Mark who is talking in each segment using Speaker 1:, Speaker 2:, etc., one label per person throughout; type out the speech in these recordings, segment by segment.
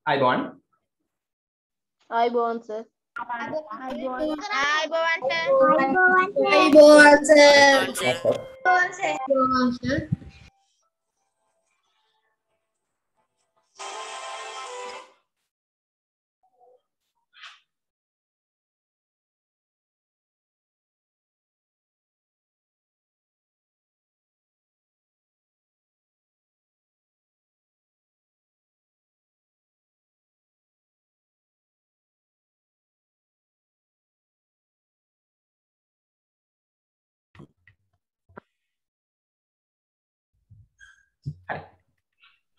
Speaker 1: අයිබෝන්
Speaker 2: අයිබෝන් sir.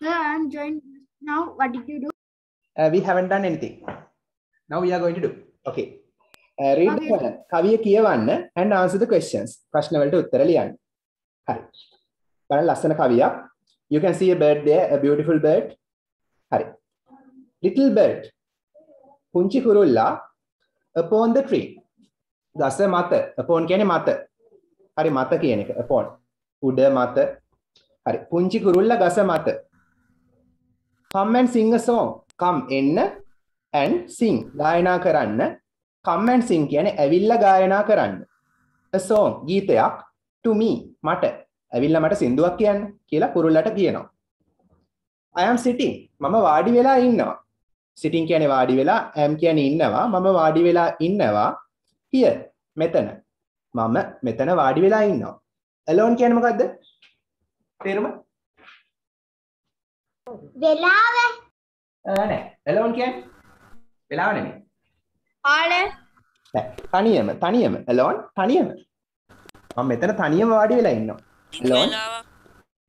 Speaker 3: Sir, I'm joined now. What did you do?
Speaker 1: we haven't done anything. Now we are going to do. Okay. Read
Speaker 3: Okay.
Speaker 1: the poem. කවිය කියවන්න and answer the questions. ප්‍රශ්න වලට උත්තර ලියන්න. හරි. බලන්න ලස්සන කවියක්. You can see a bird there, a beautiful bird. හරි. Little bird. පුංචි කුරුල්ලා upon the tree. ගස මත. upon කියන්නේ මත. හරි මත කියන එක. upon. උඩ මත. හරි. පුංචි කුරුල්ලා ගස මත. Come and sing a song. Come එන්න and sing ගායනා කරන්න. Come and sing කියන්නේ ඇවිල්ලා ගායනා කරන්න. A song ගීතයක් to me මට. ඇවිල්ලා මට සින්දුවක් කියන්න කියලා කුරුල්ලට කියනවා. I am sitting මම වාඩි වෙලා ඉන්නවා. Sitting කියන්නේ වාඩි වෙලා, am කියන්නේ ඉන්නවා. මම වාඩි වෙලා ඉන්නවා. Here මෙතන. මම මෙතන වාඩි වෙලා ඉන්නවා. Alone කියන්නේ මොකද්ද? තේරුම?
Speaker 4: වෙලාව
Speaker 1: නෑ. Alone කියන්නේ වෙලාව නෙමෙයි.
Speaker 4: කාලය
Speaker 1: නෑ. තනියම. Alone තනියම. මම මෙතන තනියම වාඩි වෙලා ඉන්නවා. Alone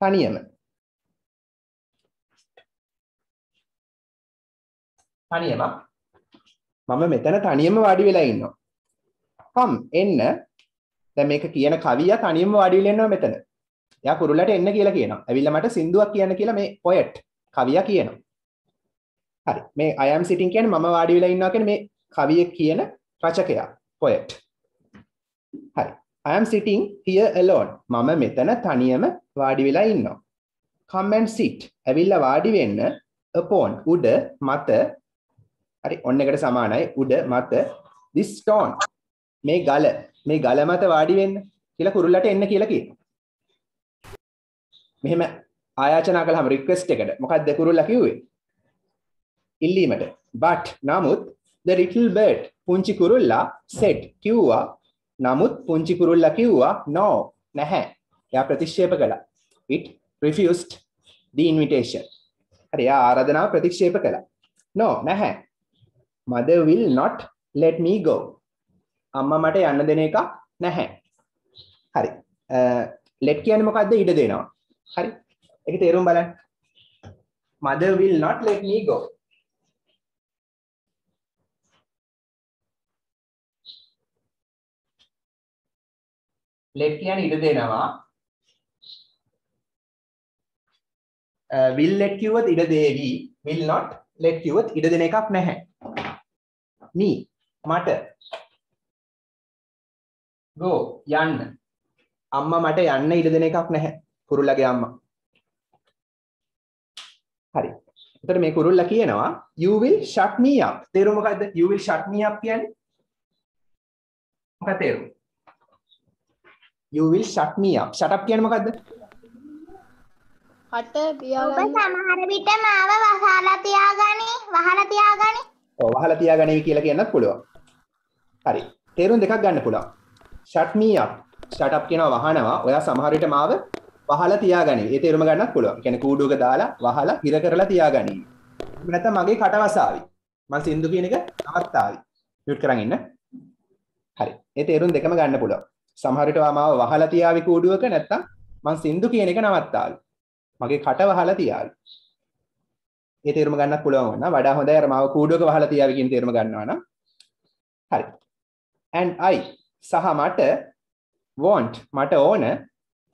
Speaker 1: තනියම. මම මෙතන තනියම වාඩි වෙලා ඉන්නවා. come එන්න. දැන් මේක කියන කවියා තනියම වාඩි වෙලා ඉන්නවා මෙතන. එයා කුරුල්ලට එන්න කියලා කියනවා. ඇවිල්ලා මට සින්දුවක් කියන්න කියලා මේ poet කවියා කියනවා. හරි. මේ I am sitting කියන්නේ මම වාඩි වෙලා ඉන්නවා කියන්නේ මේ කවිය කියන රචකයා poet. හරි. I am sitting here alone. මම මෙතන තනියම වාඩි වෙලා ඉන්නවා. come and sit. ඇවිල්ලා වාඩි වෙන්න upon උඩ මත. හරි. ඔන්න එකට සමානයි උඩ මත this stone. මේ ගල මත වාඩි වෙන්න කියලා කුරුල්ලට එන්න කියලා කියනවා. මෙහෙම ආයාචනා කළාම රික්වෙස්ට් එකට මොකක්ද කුරුල්ලා කිව්වේ? ඉල්ලීමට. but නමුත් the little bird පුංචි කුරුල්ලා said කිව්වා. නමුත් පුංචි කුරුල්ලා කිව්වා no නැහැ. එයා ප්‍රතික්ෂේප කළා. it refused the invitation. හරි එයා ආරාධනාව ප්‍රතික්ෂේප කළා. no නැහැ. mother will not let me go. අම්මා මට යන්න දෙන එකක් නැහැ. හරි. let කියන්නේ මොකද්ද? ඉඩ දෙනවා. හරි. ඒක තේරුම් බලන්න. mother will not let me go. let කියන්නේ ඉඩ දෙනවා. will let කිව්වොත් ඉඩ දෙවි. will not let කිව්වොත් ඉඩ දෙන එකක් නැහැ. me මට go යන්න. අම්මා මට යන්න ඉඩ දෙන එකක් නැහැ. කුරුල්ලගේ අම්මා. හරි. එතකොට මේ කුරුල්ලා කියනවා you will shut me up. තේරුම මොකද්ද? you will shut me up කියන්නේ මොකක්ද තේරුම? you will shut me up. shut up කියන්නේ මොකද්ද?
Speaker 2: කට පියාගන්න.
Speaker 4: ඔබ සමහර විට මාව වහලා තියාගනි.
Speaker 1: ඔව් වහලා තියාගනි කියලා කියන්නත් පුළුවන්. හරි. තේරුම් දෙකක් ගන්න පුළුවන්. shut me up. shut up කියනවා වහනවා. ඔයා සමහර විට මාව වහලා තියාගනි. ඒ තේරුම ගන්නත් පුළුවන්. කියන්නේ කූඩුවක දාලා වහලා හිර කරලා තියාගනි. එහෙම නැත්නම් මගේ කට වසාවි. මං සින්දු කියන එක නවත්තාවි. මියුට් කරන් ඉන්න. හරි. ඒ තේරුම් දෙකම ගන්න පුළුවන්. සමහර විට මාව වහලා තියාවි කූඩුවක නැත්නම් මං සින්දු කියන එක නවත්තාවි. මගේ කට වහලා තියාවි. ඒ තේරුම ගන්නත් පුළුවන් වුණා. වඩා හොඳයි අර මාව කූඩුවක වහලා තියාවි කියන තේරුම ගන්නවා නම්. හරි. and I සහ මට want මට ඕන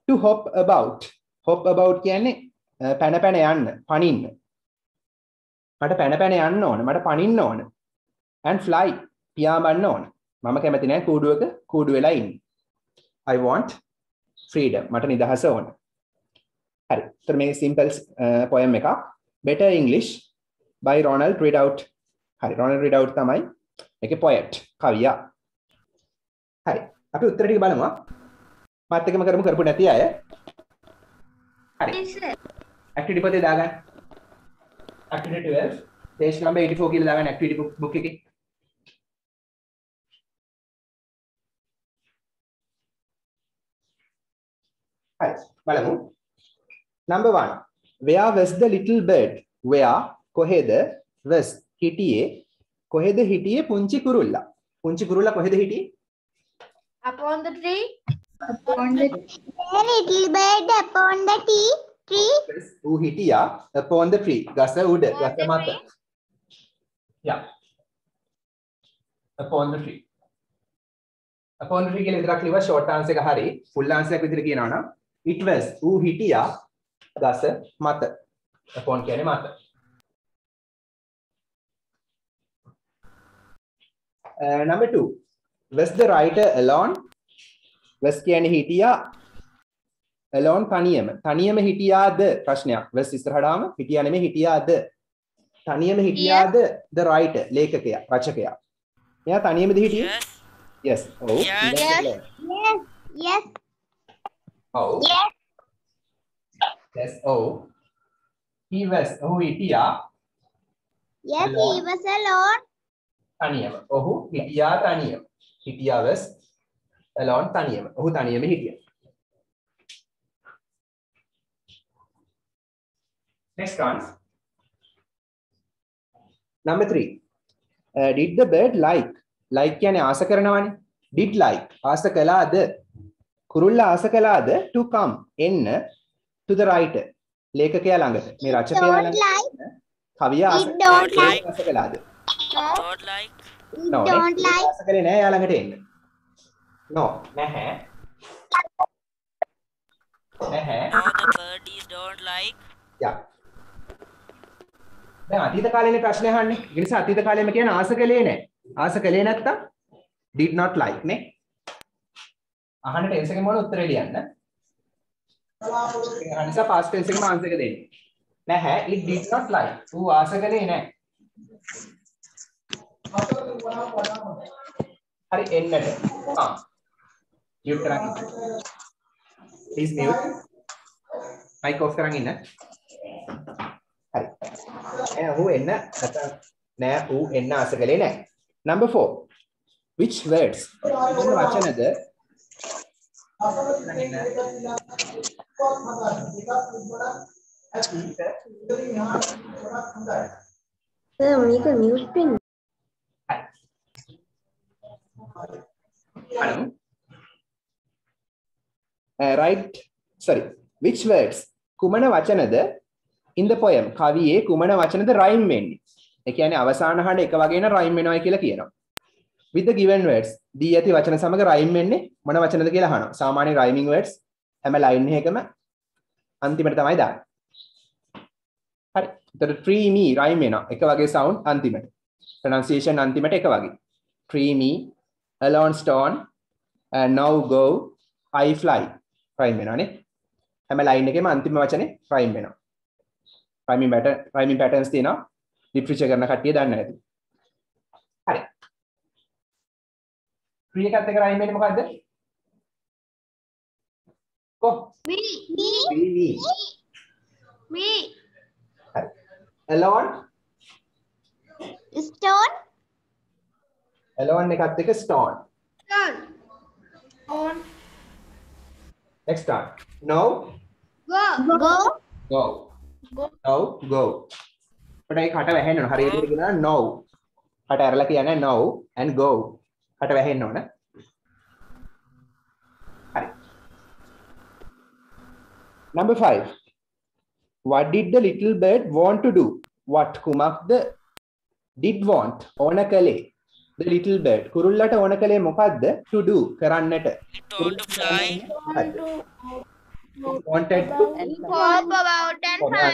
Speaker 1: to hop about. hop about කියන්නේ පැන යන්න, පනින්න. මට පැන යන්න ඕන, මට පනින්න ඕන. and fly පියාඹන්න ඕන. මම කැමති නැහැ කූඩු වෙලා ඉන්න. I want freedom. මට නිදහස ඕන. හරි. ඒතර මේ simple poem එකක්. better English by Ronald Ridout. හරි Ronald Ridout තමයි මේකේ poet කවියා. හරි අපි උත්තර ටික බලමු. මාත් එක්කම කරපු නැති අය. හරි. activity පොතේ දාගන්න. activity 12 page number 84 කියලා දාගන්න activity book එකේ. හරි බලමු. number 1 where was the little bird? where කොහෙද was හිටියේ කොහෙද හිටියේ පුංචි කුරුල්ලා? පුංචි කුරුල්ලා කොහෙද හිටියේ?
Speaker 3: Upon the tree.
Speaker 4: The little bird upon the tree.
Speaker 1: ඌ හිටියා upon the tree. ගස උඩ ගස මත. yeah upon the tree. upon the tree කියලා විතරක් ලියුවා short answer එක හරි. full answer එක විදිහට කියනවා නම් it was ඌ හිටියා ගස මත. upon කියන්නේ මත. number 2 was the writer alone? was කියන්නේ හිටියා alone තනියම හිටියාද ප්‍රශ්නයක්. was ඉස්සරහටම හිටියා නෙමෙයි හිටියාද තනියම හිටියාද the writer ලේඛකයා රචකයා. එයා තනියමද හිටියේ? yes oh
Speaker 4: Yes.
Speaker 1: oh yes oh he was oh හිටියා
Speaker 4: Yes, he was alone.
Speaker 1: තනියම ඔහු හිටියා තනියම හිටියා was alone තනියම ඔහු තනියම හිටියා. next one number 3 did the bird like කියන්නේ ආස කරනවානේ. did like ආස කළාද කුරුල්ලා ආස කළාද to come එන්න to the writer ලේඛකයා ළඟට මේ රචකයා ළඟට කවියා ආස කළාද?
Speaker 4: Don't like.
Speaker 1: ආස කළේ නෑ යා ළඟට එන්න. no නැහැ
Speaker 2: No, the birdies don't like.
Speaker 1: yeah දැන් අතීත කාලේනේ ප්‍රශ්නේ අහන්නේ. ඒ නිසා අතීත කාලේම කියන ආස කළේ නෑ. ආස කළේ නැත්තම් did not like නේ. අහන්න ටෙන්ස් එකේ මොන උත්තරේ ලියන්න? ඒ නිසා past tense එකේම ආන්සර් එක දෙන්න. නැහැ it did not like. ඌ ආස කළේ නෑ. හරි එන්නට. mute කරන්න. please mute. mic off කරන් ඉන්න. හරි. ඌ එන්න නැත්නම් නෑ ඌ එන්න ආස කළේ නෑ. number 4 which words මොන වචනද
Speaker 4: මේක mute වෙන්න.
Speaker 1: right sorry which words කුමන වචනද in the poem කවියේ කුමන වචනද rhyme වෙන්නේ? ඒ කියන්නේ අවසාන හඬ එක වගේ න rhyme වෙනවයි කියලා කියනවා. with the given words දී ඇති වචන සමග rhyme වෙන්නේ මොන වචනද කියලා අහනවා. සාමාන්‍ය rhyming words හැම line එකකම අන්තිමට තමයි දාන්නේ. හරි. ඒතර tree me rhyme වෙනවා. එක වගේ sound අන්තිමට. pronunciation අන්තිමට එක වගේ. tree me alone stone now go I fly rhyme වෙනවානේ. හැම line එකෙම අන්තිම වචනේ rhyme වෙනවා. rhyming patterns තියෙනවා. literature කරන කට්ටිය දන්න ඇති. හරි. tree එකත් එක්ක rhyme වෙන්නේ මොකද්ද? කො
Speaker 4: Me.
Speaker 1: හරි. alone
Speaker 4: Stone.
Speaker 1: alone එකත් එක්ක stone.
Speaker 3: On.
Speaker 1: next one no
Speaker 3: Go.
Speaker 4: Go.
Speaker 1: go no go පොඩයි කට වැහෙන්න ඕන. හරියට කියනවා no. කට ඇරලා කියන්නේ no and go. කට වැහෙන්න ඕන. හරි. number 5 what did the little bird want to do? what කුමක්ද did want ඕන කලේ the little bird කුරුල්ලට ඕන කලේ මොකද්ද? to do කරන්නට.
Speaker 2: It told to fly.
Speaker 1: wanted to
Speaker 4: Hop about and fly.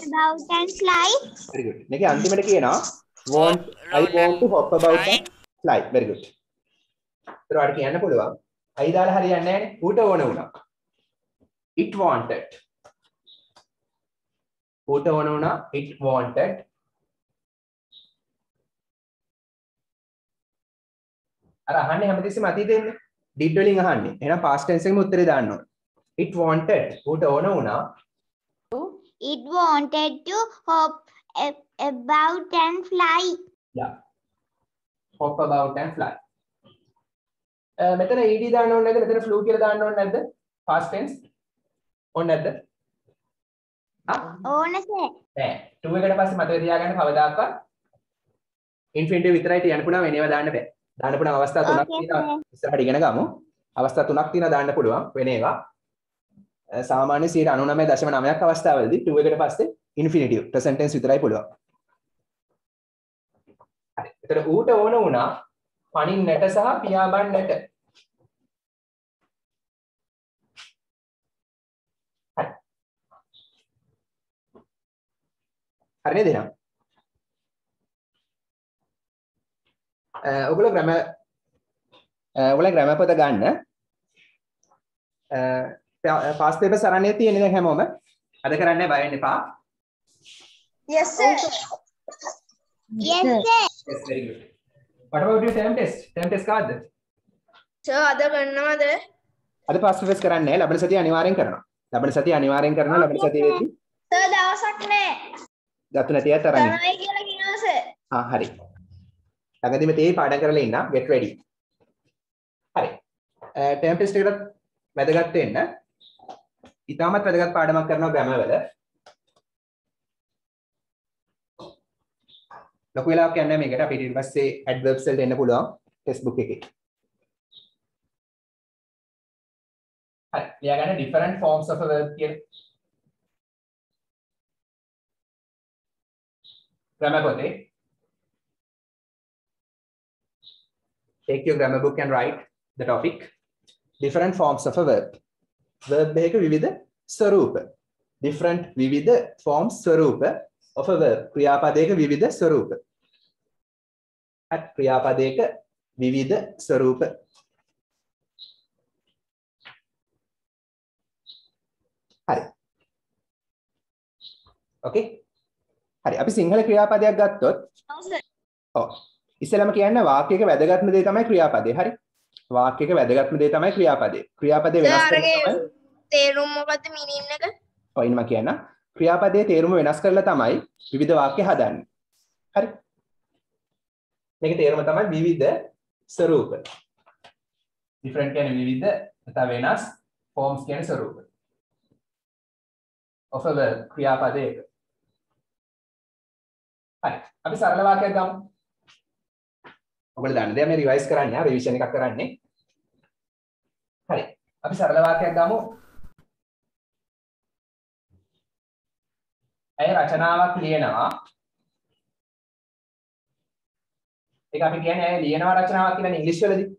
Speaker 4: About and fly.
Speaker 1: very good. මේකේ අන්තිමට කියනවා want I want to hop about and fly. very good. ඒතර ඔයාලට කියන්න පුළුවන්. I දාලා හරියන්නේ නැහැ නේ. ඌට ඕන වුණා. it wanted. ඌට ඕන වුණා it wanted අර අහන්නේ හැමතිස්සෙම අතීතෙන්නේ. did වලින් අහන්නේ. එහෙනම් past tense එකෙම උත්තරේ දාන්න ඕන. it wanted ඌට ඕන වුණා.
Speaker 4: It wanted to hop about and fly.
Speaker 1: Yeah. hop about and fly. මෙතන ed දාන්න ඕනේ නැද්ද? මෙතන flew කියලා දාන්න ඕනේ නැද්ද? past tense. ඕනේ නැද්ද?
Speaker 4: ඕන සර්.
Speaker 1: නෑ. to එකට පස්සේ මතක තියාගන්න කවදාකවත් infinitive විතරයි තියන්න පුළුවන් වෙනේව දාන්න බෑ. දාන්න පුළුවන් අවස්ථා තුනක් තියෙනවා. ඉස්සරහට ඉගෙන ගමු. අවස්ථා තුනක් තියෙනවා දාන්න පුළුවන් වෙනේවා. සාමාන්‍ය 99.9ක් අවස්ථාවලදී to එකට පස්සේ infinitive present tense විතරයි පුළුවන්. හරි. එතකොට ඌට ඕන වුණා පණින්නට සහ පියාඹන්නට. හරි. හරි නේද එහෙනම්? ඔයගොල්ලෝ ග්‍රැමර් පොත ගන්න. past papers අරන්නේ තියෙන්නේ දැන් හැමෝම. අද කරන්නේ බය වෙන්න එපා.
Speaker 3: Yes, sir.
Speaker 4: Yes sir.
Speaker 1: Yes, very good. What about your term test? Term test කාද්ද?
Speaker 3: Sir, අද කරනවද?
Speaker 1: අද past papers කරන්නේ නැහැ. ලබන සතිය අනිවාර්යෙන් කරනවා. ලබන සතිය අනිවාර්යෙන් කරනවා. ලබන සතියේදී
Speaker 3: Sir, දවසක් නෑ.
Speaker 1: ගත්ත නැතිවත් අරන්.
Speaker 3: කරනවයි කියලා කියනවා sir.
Speaker 1: හරි. ළඟදිම තේ පාඩම් කරලා ඉන්න. get ready. හරි. term test එකට වැදගත් වෙන්න. ඉතාමත් වැදගත් පාඩමක් කරනවා grammar වල. ලොකු වෙලාවක් යන්නේ මේකට අපිට ඊට පස්සේ adverbs වලට එන්න පුළුවන් ටෙක්ස්ට් බුක් එකේ. හරි. ලියා ගන්න different forms of a verb කියලා. grammar පොතේ take your grammar book and write the topic different forms of a verb. verb එකක විවිධ ස්වරූප. different විවිධ forms ස්වරූප of a verb. ක්‍රියාපදයක විවිධ ස්වරූප. ක්‍රියාපදයක විවිධ ස්වරූප. හරි. ඕකේ. හරි. අපි සිංහල ක්‍රියාපදයක් ගත්තොත් ඔව්. ඉස්සෙල්ලාම කියන්න වාක්‍යයක වැදගත්ම දේ තමයි ක්‍රියාපදේ. හරි. වාක්‍යයක වැදගත්ම දේ තමයි ක්‍රියාපදේ. ක්‍රියාපදේ වෙනස් කරලා
Speaker 3: තේරුම මොකද්ද meaning එක?
Speaker 1: ඔය ඉන්න මම කියන්න. ක්‍රියාපදයේ තේරුම වෙනස් කරලා තමයි විවිධ වාක්‍ය හදන්නේ. හරි. මේකේ තේරුම තමයි විවිධ ස්වරූප. different කියන්නේ විවිධ නැත්නම් වෙනස්, forms කියන්නේ ස්වරූප. of a verb ක්‍රියාපදයක. හරි. අපි සරල වාක්‍යයක් ගමු. ඔබලා දන්න දේ මේ රිවයිස් කරන්නේ, රිවිෂන් එකක් කරන්නේ. හරි. අපි සරල වාක්‍යයක් ගමු. ඇය රචනාවක් ලියනවා. ඒක අපි කියන්නේ ඇය ලියනවා රචනාවක් කියලා ඉංග්‍රීසි වලදී.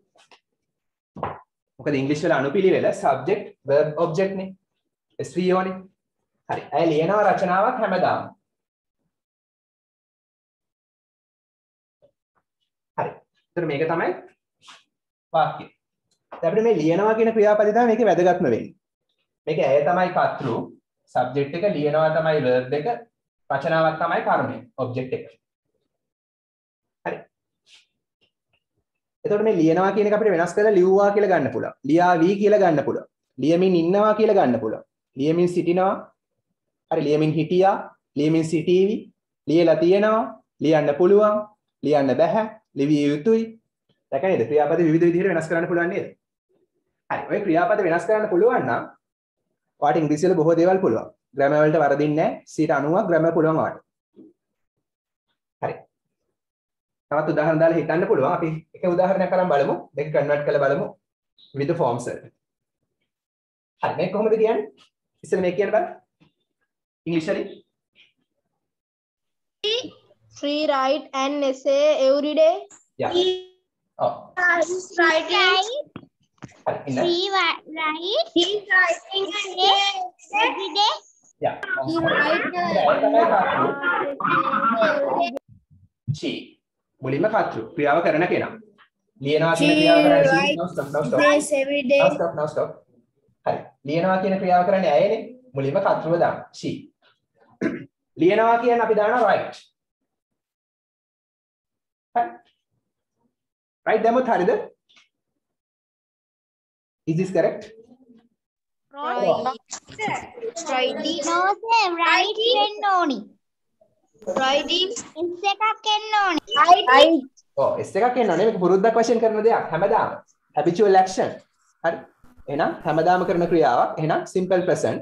Speaker 1: මොකද ඉංග්‍රීසි වල අනුපිළිවෙල subject verb object නේ. SVO නේ. හරි. ඇය ලියනවා රචනාවක් හැමදාම. හරි. ඒතර මේක තමයි වාක්‍යය. දැන් අපිට මේ ලියනවා කියන ක්‍රියාපදේ තමයි මේකේ වැදගත්ම වෙන්නේ. මේකේ ඇය තමයි කර්තෘ, subject එක, ලියනවා තමයි verb එක, රචනාවක් තමයි කර්මය, object එක. හරි. එතකොට මේ ලියනවා කියන එක අපිට වෙනස් කරලා ලිව්වා කියලා ගන්න පුළුවන්. ලියාවි කියලා ගන්න පුළුවන්. ලියමින් ඉන්නවා කියලා ගන්න පුළුවන්. ලියමින් සිටිනවා. හරි ලියමින් හිටියා, ලියමින් සිටීවි, ලියලා තියෙනවා, ලියන්න පුළුවන්, ලියන්න බෑ, ලිවිය යුතුයි. දැක නේද? ක්‍රියාපද විවිධ විදිහට වෙනස් කරන්න පුළුවන් නේද? හරි. ඔය ක්‍රියාපද වෙනස් කරන්න පුළුවන් නම් ඔයාට ඉංග්‍රීසි වල බොහෝ දේවල් පුළුවන්. ග්‍රැමර් වලට වරදින්නේ නැහැ. 90ක් ග්‍රැමර් පුළුවන් ඔයාට. හරි. තවත් උදාහරණ දාලා හිතන්න පුළුවන්. අපි එක උදාහරණයක් අරන් බලමු. දෙක කන්වර්ට් කරලා බලමු. විවිධ ෆෝම්ස් වලට. හරි. මේක කොහොමද කියන්නේ? ඉතින් මේක කියන්න බලන්න. ඉංග්‍රීසි වලින්
Speaker 3: Free write an essay every day.
Speaker 1: Yeah. Oh.
Speaker 3: He's writing.
Speaker 4: Free write.
Speaker 3: He's writing
Speaker 4: Every day.
Speaker 1: Yeah.
Speaker 3: He write.
Speaker 1: She. මුලින්ම කර්තෘ ක්‍රියාව කරන කෙනා. ලියනවා කියන ක්‍රියාව කරන්නේ no stop.
Speaker 3: Every day.
Speaker 1: No stop. හරි. ලියනවා කියන ක්‍රියාව කරන්නේ ඇයනේ. මුලින්ම කර්තෘව දාන්න. she. ලියනවා කියන්නේ අපි දානවා write. හරි. right දැම්මොත් හරියද? Is this correct?
Speaker 4: Friday. No, sir. Right වෙන්න ඕනි. Friday. S එකක් එන්න ඕනි. Right.
Speaker 1: ඔව් S එකක් එන්න ඕනේ. මේක පුරුද්දක් වශයෙන් කරන දෙයක් හැමදාම. Habitual action. හරි. එහෙනම් හැමදාම කරන ක්‍රියාවක්. එහෙනම් simple present.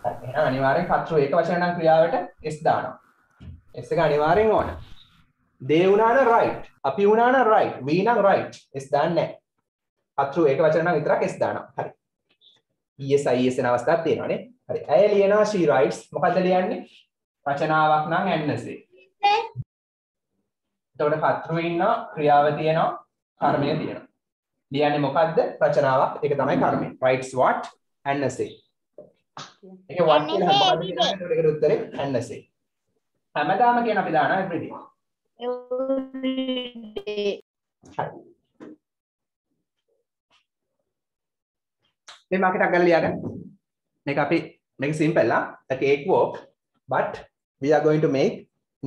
Speaker 1: හරි. එහෙනම් අනිවාර්යෙන් කර්තෘ ඒක වචන නම් ක්‍රියාවට S දානවා. S එක අනිවාර්යෙන් ඕන. they වුණා නම් right. අපි වුණා නම් right. we නම් right. S දාන්නේ නැහැ. කර්තෘ ඒක වචන නම් විතරක් S දානවා. හරි. ES IS යන අවස්ථාවක් තියෙනවානේ. හරි. ඇය ලියනවා she writes. මොකද්ද ලියන්නේ? රචනාවක් නම් NSA. එතකොට කර්තෘ ඉන්නවා, ක්‍රියාව තියෙනවා, කර්මය තියෙනවා. ලියන්නේ මොකද්ද? රචනාවක්. ඒක තමයි කර්මය. writes what? NSA. ඒක what කියන මොකද්ද කියන්නේ? ඒකට උත්තරේ NSA. හැමදාම කියන අපි දානවා everyday.
Speaker 4: Everyday.
Speaker 1: හරි. මේ මාකට් එකක් ගන්න ලියාගන්න. මේක simple a cake walk, but we are going to make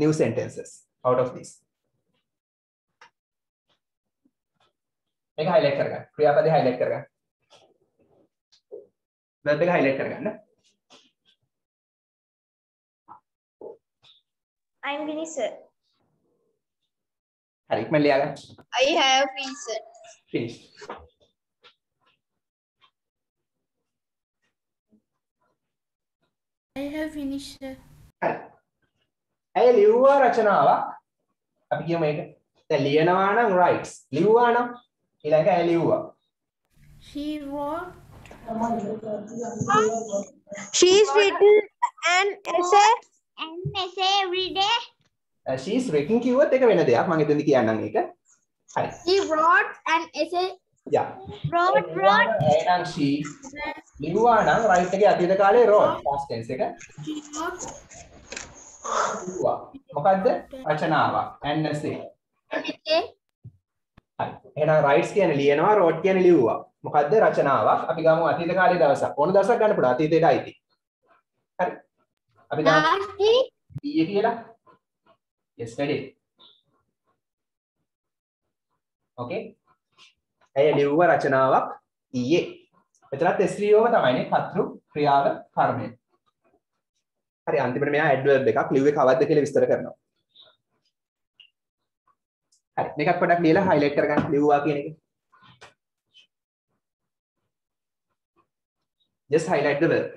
Speaker 1: new sentences out of this. මේක highlight කරගන්න. ක්‍රියාපදේ highlight කරගන්න. verb එක highlight කරගන්න.
Speaker 4: I'm finished, sir.
Speaker 1: හරි ඉක්මන ලියාගන්න.
Speaker 4: I have finished.
Speaker 1: Finish.
Speaker 3: I have finished.
Speaker 1: හරි. ඇය ලිව්වා රචනාවක්. අපි කියමු මේක. දැන් ලියනවා නම් writes. ලිව්වා නම් ඊළඟ ඇය ලිව්වා.
Speaker 3: She wrote.
Speaker 4: She's written an essay. An essay every day.
Speaker 1: She's written කිව්වොත් ඒක වෙන දෙයක්. මම එතනදි කියන්නම් ඒක. හරි.
Speaker 3: She wrote an essay.
Speaker 1: Yeah.
Speaker 4: Wrote.
Speaker 1: ඇය නම් she ලිව්වා නම් write එකේ අතීත කාලේ wrote past tense එක.
Speaker 3: She wrote
Speaker 1: ලිව්වා. මොකද්ද? රචනාවක්. an essay.
Speaker 3: an essay.
Speaker 1: හරි. එහෙනම් writes කියන්නේ ලියනවා, wrote කියන්නේ ලිව්වා. මොකද්ද? රචනාවක්. අපි ගමු අතීත කාලේ දවසක්. ඕන දවසක් ගන්න පුළුවන් අතීතයට අයිති. හරි. අපි ගමු
Speaker 3: Last week.
Speaker 1: ඊයේ කියලා. yesterday. Okay. ඇය ලිව්ව රචනාවක් ඊයේ. එතනත් SVO තමයිනේ කර්තෘ ක්‍රියාව කර්මය. හරි අන්තිමට මෙයා ඇඩ්වර්බ් එකක් ලිව්වේ කවද්ද කියලා විස්තර කරනවා. හරි මේකත් පොඩ්ඩක් ලියලා highlight කරගන්න ලිව්වා කියන එක. Just highlight the verb.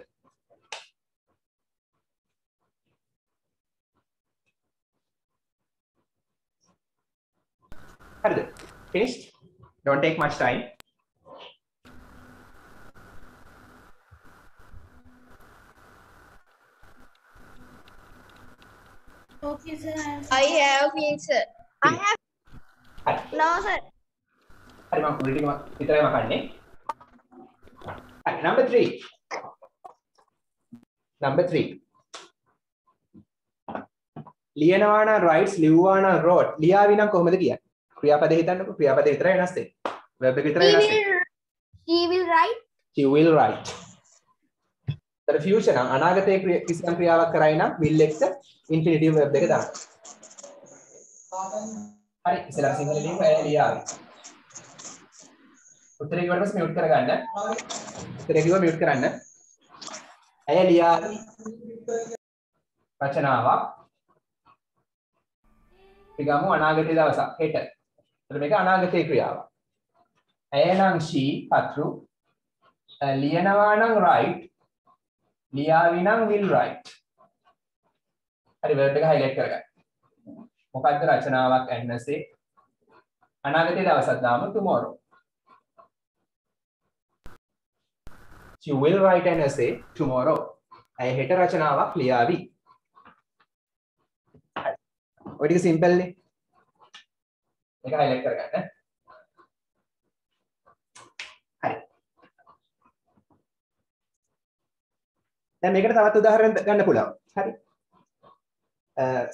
Speaker 1: හරිද? Finished? Don't take much time.
Speaker 3: Okay, sir.
Speaker 4: I have finished. I have. No, sir.
Speaker 1: හරි මම කුලිටික විතරයි මකන්නේ. හරි number 3. Number 3. ලියනවා නම් writes ලිව්වා නම් wrote ලියාවි නම් කොහොමද කියන්නේ? ක්‍රියාපදේ හිතන්නකෝ ක්‍රියාපදේ විතරයි වෙනස් වෙන්නේ. verb එක විතරයි වෙනස් වෙන්නේ.
Speaker 3: She will write.
Speaker 1: She will write. the future නම් අනාගතයේ කිසියම් ක්‍රියාවක් කරයි නම් will එක්ක infinitive verb එක දාන්න. හරි ඉස්සෙල්ලා සිංහලෙන් ලියාවි. උත්තරේ කිව්වට පස්සේ මියුට් කරගන්න. උත්තරේ කිව්ව මියුට් කරන්න. ඇය ලියාවි රචනාවක්. අපි ගමු අනාගතයේ දවසක් හෙට. එතකොට මේක අනාගතයේ ක්‍රියාවක්. ඇය නම් she කර්තෘ. ලියනවා නම් write. ලියාවි නම් will write. හරි verb එක highlight කරගන්න. මොකක්ද රචනාවක් NSA. අනාගතයේ දවසක් දාමු tomorrow. She will write an essay tomorrow. ඇය හෙට රචනාවක් ලියාවි. ඔය ටික සිම්පල් නේ. මේක highlight කරගන්න. හරි. දැන් මේකට තවත් උදාහරණ ගන්න පුළුවන්. හරි.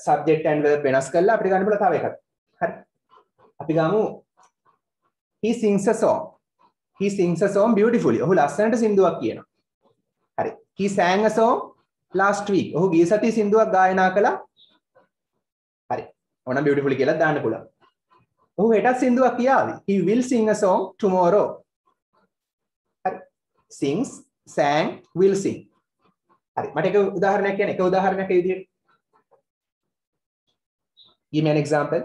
Speaker 1: subject and verb වෙනස් කරලා අපිට ගන්න පුළුවන් තව එකක්. හරි. අපි ගමු he sings a song. He sings a song beautifully. ඔහු ලස්සනට සින්දුවක් කියනවා. හරි. He sang a song last week. ඔහු ගිය සතියේ සින්දුවක් ගායනා කළා. හරි. ඕනම් beautifully කියලා දාන්න පුළුවන්. ඔහු හෙටත් සින්දුවක් කියාවි. He will sing a song tomorrow. sings, sang, will sing. හරි. මට එක උදාහරණයක් කියන්න. එක උදාහරණයක් ඒ විදිහට. Give me an example.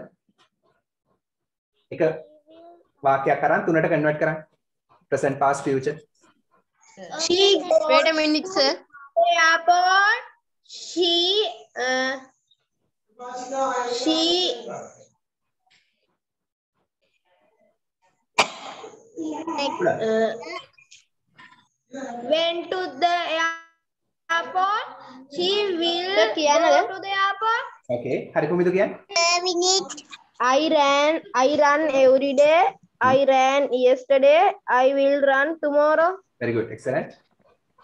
Speaker 1: එක වාක්‍යයක් අරන් තුනට කන්වර්ට් කරන්න. present, past, future.
Speaker 4: She
Speaker 5: Wait a minute, sir.
Speaker 4: airport. She went to the airport. She will go to the airport.
Speaker 1: Okay. හරි කොහොමද කියන්නේ?
Speaker 5: I run every day. I ran yesterday. I will run tomorrow.
Speaker 1: Very good. Excellent.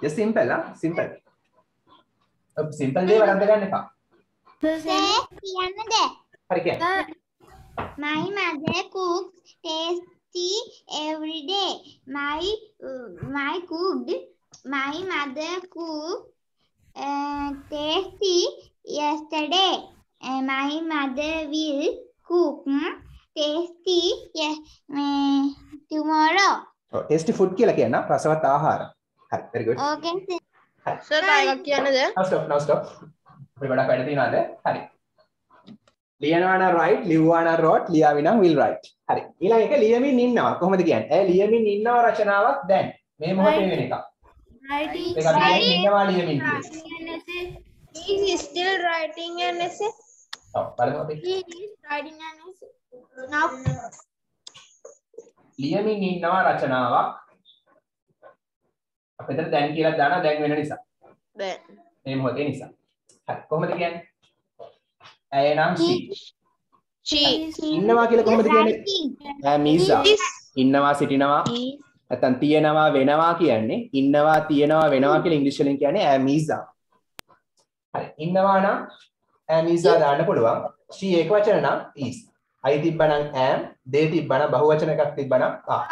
Speaker 1: Just simple, huh? Simple. Simple දේ වරද්ද ගන්න එපා.
Speaker 4: කියන්නද?
Speaker 1: හරි කියන්න.
Speaker 4: My mother cooks tasty every day. My mother cooked tasty yesterday. My mother will cook tasty tomorrow.
Speaker 1: ඔව් tasty food කියලා කියන්න රසවත් ආහාර. හරි. Very good.
Speaker 4: Okay.
Speaker 5: Sir, තාගක් කියන්නද?
Speaker 1: Now stop. අපිට ගොඩක් වැඩ තියෙනවාද? හරි. ලියනවා නම් write, ලිව්වා නම් wrote, ලියාවි නම් will write. හරි. ඊළඟ එක ලියමින් ඉන්නවා. කොහොමද කියන්නේ? ලියමින් ඉන්නවා රචනාවක් දැන්. මේ මොහොතේ වෙන එක.
Speaker 3: Writing.
Speaker 1: ඒක අපි ඉන්නවා ලියමින් කියලා.
Speaker 5: He is still writing an essay.
Speaker 1: ඔව් බලමු අපි.
Speaker 3: He is writing an essay. Now.
Speaker 1: ලියමින් ඉන්නවා රචනාවක්. අපිට දැන් කියලා දානවා දැන් වෙන නිසා.
Speaker 5: දැන්.
Speaker 1: මේ මොහොතේ නිසා. හරි. කොහොමද කියන්නේ? ඇය නම් she. ඉන්නවා කියලා කොහොමද කියන්නේ? මීසා. ඉන්නවා සිටිනවා. නැත්නම් තියනවා වෙනවා කියන්නේ ඉන්නවා තියනවා වෙනවා කියලා ඉංග්‍රීසි වලින් කියන්නේ මීසා. හරි. ඉන්නවා නම් මීසා දාන්න පුළුවන්. she ඒක වචන නම් is. I තිබ්බනම් am, they තිබ්බනම් බහුවචන එකක් තිබ්බනම් are.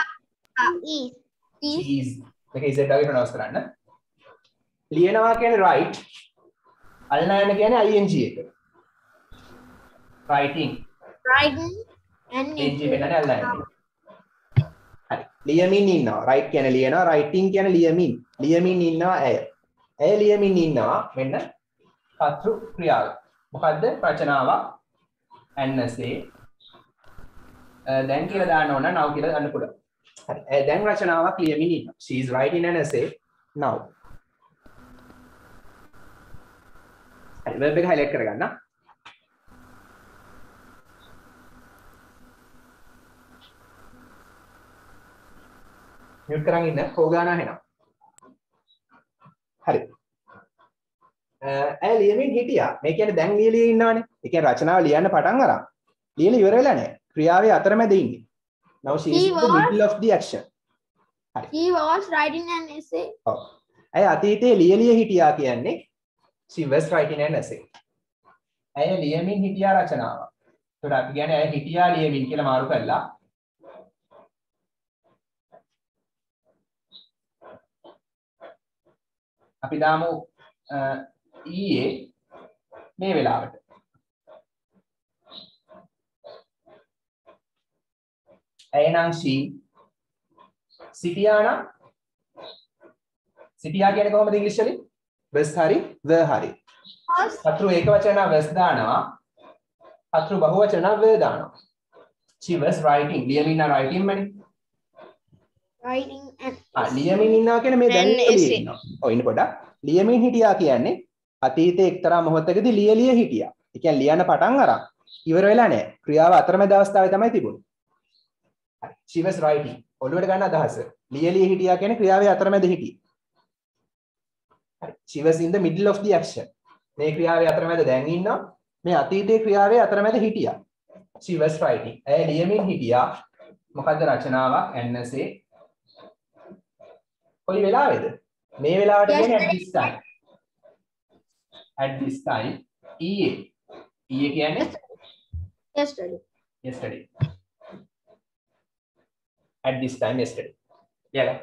Speaker 1: is. මේක is එකට ප්‍රොනවුන්ස් කරන්න. ලියනවා කියන්නේ write. අල්ලන්න කියන්නේ ing එක. writing
Speaker 3: And
Speaker 1: ing වෙනනේ අල්ලන්න. හරි. ලියමින් ඉන්නවා. write කියන්නේ ලියනවා, writing කියන්නේ ලියමින්. ලියමින් ඉන්නවා ඇය. ඇය ලියමින් ඉන්නවා මෙන්න කර්තෘ ක්‍රියාව. මොකද්ද? රචනාවක් ඇන්නසේ දැන් කියලා දාන්න ඕන now කියලා ගන්න පුළුවන්. හරි. දැන් රචනාවක් ලියමින් ඉන්නවා. She is writing an essay now. හරි. verb එක highlight කරගන්න. mute කරන් ඉන්න. හොගානා හෙනවා. හරි. ඇය ලියමින් හිටියා. මේ කියන්නේ දැන් ලියලා ඉන්නවනේ. ඒ කියන්නේ රචනාව ලියන්න පටන් අරන්. ලියලා ඉවර වෙලා නැහැ. ක්‍රියාවේ අතරමැද ඉන්නේ. Now she is in the middle of the action. හරි.
Speaker 3: he was writing an essay.
Speaker 1: ඔව්. ඇය අතීතයේ ලියලිය හිටියා කියන්නේ she was writing an essay. ඇය ලියමින් හිටියා රචනාව. ඒකට අපි කියන්නේ ඇය හිටියා ලියමින් කියලා මාරු කළා. අපි දාමු ඊයේ මේ වෙලාවට. ඇය නම් she සිටියා නම් සිටියා කියන්නේ කොහොමද ඉංග්‍රීසි වලින්? was හරි were හරි. කර්තෘ ඒක වචන was දානවා. කර්තෘ බහුවචන were දානවා. she was writing. ලියමින් නම් writing මනේ.
Speaker 3: Writing an
Speaker 1: ලියමින් ඉන්නවා කියන්නේ මේ දැන් ඉන්නවා. ඔව් ඉන්න පොඩක්. ලියමින් හිටියා කියන්නේ අතීතයේ එක්තරා මොහොතකදී ලියලිය හිටියා. ඒ කියන්නේ ලියන්න පටන් අරන් ඉවර වෙලා නැහැ. ක්‍රියාව අතරමැද අවස්ථාවේ තමයි තිබුණේ. හරි. she was writing. ඔළුවට ගන්න අදහස. ලියලිය හිටියා කියන්නේ ක්‍රියාවේ අතරමැද හිටියේ. හරි. she was in the middle of the action. මේ ක්‍රියාවේ අතරමැද දැන් ඉන්නවා. මේ අතීතයේ ක්‍රියාවේ අතරමැද හිටියා. she was writing. ඇය ලියමින් හිටියා. මොකද්ද රචනාවක් ඇන්නසේ කොයි වෙලාවේද? මේ වෙලාවට කියන්නේ at this time. At this time ඊයේ කියන්නේ yesterday. At this time yesterday. යාලා.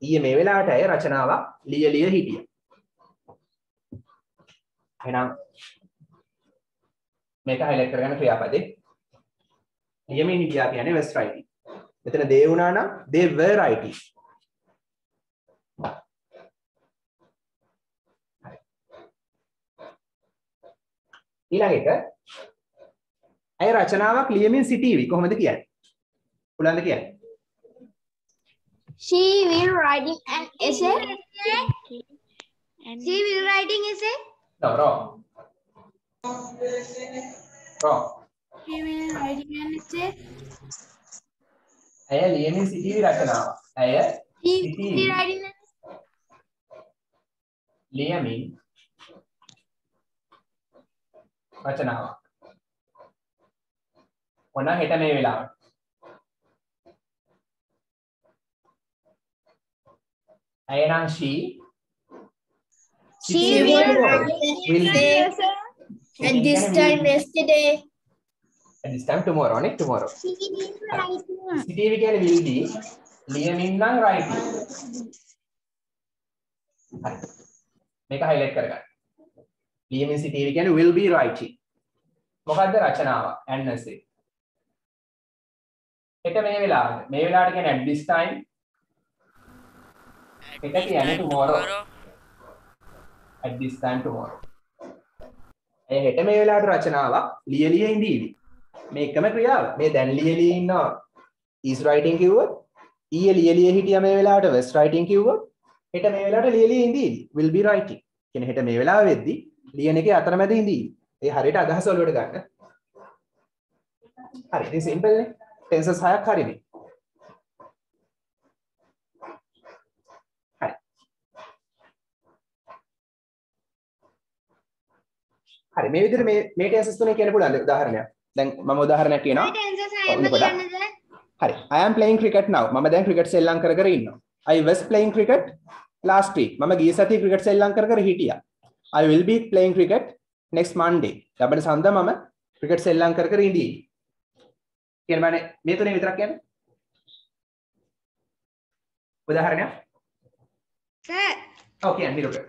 Speaker 1: ඊයේ මේ වෙලාවට අය රචනාවක් ලියලිය හිටියා. එහෙනම් මේක highlight කරගන්න ක්‍රියාපදේ. ලියමින් හිටියා කියන්නේ was writing. මෙතන they වුණා නම් they were writing. ඊළඟ එක ඇය රචනාවක් ලියමින් සිටීවි. කොහොමද කියන්නේ? පුළුවන්ද කියන්නේ?
Speaker 4: She will writing an essay. She will writing essay.
Speaker 1: No, wrong. Wrong.
Speaker 3: She will writing an essay.
Speaker 1: ඇය ලියමින් සිටීවි රචනාවක්. ඇය
Speaker 4: She
Speaker 1: සිටීවි
Speaker 4: will writing an
Speaker 1: ලියමින් රචනාවක්. ඔන්න හෙට මේ වෙලාවට. ඇය නම් she
Speaker 4: will
Speaker 1: will be
Speaker 4: at this time yesterday.
Speaker 1: at this time tomorrow නේ tomorrow.
Speaker 4: She will writing.
Speaker 1: සිටීවි කියන්නේ will be ලියමින් නම් writing. හරි. මේක highlight කරගන්න. ලියමින් සිටීවි කියන්නේ will be writing. මොකද්ද රචනාවක් an essay. හෙට මේ වෙලාවට. මේ වෙලාවට කියන්නේ at this time. හෙට කියන්නේ tomorrow. At this time tomorrow. ඒ හෙට මේ වෙලාවට රචනාවක් ලියලිය ඉඳීවි. මේ එකම ක්‍රියාව. මේ දැන් ලියලිය ඉන්නවා is writing කිව්වොත් ඊයේ ලියලිය හිටියා මේ වෙලාවට was writing කිව්වොත් හෙට මේ වෙලාවට ලියලිය ඉඳීවි. will be writing. කියන්නේ හෙට මේ වෙලාව වෙද්දි ලියන එකේ අතරමැද ඉඳීවි. ඒ හරියට අදහස ඔලුවට ගන්න. හරි. ඉතින් සිම්පල් නේ. ටෙන්සස් 6ක් හරිනේ. හරි මේ විදිහට මේ ටෙන්සස් තුනේ කියන්න පුළුවන් උදාහරණයක්. දැන් මම උදාහරණයක් කියනවා. හරි. I am playing cricket now. මම දැන් ක්‍රිකට් සෙල්ලම් කර කර ඉන්නවා. I was playing cricket last week. මම ගිය සතියේ ක්‍රිකට් සෙල්ලම් කර කර හිටියා. I will be playing cricket next Monday. ලබන සඳ මම ක්‍රිකට් සෙල්ලම් කර කර ඉඳී. කියන්නේ මම මේ තුනේ විතරක් කියන්නේ. උදාහරණයක්.
Speaker 4: Sir.
Speaker 1: Okay, අනිත් එක.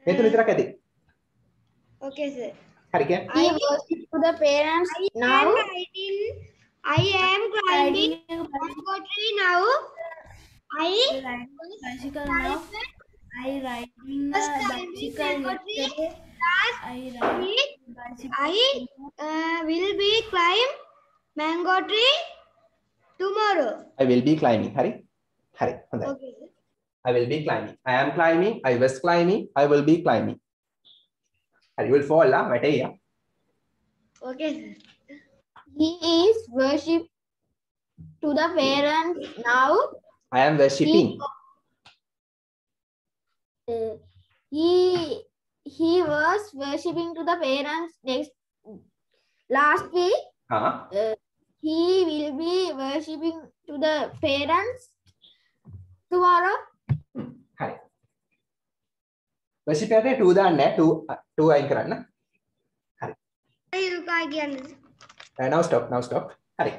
Speaker 1: මේ තුනේ විතරක් ඇති.
Speaker 4: Okay, sir.
Speaker 1: හරි කියන්නේ.
Speaker 5: He goes to the parents now.
Speaker 4: I am climbing pottery now. I
Speaker 3: Bicycle now. I riding
Speaker 4: was
Speaker 3: a
Speaker 4: climbing
Speaker 3: bicycle
Speaker 4: pottery
Speaker 3: yesterday.
Speaker 4: last
Speaker 3: I
Speaker 4: week.
Speaker 3: ride bicycle.
Speaker 4: I will be climb mango tree tomorrow.
Speaker 1: I will be climbing. හරි. හරි. හොඳයි.
Speaker 4: Okay, sir.
Speaker 1: I will be climbing. I am climbing. I was climbing. I will be climbing. හරි. You will fall lah. වැටෙයියා.
Speaker 4: Okay, sir.
Speaker 5: He is worship to the parents now.
Speaker 1: I am worshipping.
Speaker 5: He was worshipping to the parents last week. He will be worshipping to the parents tomorrow.
Speaker 1: හරි. worship එකේ to දාන්නේ to අයින් කරන්න. හරි. now stop. හරි.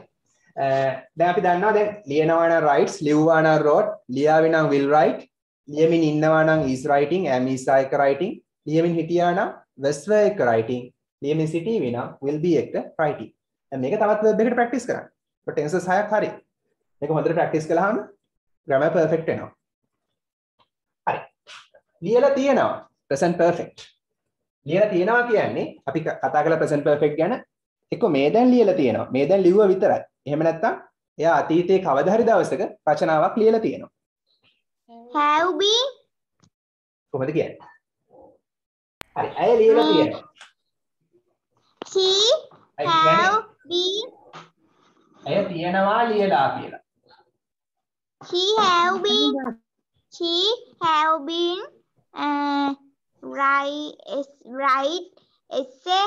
Speaker 1: දැන් අපි දන්නවා දැන් ලියනවා නම් writes, ලිව්වා නම් wrote, ලියාවි නම් will write, ලියමින් ඉන්නවා නම් is writing, am is එක writing, ලියමින් හිටියා නම් was were එක writing, ලියමින් සිටීවි නම් will be එක writing. දැන් මේක තවත් verb එකකට practice කරන්න. ඔය tenses 6ක් හරි. මේක හොඳට practice කළාම grammar perfect වෙනවා. හරි. ලියලා තියෙනවා present perfect. ලියලා තියෙනවා කියන්නේ අපි කතා කරලා present perfect ගැන එක්ක මේ දැන් ලියලා තියෙනවා. මේ දැන් ලිව්වා විතරයි. එහෙම නැත්නම් එයා අතීතයේ කවදා හරි දවසක රචනාවක් ලියලා තියෙනවා.
Speaker 4: Have been.
Speaker 1: කොහොමද කියන්නේ? හරි. ඇය ලියලා තියෙනවා.
Speaker 4: He have been.
Speaker 1: ඇය තියෙනවා ලියලා කියලා.
Speaker 4: He have been write essay.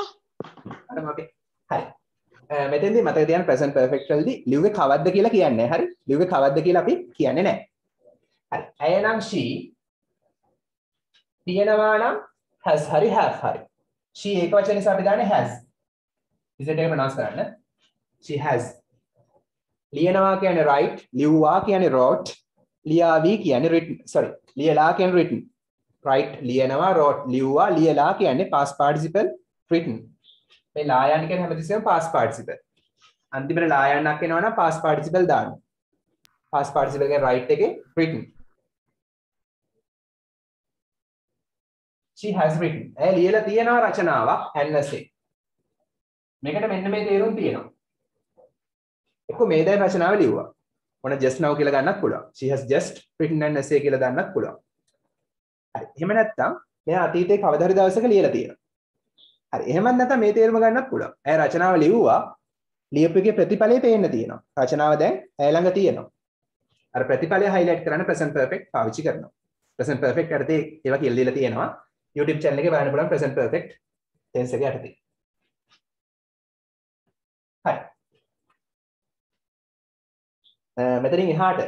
Speaker 1: අර මම හරි. මෙතෙන්දී මතක තියාගන්න present perfect වලදී ලිව්වේ කවද්ද කියලා කියන්නේ නැහැ. හරි. ලිව්වේ කවද්ද කියලා අපි කියන්නේ නැහැ. හරි. ඇය නම් she තියෙනවා නම් has හරි have හරි. she ඒක වචන නිසා අපි දාන්නේ has. ඉතින් ඒක ප්‍රනවුන්ස් කරන්න. she has. ලියනවා කියන්නේ write, ලිව්වා කියන්නේ wrote, ලියාවි කියන්නේ written. sorry. ලියලා කියන්නේ written. write ලියනවා, wrote ලිව්වා, ලියලා කියන්නේ past participle written. මේ ලායන්න කියන්නේ හැමතිස්සෙම past participle. අන්තිමට ලායන්නක් එනවා නම් past participle දාන්න. past participle කියන්නේ write එකේ written. she has written. ඇය ලියලා තියෙනවා රචනාවක් an essay. මේකට මෙන්න මේ තේරුම් තියෙනවා. එක්ක මේ දැන් රචනාව ලියුවා. මොන just now කියලා ගන්නත් පුළුවන්. She has just written an essay කියලා දාන්නත් පුළුවන්. හරි. එහෙම නැත්නම් මෙයා අතීතේ කවදා හරි දවසක ලියලා තියෙනවා. හරි. එහෙමත් නැත්නම් මේ තේරුම ගන්නත් පුළුවන්. ඇය රචනාව ලියුවා. ලියපු එකේ ප්‍රතිඵලය පේන්න තියෙනවා. රචනාව දැන් ඇය ළඟ තියෙනවා. අර ප්‍රතිඵලය highlight කරන්න present perfect පාවිච්චි කරනවා. present perfect යටතේ ඒවා කියලා දීලා තියෙනවා. YouTube channel එකේ බලන්න පුළුවන් present perfect tense එක යටතේ. හරි. මෙතනින් එහාට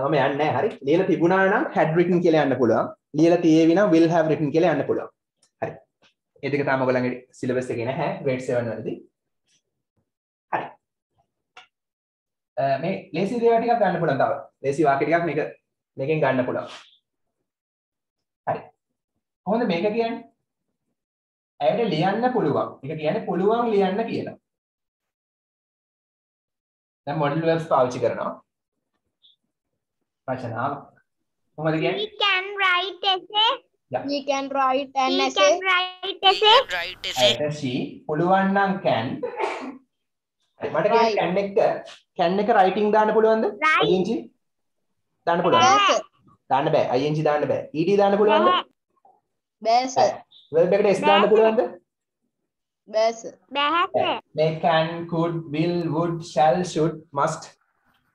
Speaker 1: මම යන්නේ නැහැ. හරි. ලියලා තිබුණා නම් had written කියලා යන්න පුළුවන්. ලියලා තියෙවි නම් will have written කියලා යන්න පුළුවන්. හරි. ඒ දෙක තමයි ඔයගොල්ලන්ගේ සිලබස් එකේ නැහැ grade 7 වලදී. හරි. මේ ලේසි දේවල් ටිකක් ගන්න පුළුවන් තව. ලේසි වාක්‍ය ටිකක් මේකෙන් ගන්න පුළුවන්. හරි. කොහොමද මේක කියන්නේ? ඇයට ලියන්න පුළුවන්. ඒක කියන්නේ පුළුවන් ලියන්න කියලා. දැන් modal verbs පාවිච්චි කරනවා. රචනාව. කොහොමද කියන්නේ?
Speaker 4: We can write essay.
Speaker 5: We can write an
Speaker 4: We
Speaker 5: essay.
Speaker 4: can write essay.
Speaker 2: Right essay.
Speaker 1: ඇයට she පුළුවන් නම් can. මට කියන්නේ can එක writing දාන්න පුළුවන්ද? ing දාන්න පුළුවන්ද? දාන්න බෑ. ing දාන්න බෑ. ed දාන්න පුළුවන්ද?
Speaker 5: බෑ sir.
Speaker 1: verb එකට s දාන්න පුළුවන්ද?
Speaker 5: බෑ sir.
Speaker 4: බැහැ.
Speaker 1: They can, could, will, would, shall, should, must.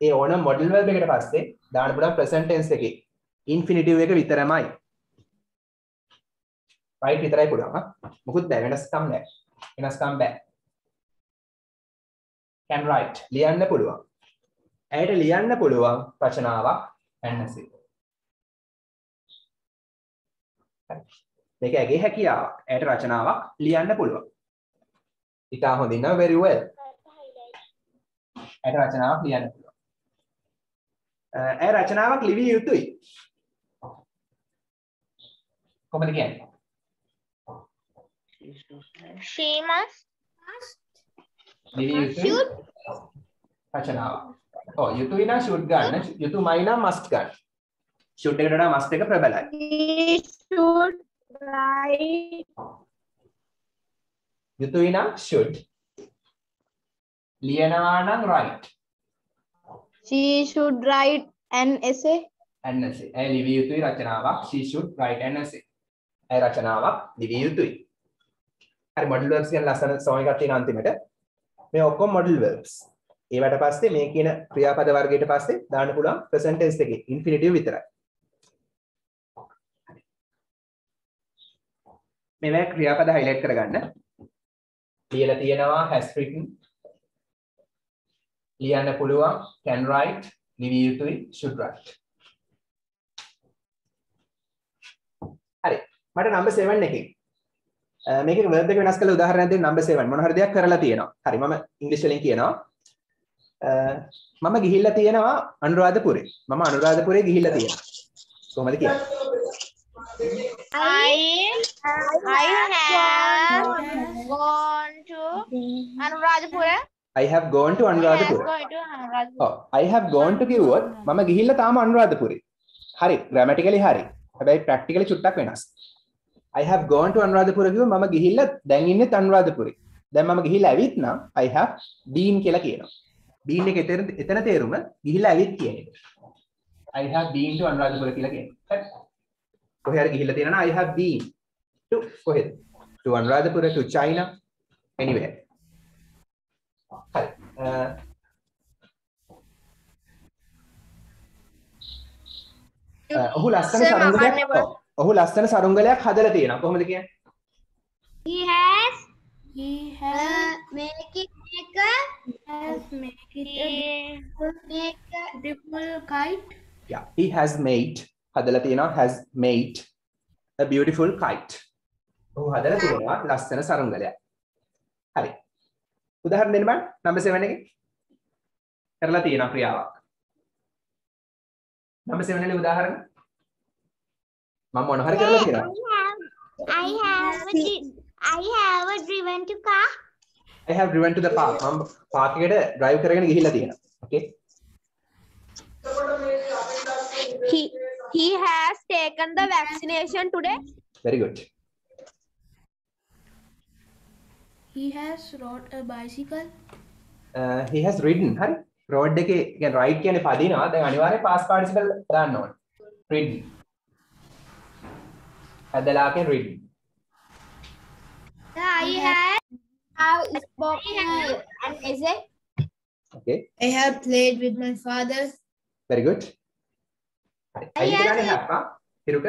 Speaker 1: ඒ ඕන modal verb එකට පස්සේ දාන්න පුළුවන් present tense එකේ infinitive එක විතරමයි. right විතරයි පුළුවන්. මොකුත් බෑ වෙනස්කම් නෑ. වෙනස්කම් බෑ. can write ලියන්න පුළුවන්. ඇයට ලියන්න පුළුවන් රචනාවක් an essay. මේක ඇගේ හැකියාවක්. ඇයට රචනාවක් ලියන්න පුළුවන්. ඉතා හොඳින් නම් very well. ඇයට රචනාවක් ලියන්න පුළුවන්. ඇය රචනාවක් ලිවිය යුතුයි. කොහොමද කියන්නේ?
Speaker 4: She must.
Speaker 1: ලිවිය යුතුයි. රචනාවක්. ඔව් යුතුයි නම් should ගන්න. යුතුයමයි නම් must ගන්න. should එකට වඩා must එක ප්‍රබලයි.
Speaker 5: He should write.
Speaker 1: යුතුයි නම් should. ලියනවා නම් write.
Speaker 5: She should write an essay.
Speaker 1: an essay. ඇය ලිවිය යුතුයි රචනාවක්. she should write an essay. ඇය රචනාවක් ලිවිය යුතුයි. හරි modal verbs කියන ලස්සන සෝම එකක් තියෙන අන්තිමට. මේ ඔක්කොම modal verbs. ඒවට පස්සේ මේ කියන ක්‍රියාපද වර්ගයට පස්සේ දාන්න පුළුවන් present tense එකේ infinitive විතරයි. මේවා ක්‍රියාපද highlight කරගන්න. ලියලා තියෙනවා has written. ලියන්න පුළුවන් can write, ලිවිය යුතුයි should write. හරි. මට number 7 එකේ මේකේ verb එක වෙනස් කරලා උදාහරණයක් දෙන්න number 7 මොන හරි දෙයක් කරලා තියෙනවා. හරි මම ඉංග්‍රීසි වලින් කියනවා. මම ගිහිල්ලා තියෙනවා අනුරාධපුරේ. මම අනුරාධපුරේ ගිහිල්ලා තියෙනවා. කොහොමද කියන්නේ?
Speaker 4: I have gone to Anuradhapura.
Speaker 1: I have gone to Anuradhapura. ඔව් I have gone to කිව්වොත් මම ගිහිල්ලා තාම අනුරාධපුරේ. හරි grammatically හරි. හැබැයි practically චුට්ටක් වෙනස්. I have gone to Anuradhapura කිව්වොත් මම ගිහිල්ලා දැන් ඉන්නේ අනුරාධපුරේ. දැන් මම ගිහිල්ලා ඇවිත් නම් I have been කියලා කියනවා. been එක එතන තේරුම ගිහිල්ලා ඇවිත් කියන එක. I have been to Anuradhapura කියලා කියනවා. හරි. කොහේ හරි ගිහිල්ලා තියෙනවා නම් I have been to කොහෙද? To Anuradhapura, to China, anywhere. හරි. ඔහු ලස්සන සරුංගලයක් ඔහු ලස්සන සරුංගලයක් හදලා තියෙනවා. කොහොමද කියන්නේ?
Speaker 4: He has
Speaker 3: make it a beautiful kite.
Speaker 1: Yeah, he has made හදලා තියෙනවා has made a beautiful kite. ඔහු හදලා තියෙනවා ලස්සන සරුංගලයක්. හරි. උදාහරණ දෙන්න බලන්න number 7 එකේ. කරලා තියෙනවා ක්‍රියාවක්. number 7 එකේ උදාහරණ. මම මොන හරි කරලා තියෙනවා.
Speaker 4: I have driven to car.
Speaker 1: I have driven to the park. මම පාක් එකට drive කරගෙන ගිහිල්ලා තියෙනවා. Okay.
Speaker 5: He has taken the vaccination today.
Speaker 1: Very good.
Speaker 3: He has rode a bicycle.
Speaker 1: He has ridden. හරි. road එකේ කියන්නේ right කියන්නේ පදිනවා. දැන් අනිවාර්යෙන් past participle දාන්න ඕනේ. ridden. ඇදලා කියන ridden.
Speaker 4: I have spoken an essay.
Speaker 1: Okay.
Speaker 3: I have played with my father.
Speaker 1: Very good. හරි. අයිති කරන්නේ have පා. හිරුක.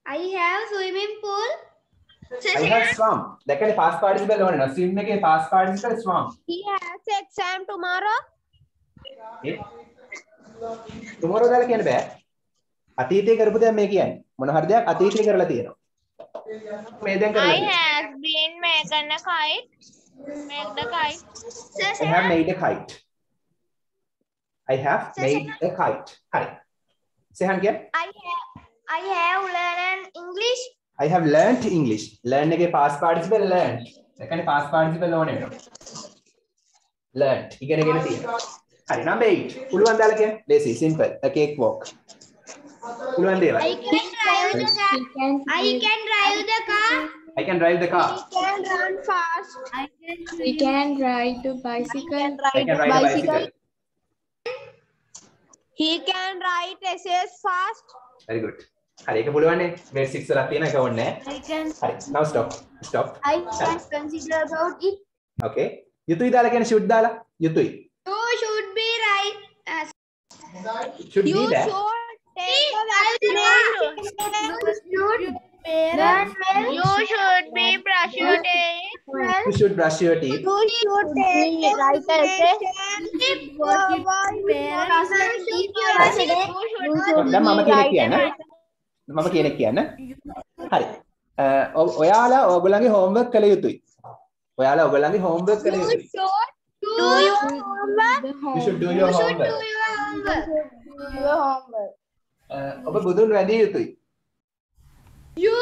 Speaker 4: I have swimming pool.
Speaker 1: I have swum. දැන් කියන්නේ past participle ඕනේ නේද? swim එකේ past participle swum.
Speaker 5: He has exam tomorrow.
Speaker 1: Okay. tomorrow දාලා කියන්න බෑ. අතීතයේ කරපු දේක් මේ කියන්නේ. මොන හරි දෙයක් අතීතයේ කරලා තියෙනවා. මේ දැන් කරලා තියෙනවා.
Speaker 5: I have been making a kite. Make the kite.
Speaker 1: I have made a kite. I have made a kite. හරි. සෙහන් කියන්නේ
Speaker 4: I have learned English.
Speaker 1: I have learnt English. Learn එකේ past participle learned. ඒ කියන්නේ past participle ඕනේ වෙනවා. Learnt. ඉගෙනගෙන තියෙනවා. හරි. number 8. පුළුවන් දාලා කියන්න. lazy simple. A cake walk. පුළුවන් දේවල්.
Speaker 4: I can drive the car. I can drive the car.
Speaker 1: I can drive the car.
Speaker 5: He can run fast.
Speaker 3: He can ride the bicycle.
Speaker 1: I can ride a bicycle.
Speaker 5: He can write essays fast.
Speaker 1: Very good. හරි ඒක පුළුවන් නේ. grade 6 වලක් තියෙන එක ඕනේ නැහැ.
Speaker 3: I can.
Speaker 1: හරි. now stop. Stop.
Speaker 4: I can consider about it.
Speaker 1: Okay. යුතුයි දාලා කියන්නේ should දාලා. යුතුයි.
Speaker 4: You should be right.
Speaker 1: should
Speaker 5: You
Speaker 1: be there.
Speaker 5: should take the vaccination. You should be brush your teeth.
Speaker 1: You should brush your teeth.
Speaker 5: You should take the right essay.
Speaker 1: දැන් මම කෙනෙක් කියන්න. මම කෙනෙක් කියන්න. හරි. ඔයාලා ඔයගොල්ලන්ගේ homework කළ යුතුයි. ඔයාලා ඔයගොල්ලන්ගේ homework කළ යුතුයි.
Speaker 5: Do your homework.
Speaker 1: You should do your homework. ඔබ බුදුන් වැඳිය යුතුයි.
Speaker 4: You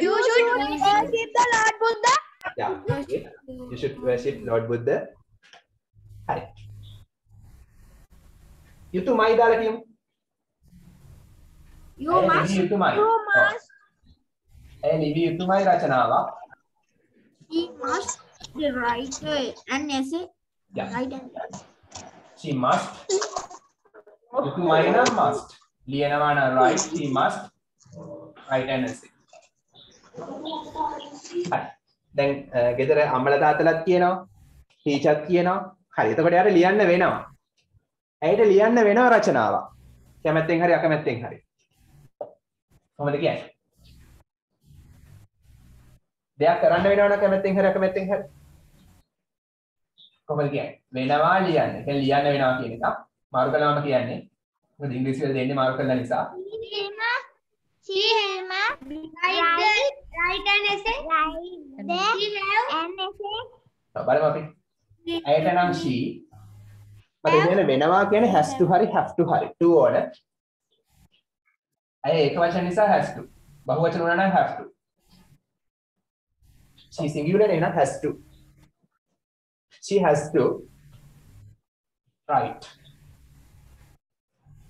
Speaker 4: should
Speaker 5: worship the Lord Buddha.
Speaker 1: Yeah. Okay. You should worship Lord Buddha. හරි. යුතුයමයි දාලා කියමු.
Speaker 4: You must.
Speaker 1: යුතුයමයි.
Speaker 5: You must.
Speaker 1: A ලිවි යුතුයමයි රචනාවක්.
Speaker 4: He must write an essay.
Speaker 1: Yeah.
Speaker 4: Write an
Speaker 1: She must. යුතුයමයි නම් must. ලියනවා නම් write. She must write an essay. හරි. දැන් ගෙදර අම්මලා තාත්තලාත් කියනවා. ටීචර්ත් කියනවා. හරි. එතකොට යාර ලියන්න වෙනවා. ඇයිට ලියන්න වෙනවා රචනාවක්. කැමැත්තෙන් හරි අකමැත්තෙන් හරි. කොහොමද කියන්නේ? දෙයක් කරන්න වෙනවා නම් කැමැත්තෙන් හරි අකමැත්තෙන් හරි. කොහොමද කියන්නේ? වෙනවා ලියන්න. ඒ කියන්නේ ලියන්න වෙනවා කියන එක. මාරු කළාම කියන්නේ. මොකද ඉංග්‍රීසි වල දෙන්නේ මාරු කළා නිසා.
Speaker 4: She write an essay. She have an essay.
Speaker 1: බලමු අපි. ඇයට නම් she මට කියන්නේ වෙනවා කියන්නේ has to හරි have to හරි. to order. අය ඒක වචන නිසා has to. බහුවචන වුණා නම් have to. She singular එහෙනම් has to. She has to write.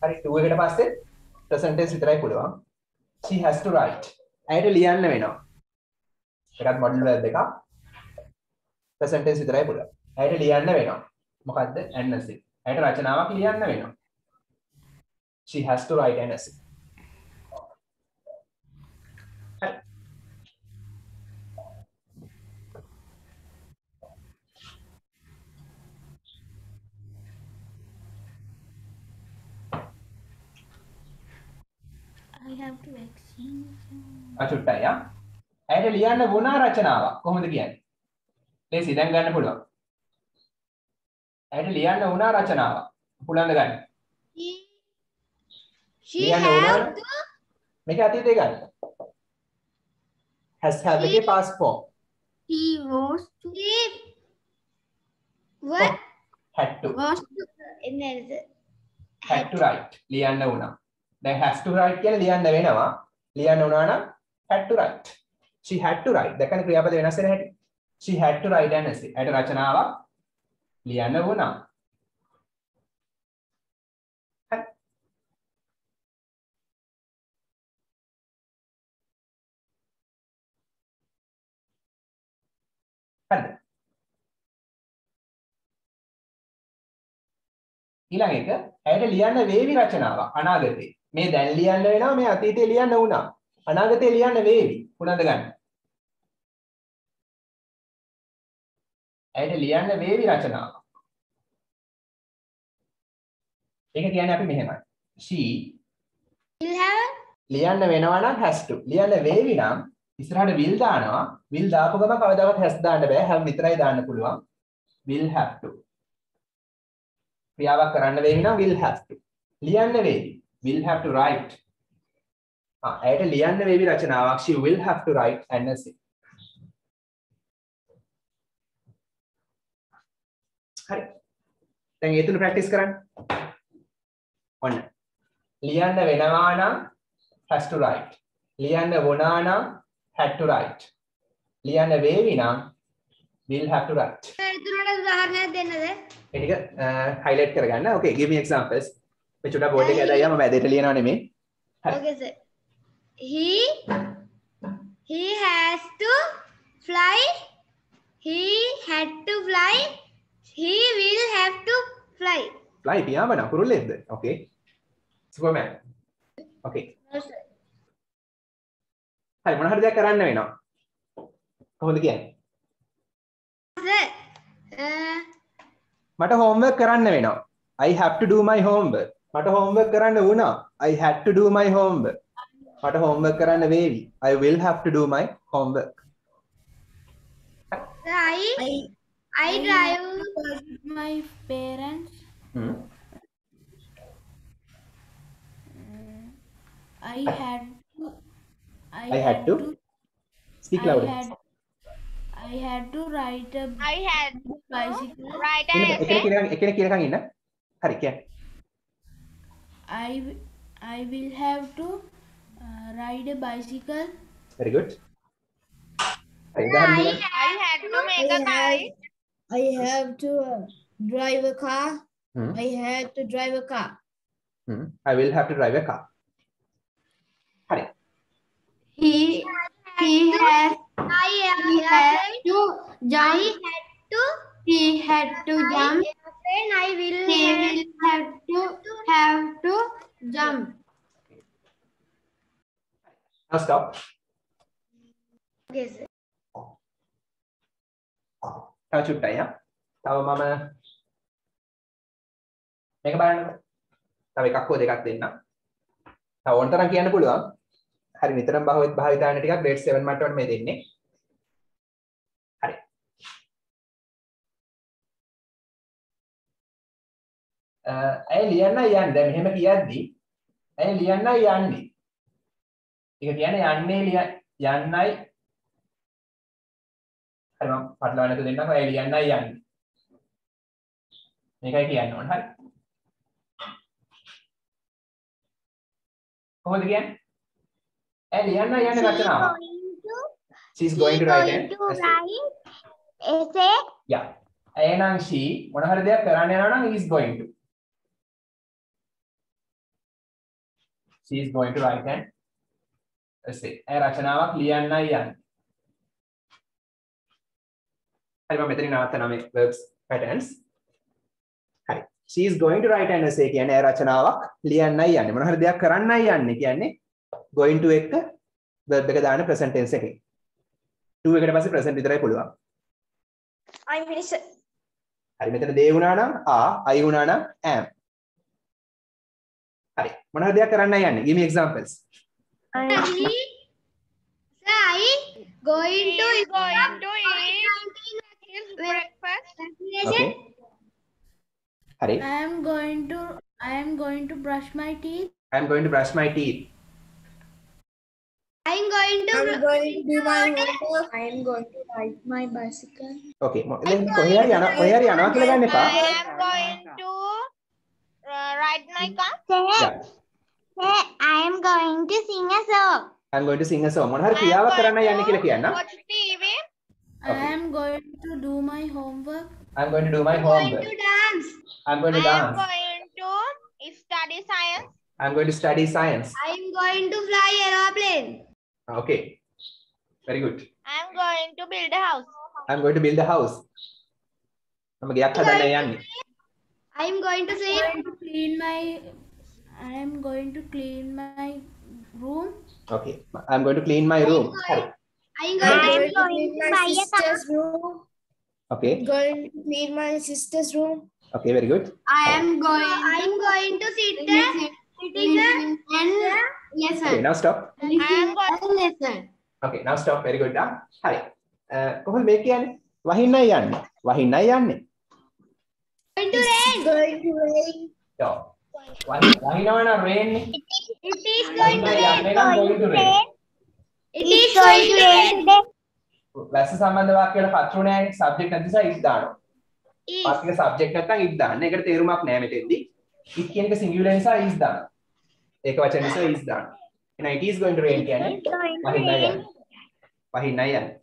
Speaker 1: හරි to එකට පස්සේ present tense විතරයි පුළුවන්. She has to write. ඇයට ලියන්න වෙනවා. ඒකත් model verb එකක්. present tense විතරයි පුළුවන්. ඇයට ලියන්න වෙනවා. මොකද්ද? an essay. ඇයට රචනාවක් ලියන්න වෙනවා. She has to write an essay. හරි.
Speaker 3: I have to exchange.
Speaker 1: අචුට්ටයි ආ. ඇයට ලියන්න වුණා රචනාවක්. කොහොමද කියන්නේ? ලේසි දැන් ගන්න පුළුවන්. ඇයට ලියන්න වුණා රචනාවක්. පුළුවන්ද ගන්න?
Speaker 4: She
Speaker 1: ලියන්න
Speaker 4: have
Speaker 1: වුණා.
Speaker 4: to.
Speaker 1: මේක අතීතේ ගන්න. has have එකේ past form.
Speaker 4: He was to. What
Speaker 1: had to.
Speaker 4: was to.
Speaker 1: had to write. ලියන්න වුණා. දැන් has to write කියන්නේ ලියන්න වෙනවා. ලියන්න වුණා නම් had to write. She had to write. දැන් ක්‍රියාපද වෙනස් වෙන හැටි. She had to write an essay. ඇයට රචනාවක් ලියන්න වුණා. හරිද? ඊළඟ එක ඇයට ලියන්න වේවි රචනාවක් අනාගතේ. මේ දැන් ලියන්න වෙනවා මේ අතීතේ ලියන්න වුණා. අනාගතේ ලියන්න වේවි. මොනවද ගන්න? ඇයට ලියන්න වේවි රචනාවක්. ඒක කියන්නේ අපි මෙහෙමයි. she
Speaker 4: will have
Speaker 1: ලියන්න වෙනවා නම් has to. ලියන්න වේවි නම් ඉස්සරහට will දානවා. will දාපු ගමන් කවදාවත් has දාන්න බෑ. have විතරයි දාන්න පුළුවන්. will have to. ක්‍රියාවක් කරන්න වේවි නම් will have to. ලියන්න වේවි. will have to write. ඇයට ලියන්න වේවි රචනාවක්. she will have to write an essay. හරි. දැන් ඒ තුන ප්‍රැක්ටිස් කරන්න. ඔන්න. ලියන්න වෙනවා නම් has to write. ලියන්න වුණා නම් had to write. ලියන්න වේවි නම් will have to write.
Speaker 4: ඒතරට උදාහරණයක් දෙන්නද?
Speaker 1: ඒ ටික highlight කරගන්න. Okay, give me examples. මේ චුට්ටක් බෝඩ් එකේ ඇදලා යම මැදට ලියනවා නෙමෙයි. හරි.
Speaker 4: Okay sir. He has to fly. He had to fly. He will have to fly.
Speaker 1: fly පියාඹන කුරුල්ලෙක්ද? Okay. Superman. Okay.
Speaker 4: No sir.
Speaker 1: හරි මොන හරි දෙයක් කරන්න වෙනවා. කොහොමද කියන්නේ?
Speaker 4: Sir.
Speaker 1: මට homework කරන්න වෙනවා. I have to do my homework. මට homework කරන්න වුණා. I had to do my homework. මට homework කරන්න වේවි. I will have to do my homework.
Speaker 4: I drive
Speaker 3: My parents. I had to
Speaker 1: Speak louder.
Speaker 3: I had to ride a
Speaker 4: I had
Speaker 3: bicycle.
Speaker 4: write an
Speaker 1: එකනේ
Speaker 4: essay.
Speaker 1: කියනකම් ඉන්න. හරි කියන්න.
Speaker 3: I will have to ride a bicycle.
Speaker 1: Very good. හරි උදාහරණ දෙන්න.
Speaker 4: I had to make a kite.
Speaker 3: I have to drive a car.
Speaker 1: Hmm.
Speaker 3: I had to drive a car.
Speaker 1: I will have to drive a car. හරි.
Speaker 3: He had
Speaker 4: I
Speaker 3: to jump. He had to jump.
Speaker 4: Then I will
Speaker 3: He will have to jump.
Speaker 1: Now stop.
Speaker 4: Okay, sir.
Speaker 1: තව චුට්ටයි හා. තව මම මේක බලන්නකෝ. තව එකක් හෝ දෙකක් දෙන්නම්. තව ඕන තරම් කියන්න පුළුවන්. හරි නිතරම භාවිතාන ටිකක් grade 7 මට්ටමට මේ දෙන්නේ. හරි. ඇයි ලියන්නයි යන්නේ? දැන් මෙහෙම කියද්දි ඇයි ලියන්නයි යන්නේ? ඒක කියන්නේ යන්නේ යන්නයි. හරි මම පටලවා නැතුව දෙන්නකෝ. ඇයි ලියන්නයි යන්නේ? මේකයි කියන්න ඕන. හරි. කොහොමද කියන්නේ? ඇයි ලියන්නයි යන්නේ රචනාව? She is going to write an
Speaker 4: essay.
Speaker 1: Yeah. එහෙනම් she මොන හරි දෙයක් කරන්න යනවා නම් is going to. She is going to write an essay. ඒ රචනාවක් ලියන්නයි යන්නේ. හරි මම මෙතනින් නවත්තනවා මේ verbs patterns. හරි. She is going to write an essay කියන්නේ ඒ රචනාවක් ලියන්නයි යන්නේ. මොන හරි දෙයක් කරන්නයි යන්නේ කියන්නේ going to එක verb එක දාන present tense එකේ. to එකට පස්සේ present විතරයි පුළුවන්.
Speaker 4: I'm finished.
Speaker 1: හරි මෙතන they වුණා නම් are, I වුණා නම් am. හරි මොන හරි දෙයක් කරන්නයි යන්නේ. Give me examples.
Speaker 4: I going to eat breakfast.
Speaker 1: Okay. Hurry.
Speaker 3: I am going to brush my teeth.
Speaker 1: I am going to brush my teeth.
Speaker 4: I'm going to
Speaker 3: do my homework. I am going to ride my bicycle.
Speaker 1: Okay. Then කොහේ හරි යනවා කියලා ගන්න එපා.
Speaker 4: I am going to ride my car.
Speaker 1: Yeah.
Speaker 4: I am going to sing a song.
Speaker 1: I am going to sing a song. මොන හරි ක්‍රියාවක් කරන්නයි යන්නේ කියලා කියන්න.
Speaker 4: Watch TV.
Speaker 3: I am going to do my homework.
Speaker 1: I am going to do my
Speaker 4: I'm going
Speaker 1: homework.
Speaker 4: to dance.
Speaker 1: I am going to
Speaker 4: I am
Speaker 1: dance.
Speaker 4: going to study science.
Speaker 1: I am going to study science.
Speaker 4: I am going to fly aeroplane.
Speaker 1: Okay. Very good.
Speaker 4: I am going to build a house.
Speaker 1: I'm going to build a house. මම ගයක් හදන්න යන්නේ.
Speaker 4: I'm going to sleep.
Speaker 3: I am going to clean my room.
Speaker 1: Okay. I'm going to clean my room. හරි.
Speaker 4: I'm going to buy a cup.
Speaker 1: Okay.
Speaker 3: Going to clean my sister's room.
Speaker 1: Okay, very good.
Speaker 4: I'm going to sit sitting and listen.
Speaker 1: Okay, now stop.
Speaker 4: I'm going to listen.
Speaker 1: Okay, now stop. Very good. හරි. කොහොමද මේක කියන්නේ? වහින්නයි යන්නේ. වහින්නයි යන්නේ.
Speaker 4: Going to rain.
Speaker 3: Going to rain.
Speaker 1: So, වහිනවා නම් rain නේ.
Speaker 4: It is going to rain.
Speaker 1: යන්නේ නම් going to rain.
Speaker 4: It is going to rain today.
Speaker 1: වැස්ස සම්බන්ධ වාක්‍යවල පත්‍රු නැහැනේ. subject නැති නිසා is දානවා.
Speaker 4: Is.
Speaker 1: පස්තික subject නැත්නම් is දාන්න. ඒකට තේරුමක් නැහැ මෙතෙන්දී. it කියන එක singular නිසා is දානවා. ඒක වචන නිසා is දානවා. එහෙනම් it is going to rain කියන්නේ වහින්නයි යන්නේ. වහින්නයි යන්නේ.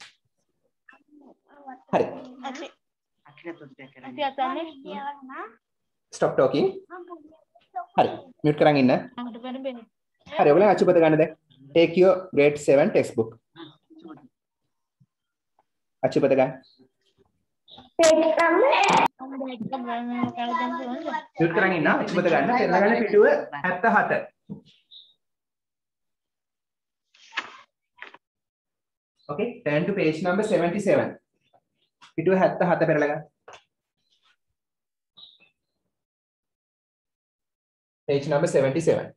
Speaker 1: හරි. Stop talking. හරි. mute කරන් ඉන්න. හරි. ඔයගොල්ලෝ අචුපත ගන්න දැන්. Take your grade 7 textbook. අචුපත ගන්න. mute කරන් ඉන්න. අචුපත ගන්න. පෙරලා ගන්න පිටුව 77. Okay, turn to page number 77. පිටුව 77 පෙරලා ගන්න. Page number 77.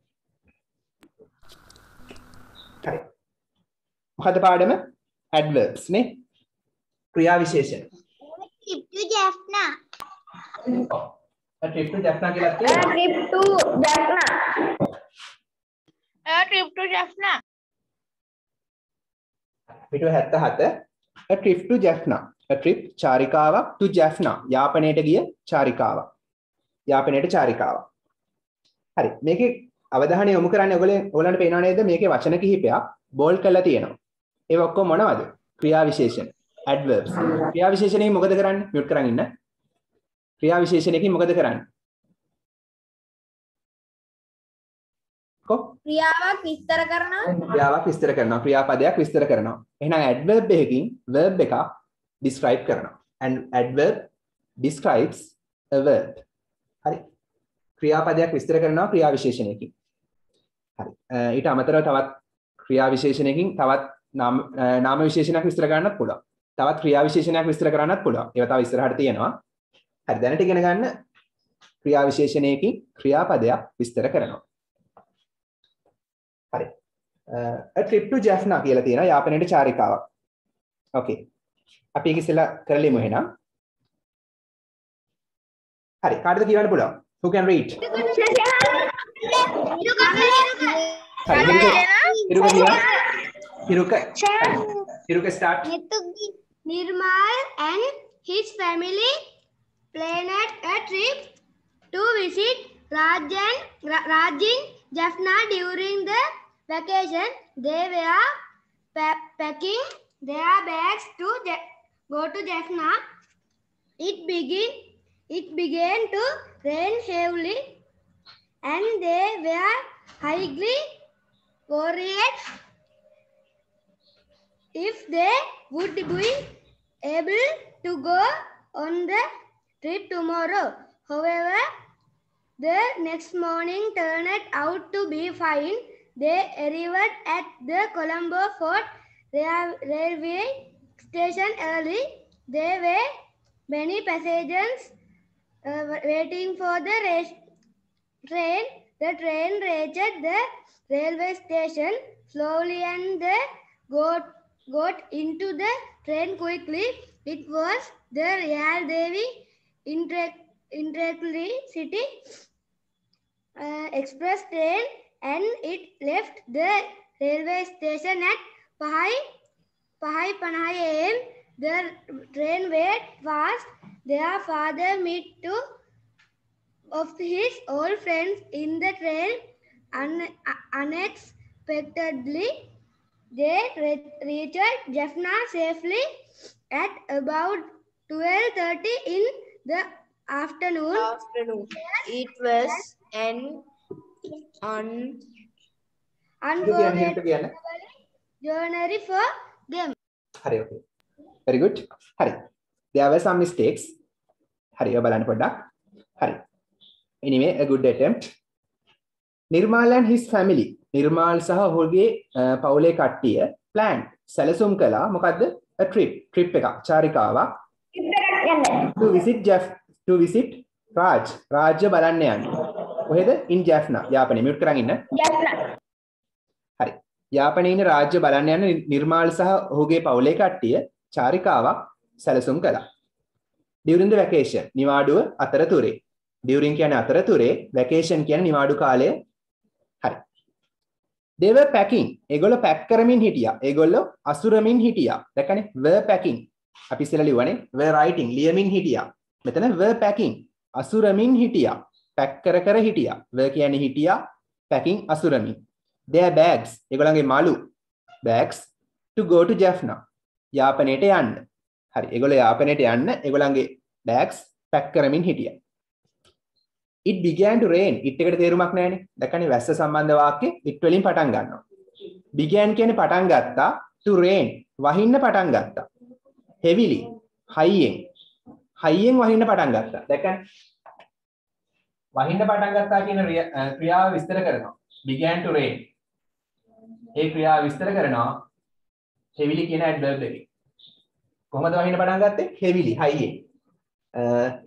Speaker 1: හරි. මොකද පාඩම? Adverbs නේ. ක්‍රියා විශේෂණ.
Speaker 4: Trip to Jaffna.
Speaker 1: A trip to Jaffna කියලා කියනවා.
Speaker 5: Trip to Jaffna.
Speaker 4: Trip to Jaffna.
Speaker 1: පිටුව 77. A trip to Jaffna. A trip චාරිකාවක් to Jaffna. යාපනයට ගිය චාරිකාවක්. යාපනයට චාරිකාවක්. හරි. මේකේ අවධානය යොමු කරන්නේ ඔයගොල්ලන්ට පේනව නේද මේකේ වචන කිහිපයක් බෝල්ඩ් කරලා තියෙනවා. ඒව ඔක්කොම මොනවද? ක්‍රියා විශේෂණ. Adverbs. ක්‍රියා විශේෂණයෙන් මොකද කරන්නේ? මියුට් කරන් ඉන්න. ක්‍රියා විශේෂණයකින් මොකද කරන්නේ?
Speaker 5: ක්‍රියාවක් විස්තර කරනවා.
Speaker 1: ක්‍රියාවක් විස්තර කරනවා. ක්‍රියාපදයක් විස්තර කරනවා. එහෙනම් adverb එකකින් verb එකක් describe කරනවා. And adverb describes a verb. හරි. ක්‍රියාපදයක් විස්තර කරනවා ක්‍රියා විශේෂණයකින්. හරි. ඊට අමතරව තවත් ක්‍රියා විශේෂණයකින් තවත් නාම විශේෂණයක් විස්තර කරන්නත් පුළුවන්. තවත් ක්‍රියා විශේෂණයක් විස්තර කරන්නත් පුළුවන්. ඒවා තව ඉස්සරහට තියෙනවා. හරි. දැනට ඉගෙන ගන්න ක්‍රියා විශේෂණයකින් ක්‍රියාපදයක් විස්තර කරනවා. හරි. A trip to Jaffna කියලා තියෙනවා යාපනයට චාරිකාවක්. Okay. අපි ඒක ඉස්සෙල්ලා කරලිමු එහෙනම්. හරි. කාටද කියවන්න පුළුවන්? Who can read? Hiruka start.
Speaker 4: Nirmal and his family planned a trip to visit Rajin Jaffna during the vacation. They were packing their bags to go to Jaffna. It began to rain heavily, and they were highly worried if they would be able to go on the trip tomorrow. However, the next morning turned out to be fine. They arrived at the Colombo Fort railway station early. There were many passengers waiting for the train. The train reached the railway station slowly, and they got into the train quickly. It was the Royal Navy Intercity Express train, and it left the railway station at 5:50 a.m. The train went fast. Their father met two of his old friends in the train. Unexpectedly, they reached Jaffna safely at about 12:30 in the afternoon.
Speaker 5: It was an
Speaker 4: unforgettable journey for them.
Speaker 1: හරි okay. very good. හරි. There were some mistakes. හරි ඔය බලන්න පොඩ්ඩක්. හරි. Anyway, a good attempt. Nirmal and his family. Nirmal සහ ඔහුගේ පවුලේ කට්ටිය planned සැලසුම් කළා මොකද්ද? A trip එකක් චාරිකාවක් to visit Raj. රාජ්‍ය බලන්න යන්න. කොහෙද? in Jaffna. යාපනයේ මියුට් කරන් ඉන්න. හරි. යාපනයේ ඉන්න රාජ්‍ය බලන්න යන නිර්මාල් සහ ඔහුගේ පවුලේ කට්ටිය චාරිකාවක් සැලසුම් කළා. During the vacation. නිවාඩුව අතරතුරේ. During කියන්නේ අතරතුරේ, vacation කියන්නේ නිවාඩු කාලය. හරි. They were packing. ඒගොල්ලෝ pack කරමින් හිටියා. ඒගොල්ලෝ අසුරමින් හිටියා. දැක්කනේ? were packing. අපි ඉස්සෙල්ලා ලිව්වනේ were writing. ලියමින් හිටියා. මෙතන were packing. අසුරමින් හිටියා. pack කර කර හිටියා. were කියන්නේ හිටියා. packing අසුරමින්. Their bags. ඒගොල්ලන්ගේ මලු bags to go to Jaffna. යාපනයට යන්න. හරි. ඒගොල්ලෝ යාපනයට යන්න ඒගොල්ලන්ගේ bags pack කරමින් හිටියා. It began to rain. It එකට තේරුමක් නැහැනේ. දැක්කනේ වැස්ස සම්බන්ධ වාක්‍ය it වලින් පටන් ගන්නවා. Began කියන්නේ පටන් ගත්තා. To rain වහින්න පටන් ගත්තා. Heavily හයියෙන් වහින්න පටන් ගත්තා. දැක්කනේ? වහින්න පටන් ගත්තා කියන ක්‍රියාව විස්තර කරනවා. Began to rain. ඒ ක්‍රියාව විස්තර කරනවා heavily කියන adverb එකකින්. කොහොමද වහින්න පටන් ගත්තේ? heavily හයියෙන්.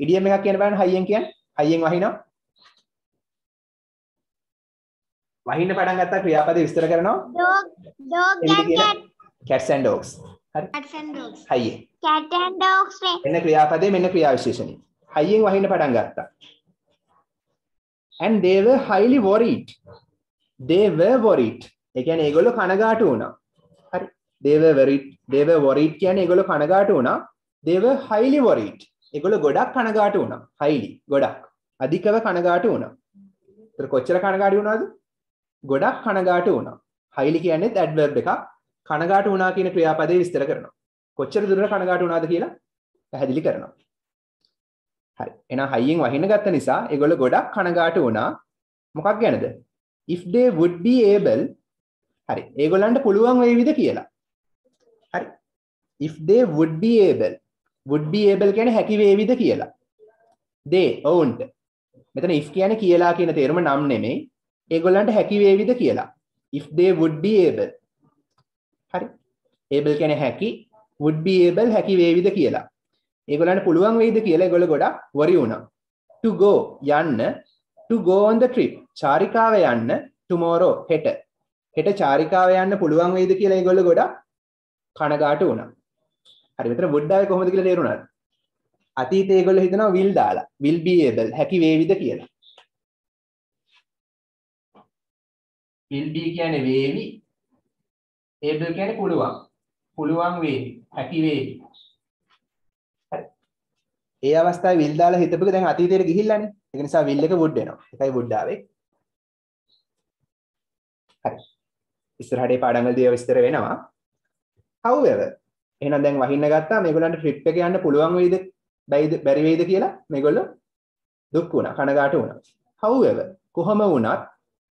Speaker 1: idiom එකක් කියන බලන්න හයියෙන් කියන්නේ හයියෙන් වහිනවා. වහින්න පටන් ගත්තා ක්‍රියාපද විස්තර කරනවා.
Speaker 4: Dog and cat.
Speaker 1: Cats and dogs. හරි.
Speaker 4: Cats and dogs.
Speaker 1: හයියෙන්.
Speaker 4: Cat and dogs.
Speaker 1: මෙන්න ක්‍රියාපදේ මෙන්න ක්‍රියා විශේෂණය. හයියෙන් වහින්න පටන් ගත්තා. And they were highly worried. They were worried. ඒ කියන්නේ ඒගොල්ලෝ කනගාටු වුණා. හරි. They were worried කියන්නේ ඒගොල්ලෝ කනගාටු වුණා. They were highly worried. ඒගොල්ලෝ ගොඩක් කනගාටු වුණා. highly ගොඩක්. අධිකව කනගාටු වුණා. ඒතර කොච්චර කනගාටු වුණාද? ගොඩක් කනගාටු වුණා. highly කියන්නේ adverb එකක්. කනගාටු වුණා කියන ක්‍රියාපදේ විස්තර කරනවා. කොච්චර දුරට කනගාටු වුණාද කියලා පැහැදිලි කරනවා. හරි. එහෙනම් හයියෙන් වහින්න ගත්ත නිසා ඒගොල්ලෝ ගොඩක් කනගාටු වුණා. මොකක් ගැනද? if they would be able හරි. ඒගොල්ලන්ට පුළුවන් වේවිද කියලා. හරි. if they would be able කියන්නේ හැකි වේවිද කියලා. they ඔවුන්ට. මෙතන if කියන්නේ කියලා කියන තේරුම නම් නෙමෙයි. ඒගොල්ලන්ට හැකි වේවිද කියලා. if they would be able. හරි. able කියන්නේ හැකි, would be able හැකි වේවිද කියලා. ඒගොල්ලන්ට පුළුවන් වෙයිද කියලා ඒගොල්ලෝ ගොඩක් worry වුණා. to go යන්න, to go on the trip. චාරිකාව යන්න tomorrow හෙට. හෙට චාරිකාව යන්න පුළුවන් වෙයිද කියලා ඒගොල්ලෝ ගොඩක් කනගාටු වුණා. හරි මෙතන would ආවේ කොහොමද කියලා තේරුණාද? අතීතයේ ඒගොල්ලෝ හිතනවා will දාලා. will be able හැකි වේවිද කියලා. will be කියන්නේ වේවි. able කියන්නේ පුළුවන්. පුළුවන් වේවි. හැකි වේවි. හරි. ඒ අවස්ථාවේ will දාලා හිතපුවක දැන් අතීතයට ගිහිල්ලානේ. ඒක නිසා will එක would වෙනවා. ඒකයි would ආවේ. හරි. ඉස්සරහට පාඩම් වලදී විස්තර වෙනවා. however එහෙනම් දැන් වහින්න ගත්තා මේගොල්ලන්ට ට්‍රිප් එක යන්න පුළුවන් වෙයිද බැරි වෙයිද කියලා මේගොල්ලෝ දුක් වුණා කනගාටු වුණා. however කොහොම වුණත්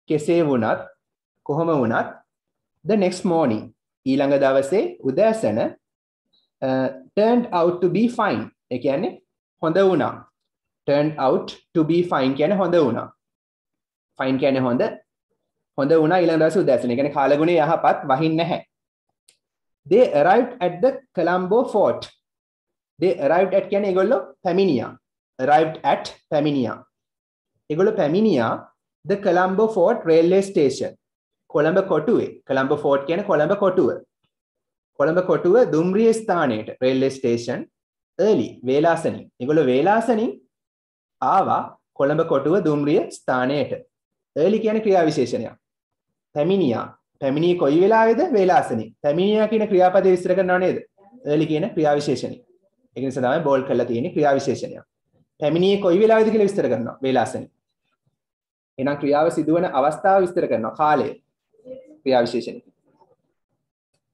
Speaker 1: කෙසේ වුණත් කොහොම වුණත් the next morning ඊළඟ දවසේ උදෑසන turned out to be fine. ඒ කියන්නේ හොඳ වුණා. turned out to be fine කියන්නේ හොඳ වුණා. fine කියන්නේ හොඳ වුණා ඊළඟ දවසේ උදෑසන. ඒ කියන්නේ කාලගුණේ යහපත් වහින්නේ නැහැ. They arrived at the Colombo fort. They arrived at කියන්නේ ඒගොල්ලෝ පැමිණියා. Arrived at පැමිණියා. ඒගොල්ලෝ පැමිණියා the Colombo fort railway station. Colombo කොටුවේ. Colombo fort කියන්නේ කොළඹ කොටුව. කොළඹ කොටුව දුම්රිය ස්ථානයට railway station early වේලාසනින්. ඒගොල්ලෝ වේලාසනින් ආවා කොළඹ කොටුව දුම්රිය ස්ථානයට. early කියන්නේ ක්‍රියා විශේෂණයක්. පැමිණියා. පැමිණියේ කොයි වෙලාවේද? වේලාසනින්. පැමිණියා කියන ක්‍රියාපදේ විස්තර කරනව නේද? early කියන ක්‍රියා විශේෂණය. ඒක නිසා තමයි බෝල්ඩ් කරලා තියෙන්නේ ක්‍රියා විශේෂණය. පැමිණියේ කොයි වෙලාවේද කියලා විස්තර කරනවා වේලාසනින්. එහෙනම් ක්‍රියාව සිදුවන අවස්ථාව විස්තර කරනවා කාලය. ක්‍රියා විශේෂණය.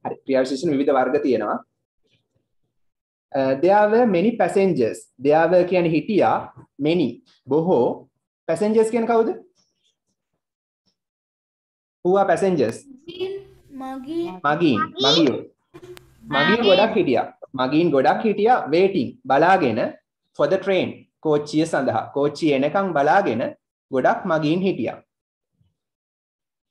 Speaker 1: හරි ක්‍රියා විශේෂණ විවිධ වර්ග තියෙනවා. there were many passengers. there were කියන්නේ හිටියා many බොහෝ passengers කියන්නේ කවුද? who are passengers?
Speaker 3: මගී
Speaker 1: මගියෝ ගොඩක් හිටියා. මගීන් ගොඩක් හිටියා waiting බලාගෙන for the train කෝච්චිය සඳහා කෝච්චිය එනකන් බලාගෙන ගොඩක් මගීන් හිටියා.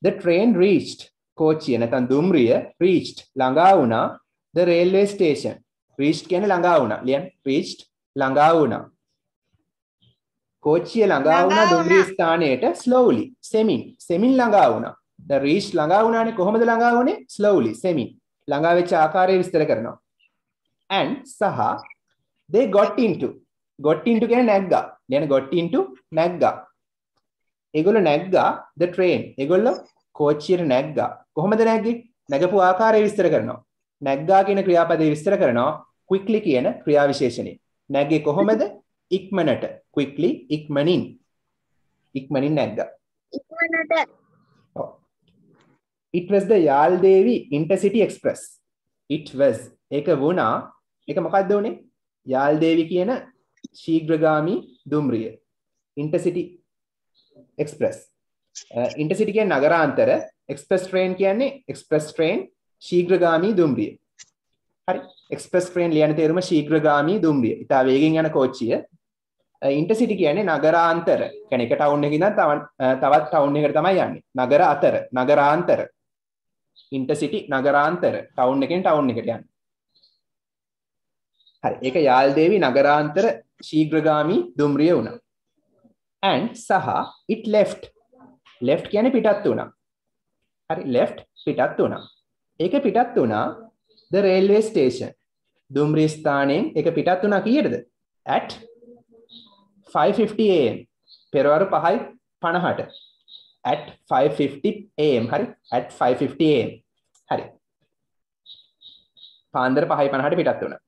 Speaker 1: The train reached කෝච්චිය නැත්නම් දුම්රිය reached ළඟා වුණා the railway station. reached කියන්නේ ළඟා වුණා. ලියන්න reached ළඟා වුණා. කෝච්චිය ළඟා වුණා දුම්රිය ස්ථානයට slowly සෙමින් ළඟා වුණා. the reached ළඟා වුණානේ කොහොමද ළඟා වුණේ? slowly සෙමින් ළඟා වෙච්ච ආකාරය විස්තර කරනවා. and සහ they got into කියන්නේ නැග්ගා. ලියන්න got into නැග්ගා. ඒගොල්ලෝ නැග්ගා the train. ඒගොල්ලෝ කෝච්චියට නැග්ගා. කොහොමද නැග්ගේ? නැගපු ආකාරය විස්තර කරනවා. නැග්ගා කියන ක්‍රියාපදේ විස්තර කරනවා quickly කියන ක්‍රියා විශේෂණේ. නැග්ගේ කොහොමද? ඉක්මනට. quickly ඉක්මනින් නැග්ගා.
Speaker 5: ඉක්මනට.
Speaker 1: It was the Yaldevi Intercity Express. It was ඒක වුණා. ඒක මොකක්ද උනේ? Yaldevi කියන ශීඝ්‍රගාමී දුම්රිය. Intercity Express. Intercity කියන්නේ නගරාන්තර, express train කියන්නේ express train ශීඝ්‍රගාමී දුම්රිය. හරි. express train ලියන තේරුම ශීඝ්‍රගාමී දුම්රිය. ඉතා වේගෙන් යන කෝච්චිය. intercity කියන්නේ නගරාන්තර. කියන්නේ එක ටවුන් එකකින් ඉඳන් තවත් ටවුන් එකකට තමයි යන්නේ. නගරාන්තර. intercity නගරාන්තර. ටවුන් එකෙන් ටවුන් එකට යන්නේ. හරි. ඒක යාල්දේවි නගරාන්තර ශීඝ්‍රගාමී දුම්රිය වුණා. and සහ it left කියන්නේ පිටත් වුණා. හරි left පිටත් වුණා. ඒක පිටත් වුණා the railway station. දුම්රිය ස්ථානයෙන් ඒක පිටත් වුණා කීයටද? at 5:50 am. පෙරවරු 5:50ට. at 5:50 am. හරි at 5:50 am. හරි. පාන්දර 5:50ට පිටත් වුණා.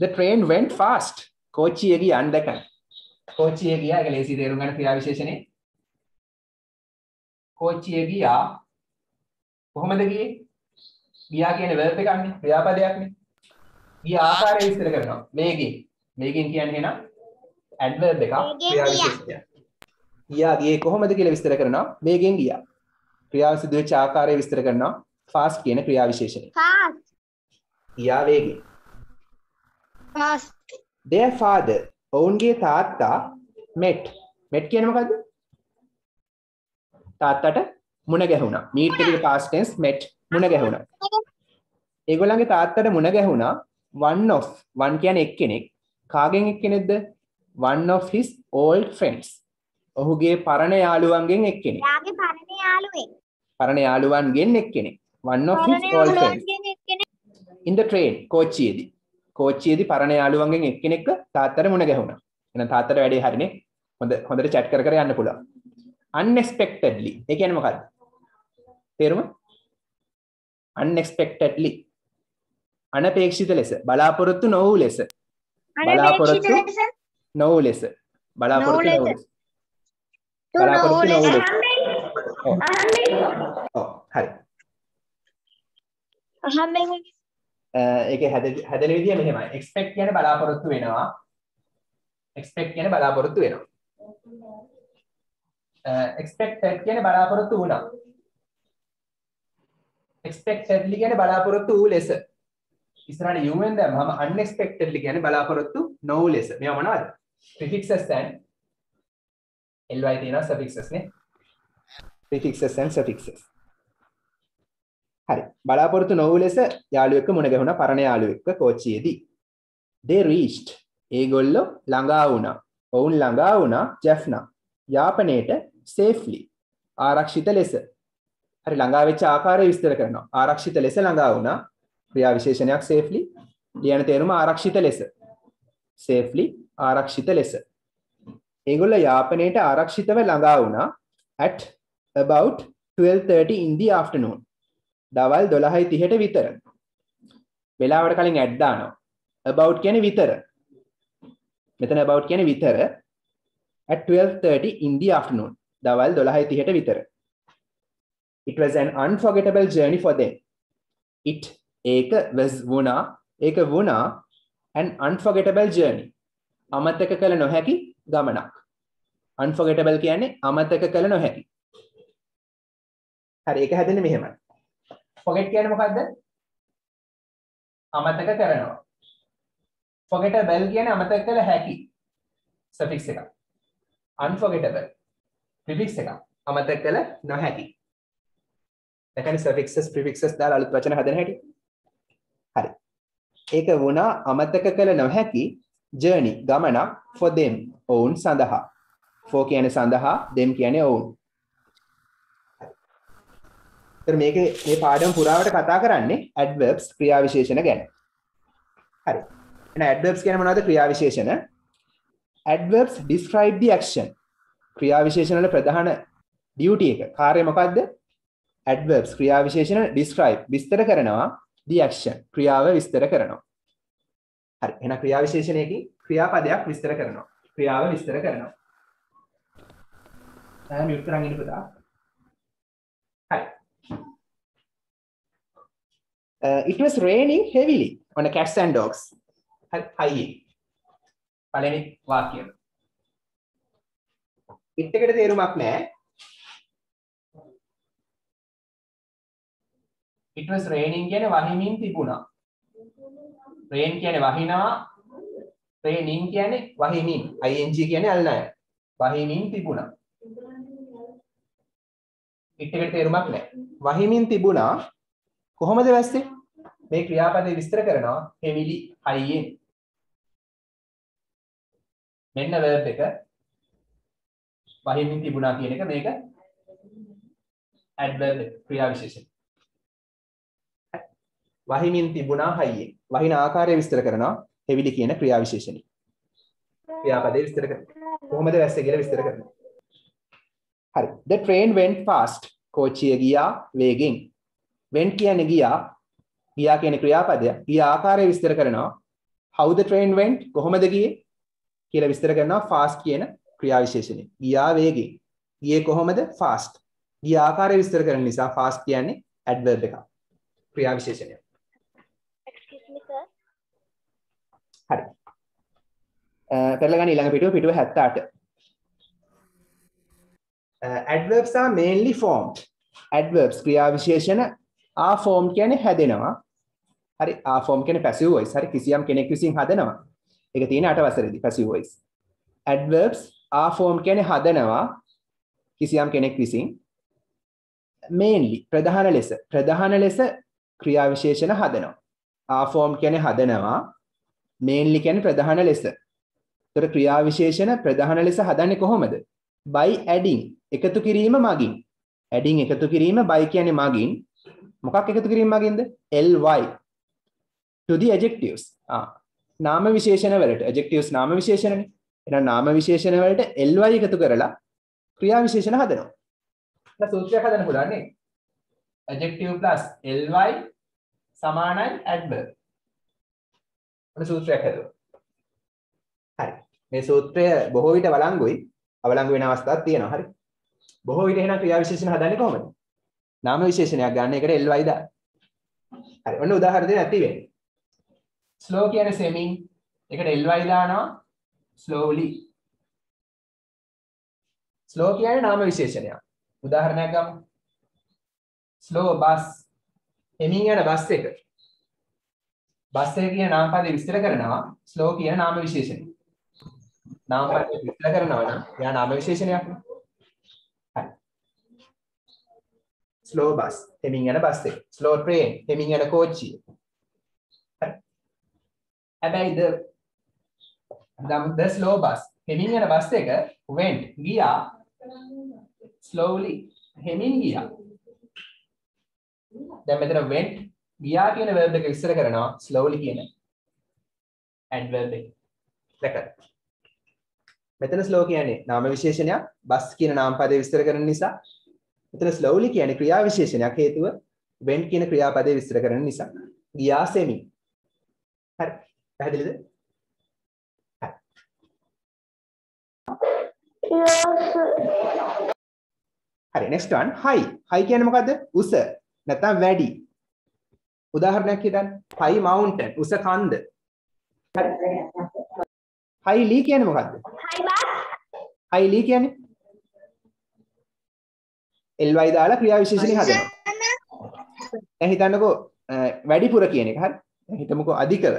Speaker 1: The train went fast. කෝච්චිය ගියා අන්දකන්. කෝච්චිය ගියා ඒක ලේසි තේරුම් ගන්න ක්‍රියා විශේෂනේ. කෝච්චිය ගියා කොහොමද ගියේ? ගියා කියන්නේ verb එකක්නේ ක්‍රියාපදයක්නේ. ගියා ආකාරය විස්තර කරනවා. වේගෙන් කියන්නේ එහෙනම් adverb එකක් ක්‍රියා විශේෂණයක්. ගියේ කොහොමද කියලා විස්තර කරනවා. වේගෙන් ගියා. ක්‍රියාව සිදු වෙච්ච ආකාරය විස්තර කරනවා fast කියන ක්‍රියා විශේෂණය.
Speaker 5: Fast.
Speaker 1: ගියා වේගෙන්.
Speaker 5: Fast.
Speaker 1: Their father ඔවුන්ගේ තාත්තා met කියන්නේ මොකද්ද? තාත්තට මුණ ගැහුණා. meet එකේ past tense met මුණ ගැහුණා. ඒගොල්ලන්ගේ තාත්තට මුණ ගැහුණා one කියන්නේ එක්කෙනෙක්. කාගෙන් එක්කෙනෙක්ද? one of his old friends. ඔහුගේ පරණ යාළුවන්ගෙන් එක්කෙනෙක්.
Speaker 5: යාගේ පරණ යාළුවෙක්.
Speaker 1: පරණ යාළුවන්ගෙන් එක්කෙනෙක්. one of his old friends. in the train කෝච්චියේදී පරණ යාළුවන්ගෙන් එක්කෙනෙක්ව තාත්තට මුණ ගැහුණා. එහෙනම් තාත්තට වැඩේ හරිනේ. හොඳට chat කර යන්න පුළුවන්. unexpectedly ඒ කියන්නේ මොකක්ද? තේරුම? unexpectedly අනපේක්ෂිත ලෙස බලාපොරොත්තු නොවූ ලෙස බලාපොරොත්තු නොවූ ලෙස හරි. ඒක හැදෙන විදිය මෙහෙමයි. expect කියන්නේ බලාපොරොත්තු වෙනවා. expected කියන්නේ බලාපොරොත්තු වුණා. expectedly කියන්නේ බලාපොරොත්තු වූ ලෙස. ඉස්සරහට u වෙන දැම්මම unexpectedly කියන්නේ බලාපොරොත්තු නොවූ ලෙස. මේවා මොනවද? prefixes and ly තියෙනවා suffixes නේ. prefixes and suffixes. හරි. බලාපොරොත්තු නොවූ ලෙස යාළුවෙක්ව මුණ ගැහුණා පරණ යාළුවෙක්ව කෝච්චියේදී. they reached ඒගොල්ලෝ ළඟා වුණා. ඔවුන් ළඟා වුණා ජෙෆ්නා යාපනයේට safely ආරක්ෂිත ලෙස. හරි ළඟා වෙච්ච ආකාරය විස්තර කරනවා. ආරක්ෂිත ලෙස ළඟා වුණා. ක්‍රියා විශේෂණයක් safely. ලියන තේරුම ආරක්ෂිත ලෙස. safely ආරක්ෂිත ලෙස. ඒගොල්ලෝ යාපනයේට ආරක්ෂිතව ළඟා වුණා at about 12:30 in the afternoon. දවල් 12:30ට විතර. වෙලාවට කලින් ඇඩ් දානවා. about කියන්නේ විතර. මෙතන about කියන්නේ විතර. at 12:30 in the afternoon. දවල් 12:30ට විතර. It was an unforgettable journey for them. ඒක වුණා an unforgettable journey. අමතක කළ නොහැකි ගමනක්. unforgettable කියන්නේ අමතක කළ නොහැකි. හරි ඒක හැදෙන්නේ මෙහෙමයි. forget කියන්නේ මොකද්ද? අමතක කරනවා. forgettable කියන්නේ අමතක කළ හැකි suffix එක. unforgettable prefix එක අමතක කළ නොහැකි. ඒ කියන්නේ suffixes prefixes දාලා අලුත් වචන හදන හැටි. හරි. ඒක වුණා අමතක කළ නොහැකි journey ගමනක් for them ඔවුන් සඳහා. for කියන්නේ සඳහා, them කියන්නේ ඔවුන්. तर මේකේ මේ පාඩම පුරාවට කතා කරන්නේ adverbs ක්‍රියා විශේෂණ ගැන. හරි. එහෙනම් adverbs කියන්නේ මොනවද? ක්‍රියා විශේෂණ. adverbs describe the action. ක්‍රියා විශේෂණ වල ප්‍රධාන duty එක. කාර්යය මොකද්ද? adverbs ක්‍රියා විශේෂණ describe විස්තර කරනවා the action. ක්‍රියාව විස්තර කරනවා. හරි. එහෙනම් ක්‍රියා විශේෂණයකින් ක්‍රියාපදයක් විස්තර කරනවා. ක්‍රියාව විස්තර කරනවා. දැන් මියුට් කරන් ඉන්න පුතා. හරි. It was raining heavily on the cats and dogs. හයි. පළවෙනි වාක්‍යය. it එකට තේරුමක් නැහැ. It was raining කියන්නේ වහිමින් තිබුණා. rain කියන්නේ වහිනවා. raining කියන්නේ වහිමින්. ing කියන්නේ අල්නය. වහිමින් තිබුණා. it එකට තේරුමක් නැහැ. වහිමින් තිබුණා කොහොමද වැස්සේ? මේ ක්‍රියාපදේ විස්තර කරනවා heavily හයියෙන්. මෙන්න verb එක වහිමින් තිබුණා කියන එක මේක adverb ක්‍රියා විශේෂණ. වහිමින් තිබුණා හයියෙන්. වහින ආකාරය විස්තර කරනවා heavily කියන ක්‍රියා විශේෂණي. ක්‍රියාපදේ විස්තර කරනවා. කොහොමද වැස්සේ කියලා විස්තර කරනවා. හරි. The train went fast. කෝච්චිය ගියා වේගෙන්. went කියන්නේ ගියා. ගියා කියන ක්‍රියාපදය. ගියා ආකාරය විස්තර කරනවා. how the train went කොහොමද ගියේ කියලා විස්තර කරනවා fast කියන ක්‍රියා විශේෂණය. ගියා වේගෙන්. ගියේ කොහොමද? fast. ගියා ආකාරය විස්තර කරන නිසා fast කියන්නේ adverb එකක්. ක්‍රියා විශේෂණය.
Speaker 5: Excuse me sir.
Speaker 1: හරි. කරලා ගන්න ඊළඟ පිටුව 78. Adverbs are mainly formed. Adverbs ක්‍රියා විශේෂණ are formed කියන්නේ හැදෙනවා. හරි. are formed කියන්නේ passive voice. හරි. කිසියම් කෙනෙක් විසින් හදනවා. ඒක තියෙන 8 වසරේදී passive voice. Adverbs are formed කියන්නේ හදනවා කිසියම් කෙනෙක් විසින්. mainly ප්‍රධාන ලෙස ක්‍රියා විශේෂණ හදනවා. are formed කියන්නේ හදනවා. mainly කියන්නේ ප්‍රධාන ලෙස. ඒතර ක්‍රියා විශේෂණ ප්‍රධාන ලෙස හදන්නේ කොහොමද? by adding එකතු කිරීම මගින්. adding එකතු කිරීම by කියන්නේ මගින්. මොකක් එකතු කිරීම මගින්ද? ly to the adjectives. නාම විශේෂණ වලට adjectives නාම විශේෂණනේ. එහෙනම් නාම විශේෂණ වලට ly එකතු කරලා ක්‍රියා විශේෂණ හදනවා. ඒක සූත්‍රයක් හදන්න පුළුවන් නේ. adjective plus ly සමානයි adverb. ඔන්න සූත්‍රයක් හදුවා. හරි. මේ සූත්‍රය බොහෝ විට අවලංගු වෙන අවස්ථාවක් තියෙනවා. හරි. බොහෝ විට එහෙනම් ක්‍රියා විශේෂණ හදන්නේ කොහොමද? නාම විශේෂණයක් ගන්න එකට ly දාන්න. හරි. ඔන්න උදාහරණ දෙන්න ඇති වෙන්නේ. slow කියන්නේ semi එකට ly දානවා slowly. slow කියන්නේ නාම විශේෂණයක්. උදාහරණයක් ගමු. slow bus හෙමින් යන බස් එක. බස් එක කියන නාම පදේ විස්තර කරනවා slow කියන නාම විශේෂණය. නාම පදේ විස්තර කරනවා නම් එයා නාම විශේෂණයක් නේ. හරි. slow bus හෙමින් යන බස් එක. slow train හෙමින් යන කෝච්චිය. හරි. හැබැයි the slow bus හෙමින් යන බස් එක went ගියා slowly හෙමින් ගියා. දැන් මෙතන went ගියා කියන verb එක විස්තර කරනවා slowly කියන adverb එක. දැක්කද? මෙතන slow කියන්නේ නාම විශේෂණයක්, bus කියන නාම පදේ විස්තර කරන නිසා. මෙතන slowly කියන්නේ ක්‍රියා විශේෂණයක් හේතුව went කියන ක්‍රියාපදේ විස්තර කරන නිසා. ගියා semi. හරි. පැහැදිලිද? හරි. next one high. high කියන්නේ මොකද්ද? උස. නැත්නම් වැඩි. උදාහරණයක් හිතන්න. high mountain උස කන්ද. high lee කියන්නේ මොකද්ද?
Speaker 5: Hi bus.
Speaker 1: high lee කියන්නේ ly දාලා ක්‍රියා විශේෂණي හදනවා. දැන් හිතන්නකෝ වැඩිපුර කියන එක. හරි. දැන් හිතමුකෝ අධිකව.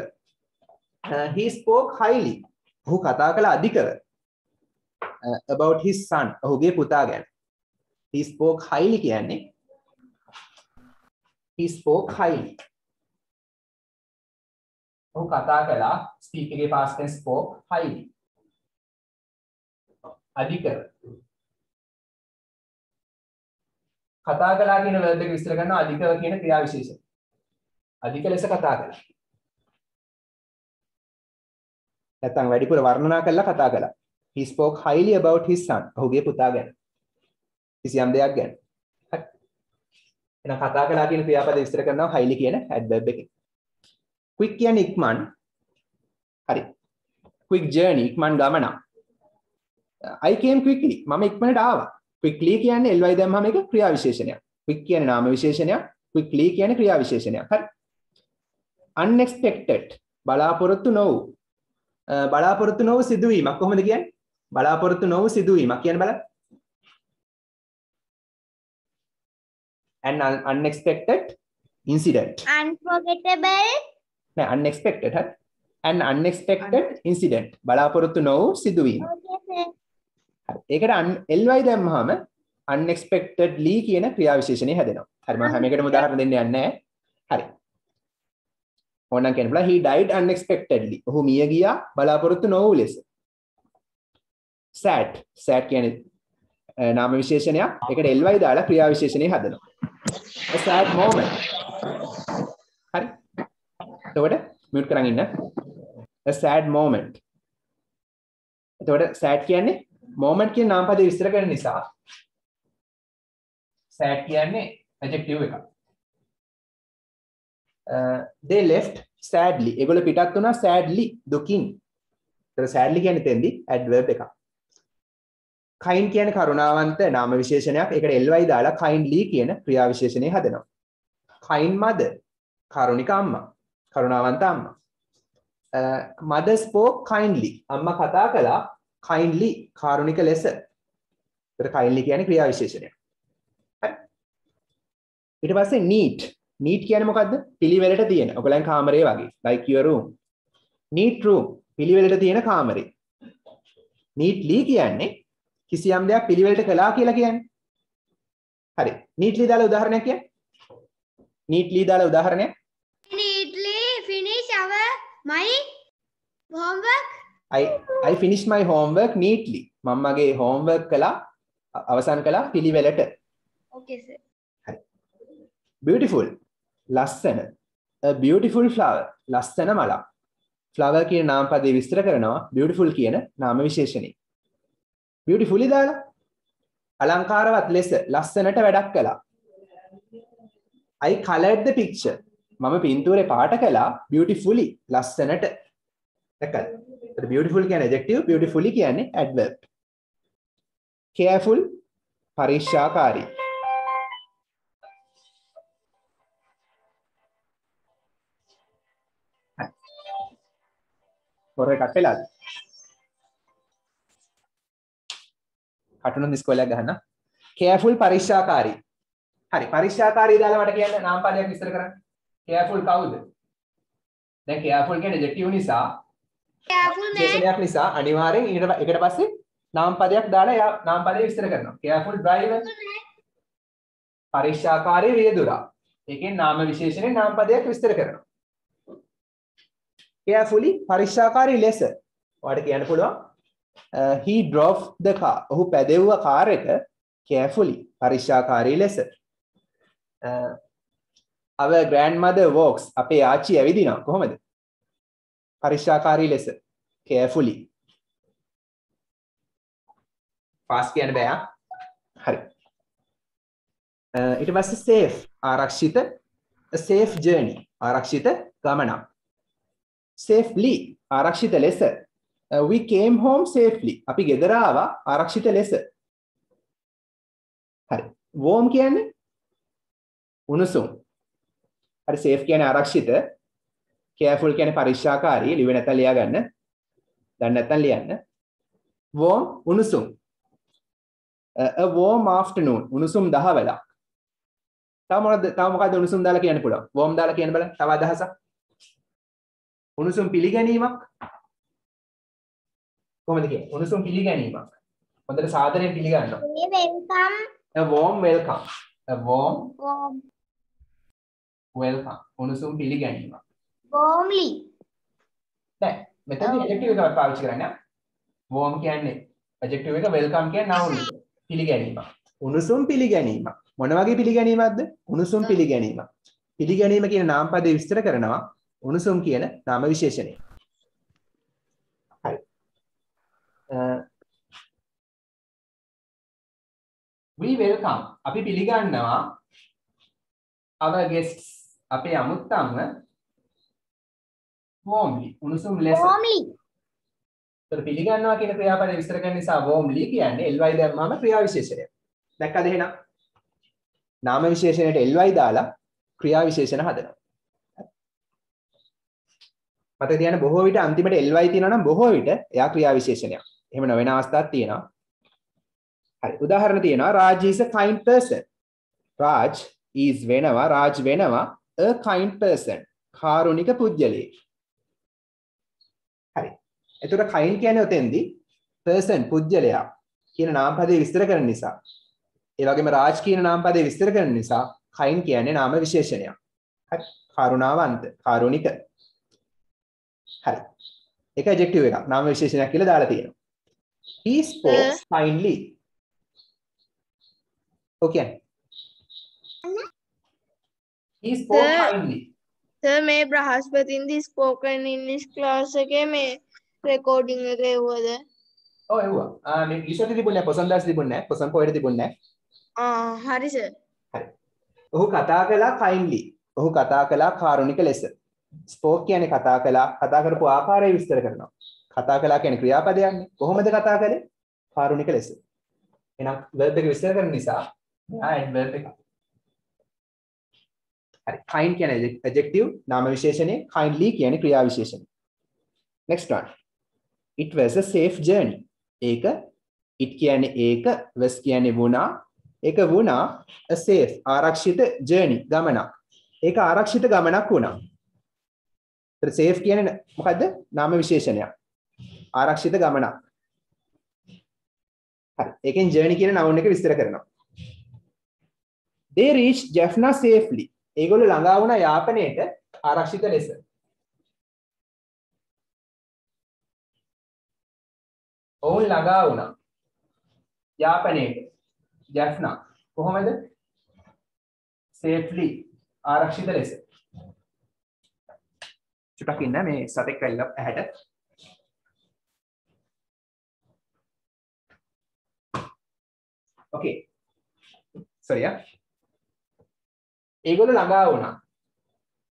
Speaker 1: he spoke highly. ඔහු කතා කළ අධිකව. About his son. ඔහුගේ පුතා ගැන. He spoke highly කියන්නේ he spoke highly. ඔහු කතා කළා speak එකේ past tense spoke highly. අධිකව. කතා කළා කියන verb එක විස්තර කරනවා අධිකව කියන ක්‍රියා විශේෂය. අධික ලෙස කතා කළා. නැත්නම් වැඩිපුර වර්ණනා කරලා කතා කළා. He spoke highly about his son. ඔහුගේ පුතා ගැන. කිසියම් දෙයක් ගැන. හරි. එහෙනම් කතා කළා කියන ක්‍රියාපද විස්තර කරනවා highly කියන adverb එකෙන්. quick කියන්නේ ඉක්මන්. හරි. quick journey ඉක්මන් ගමන. I came quickly. මම ඉක්මනට ආවා. quickly කියන්නේ ly දැම්මම එක ක්‍රියා විශේෂණයක්. quick කියන්නේ නාම විශේෂණයක්. quickly කියන්නේ ක්‍රියා විශේෂණයක්. හරි. unexpected බලාපොරොත්තු නොවූ බලාපොරොත්තු නොවූ සිදුවීමක් කොහොමද කියන්නේ? බලාපොරොත්තු නොවූ සිදුවීමක් කියන්නේ බලන්න. an unexpected incident.
Speaker 4: Unforgettable.
Speaker 1: නෑ unexpected හරි. an unexpected incident බලාපොරොත්තු නොවූ සිදුවීම.
Speaker 4: Okay, sir.
Speaker 1: හරි. ඒකට ly දැම්මහම unexpectedly කියන ක්‍රියා විශේෂණය හැදෙනවා. හරි මම හැම එකටම උදාහරණ දෙන්න යන්නේ නැහැ. හරි. ඕනනම් කියන්න බලා he died unexpectedly. ඔහු මිය ගියා බලාපොරොත්තු නොවූ ලෙස. sad කියන්නේ නාම විශේෂණයක්. ඒකට ly දාලා ක්‍රියා විශේෂණය හදනවා. a sad moment. හරි. එතකොට මියුට් කරන් ඉන්න. a sad moment. එතකොට sad කියන්නේ moment කියන නාමපදේ විස්තර කරන නිසා sad කියන්නේ adjective එකක්. They left sadly. ඒගොල්ලෝ පිටත් වුණා sadly දුකින්. ඒතර sadly කියන්නේ තෙන්දි adverb එකක්. kind කියන්නේ කරුණාවන්ත නාම විශේෂණයක්. ඒකට ly දාලා kindly කියන ක්‍රියා විශේෂණය හදනවා. kind mother කරුණික අම්මා. කරුණාවන්ත අම්මා. mother spoke kindly. අම්මා කතා කළා kindly කාරුණික ලෙස. ඒතර kindly කියන්නේ ක්‍රියා විශේෂණයක්. හරි. ඊට පස්සේ neat. neat කියන්නේ මොකද්ද? පිළිවෙලට තියෙන. ඔයගලන් කාමරේ වගේ. like your room. neat room. පිළිවෙලට තියෙන කාමරේ. neatly කියන්නේ කිසියම් දෙයක් පිළිවෙලට කළා කියලා කියන්නේ. හරි. neatly දාලා උදාහරණයක් කියන්න. neatly දාලා උදාහරණයක්.
Speaker 4: Neatly finish my homework.
Speaker 1: I finished my homework neatly. මම මගේ homework කළා අවසන් කළා පිළිවෙලට.
Speaker 4: Okay, sir.
Speaker 1: හරි. beautiful ලස්සන. a beautiful flower ලස්සන මලක්. flower කියන නාම පදේ විස්තර කරනවා beautiful කියන නාම විශේෂණේ. beautifully දාලා අලංකාරවත් ලෙස ලස්සනට වැඩක් කළා. I colored the picture. මම පින්තූරේ පාට කළා beautifully ලස්සනට. දැක්කද? ඒත් beautiful කියන්නේ adjective, beautifully කියන්නේ adverb. careful පරික්ෂාකාරී. පොරේ කට්ටෙලාද? කටුණු ඉස්කෝලයක් ගහන්න. careful පරික්ෂාකාරී. හරි පරික්ෂාකාරී දාලා මට කියන්න නාම පදයක් විස්තර කරන්න. careful කවුද? දැන් careful කියන්නේ adjective නිසා
Speaker 4: Careful man.
Speaker 1: විශේෂණයක් නිසා අනිවාර්යෙන් එකට පස්සේ නාම පදයක් දාලා එයා නාම පදේ විස්තර කරනවා. careful driver පරික්ෂාකාරී රියදුරා. ඒකෙන් නාම විශේෂණේ නාම පදයක් විස්තර කරනවා. carefully පරික්ෂාකාරී ලෙස. ඔයාලට කියන්න පුළුවන් he drove the car. ඔහු පැදෙව්වා කාර් එක carefully පරික්ෂාකාරී ලෙස. our grandmother walks. අපේ ආච්චි ඇවිදිනවා කොහොමද? පරික්ෂාකාරී ලෙස carefully. fast කියන්න බෑ. හරි. ඊට පස්සේ safe ආරක්ෂිත. a safe journey ආරක්ෂිත ගමනක්. safely ආරක්ෂිත ලෙස. we came home safely. අපි ගෙදර ආවා ආරක්ෂිත ලෙස. හරි. warm කියන්නේ උණුසුම්. හරි safe කියන්නේ ආරක්ෂිත. careful කියන්නේ පරික්ෂාකාරී. ලිවෙ නැත්නම් ලියා ගන්න. දැන් නැත්නම් ලියන්න. warm උණුසුම්. a warm afternoon උණුසුම් දහවලක්. තව මොකද්ද උණුසුම් දාලා කියන්න පුළුවන්? warm දාලා කියන්න බලන්න. තව අදහසක්. උණුසුම් පිළිගැනීමක්. කොහොමද කියන්නේ? උණුසුම් පිළිගැනීමක්. හොඳට සාදරයෙන් පිළිගන්නවා.
Speaker 4: welcome.
Speaker 1: A warm welcome. A warm
Speaker 4: Warm.
Speaker 1: welcome. උණුසුම් පිළිගැනීමක්.
Speaker 4: Warmly.
Speaker 1: දැන් මෙතනදී adjective එකක් පාවිච්චි කරන්නේ. warm කියන්නේ adjective එක, welcome කියන්නේ noun එක. පිළිගැනීමක්. උණුසුම් පිළිගැනීමක්. මොන වගේ පිළිගැනීමක්ද? උණුසුම් පිළිගැනීමක්. පිළිගැනීම කියන නාමපදේ විස්තර කරනවා උණුසුම් කියන නාම විශේෂණය. හරි. we welcome. අපි පිළිගන්නවා our guests. අපේ අමුත්තන්ව warmly. උණුසුම් ලෙස.
Speaker 4: Warmly.
Speaker 1: ඒතර පිළිගන්නවා කියන ක්‍රියාපදේ විස්තර කරන නිසා warmly කියන්නේ ly දැම්මම ක්‍රියා විශේෂණය. දැක්කද එහෙනම්? නාම විශේෂණයට ly දාලා ක්‍රියා විශේෂණ හදනවා. මතක තියාගන්න බොහෝ විට අන්තිමට ly තියෙනවා නම් බොහෝ විට එයා ක්‍රියා විශේෂණයක්. එහෙම නොවන අවස්ථාවක් තියෙනවා. හරි. උදාහරණ තියෙනවා Raj is a kind person. Raj is වෙනවා Raj වෙනවා a kind person. කාරුණික පුජ්‍යලේ. හරි. එතකොට kind කියන්නේ ඔතෙන්දී person පුජ්‍යලයා කියන නාමපදේ විස්තර කරන නිසා. ඒ වගේම Raj කියන නාමපදේ විස්තර කරන නිසා kind කියන්නේ නාම විශේෂණයක්. හරි. කරුණාවන්ත, කාරුණික. හරි. ඒක adjective එකක්. නාම විශේෂණයක් කියලා දාලා තියෙනවා. He spoke kindly. Okay. He spoke kindly.
Speaker 5: Sir, මේ බ්‍රහස්පතින්දී spoken English class එකේ මේ recording එක එවුවද?
Speaker 1: ඔව් එව්වා. මේ ඊසොටි තිබුණේ නැහැ, පොසන්දාස් තිබුණේ නැහැ, පොසන් පොයට තිබුණේ නැහැ.
Speaker 5: හරි sir.
Speaker 1: හරි. ඔහු කතා කළා kindly. ඔහු කතා කළා කාරුණික ලෙස. spoke කියන්නේ කතා කළා, කතා කරපු ආකාරය විස්තර කරනවා. කතා කළා කියන්නේ ක්‍රියාපදයක්නේ. කොහොමද කතා කළේ? කාරුණික ලෙස. එහෙනම් verb එක විස්තර කරන නිසා adverb එක. හරි. kind කියන්නේ adjective නාම විශේෂණේ, kindly කියන්නේ ක්‍රියා විශේෂණේ. Next one. It was a safe journey. ඒක it කියන්නේ ඒක, was කියන්නේ වුණා. ඒක වුණා a safe ආරක්ෂිත journey ගමනක්. ඒක ආරක්ෂිත ගමනක් වුණා. ඒතර safe කියන්නේ මොකද්ද? නාම විශේෂණයක්. ආරක්ෂිත ගමනක්. හරි. ඒකෙන් journey කියන noun එක විස්තර කරනවා. They reached Jaffna safely. ඒගොල්ලෝ ළඟා වුණා යාපනයේට ආරක්ෂිත ලෙස. ඔවුන් ළඟා වුණා යාපනයේට Jaffna. කොහොමද? safely ආරක්ෂිත ලෙස. චුට්ටක් ඉන්න මේ සතෙක් ඇවිල්ලා ඇහැට. Okay. sorry ඒගොල්ලෝ ළඟා වුණා.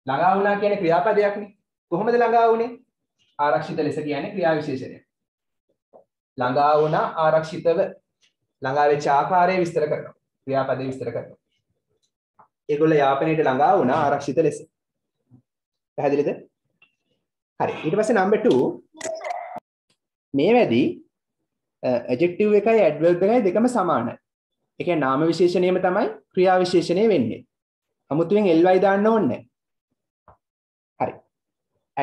Speaker 1: ළඟා වුණා කියන්නේ ක්‍රියාපදයක්නේ. කොහොමද ළඟා වුනේ? ආරක්ෂිත ලෙස කියන්නේ ක්‍රියා විශේෂණය. ළඟා වුණා ආරක්ෂිතව. ළඟා වෙච්ච ආකාරය විස්තර කරනවා. ක්‍රියාපදේ විස්තර කරනවා. ඒගොල්ලෝ යාපනයේට ළඟා වුණා ආරක්ෂිත ලෙස. පැහැදිලිද? හරි. ඊට පස්සේ number 2 මේ වැඩි adjective එකයි adverb එකයි දෙකම සමානයි. ඒ කියන්නේ නාම විශේෂණයම තමයි ක්‍රියා විශේෂණය වෙන්නේ. අමුතුවෙන් ly දාන්න ඕනේ. හරි.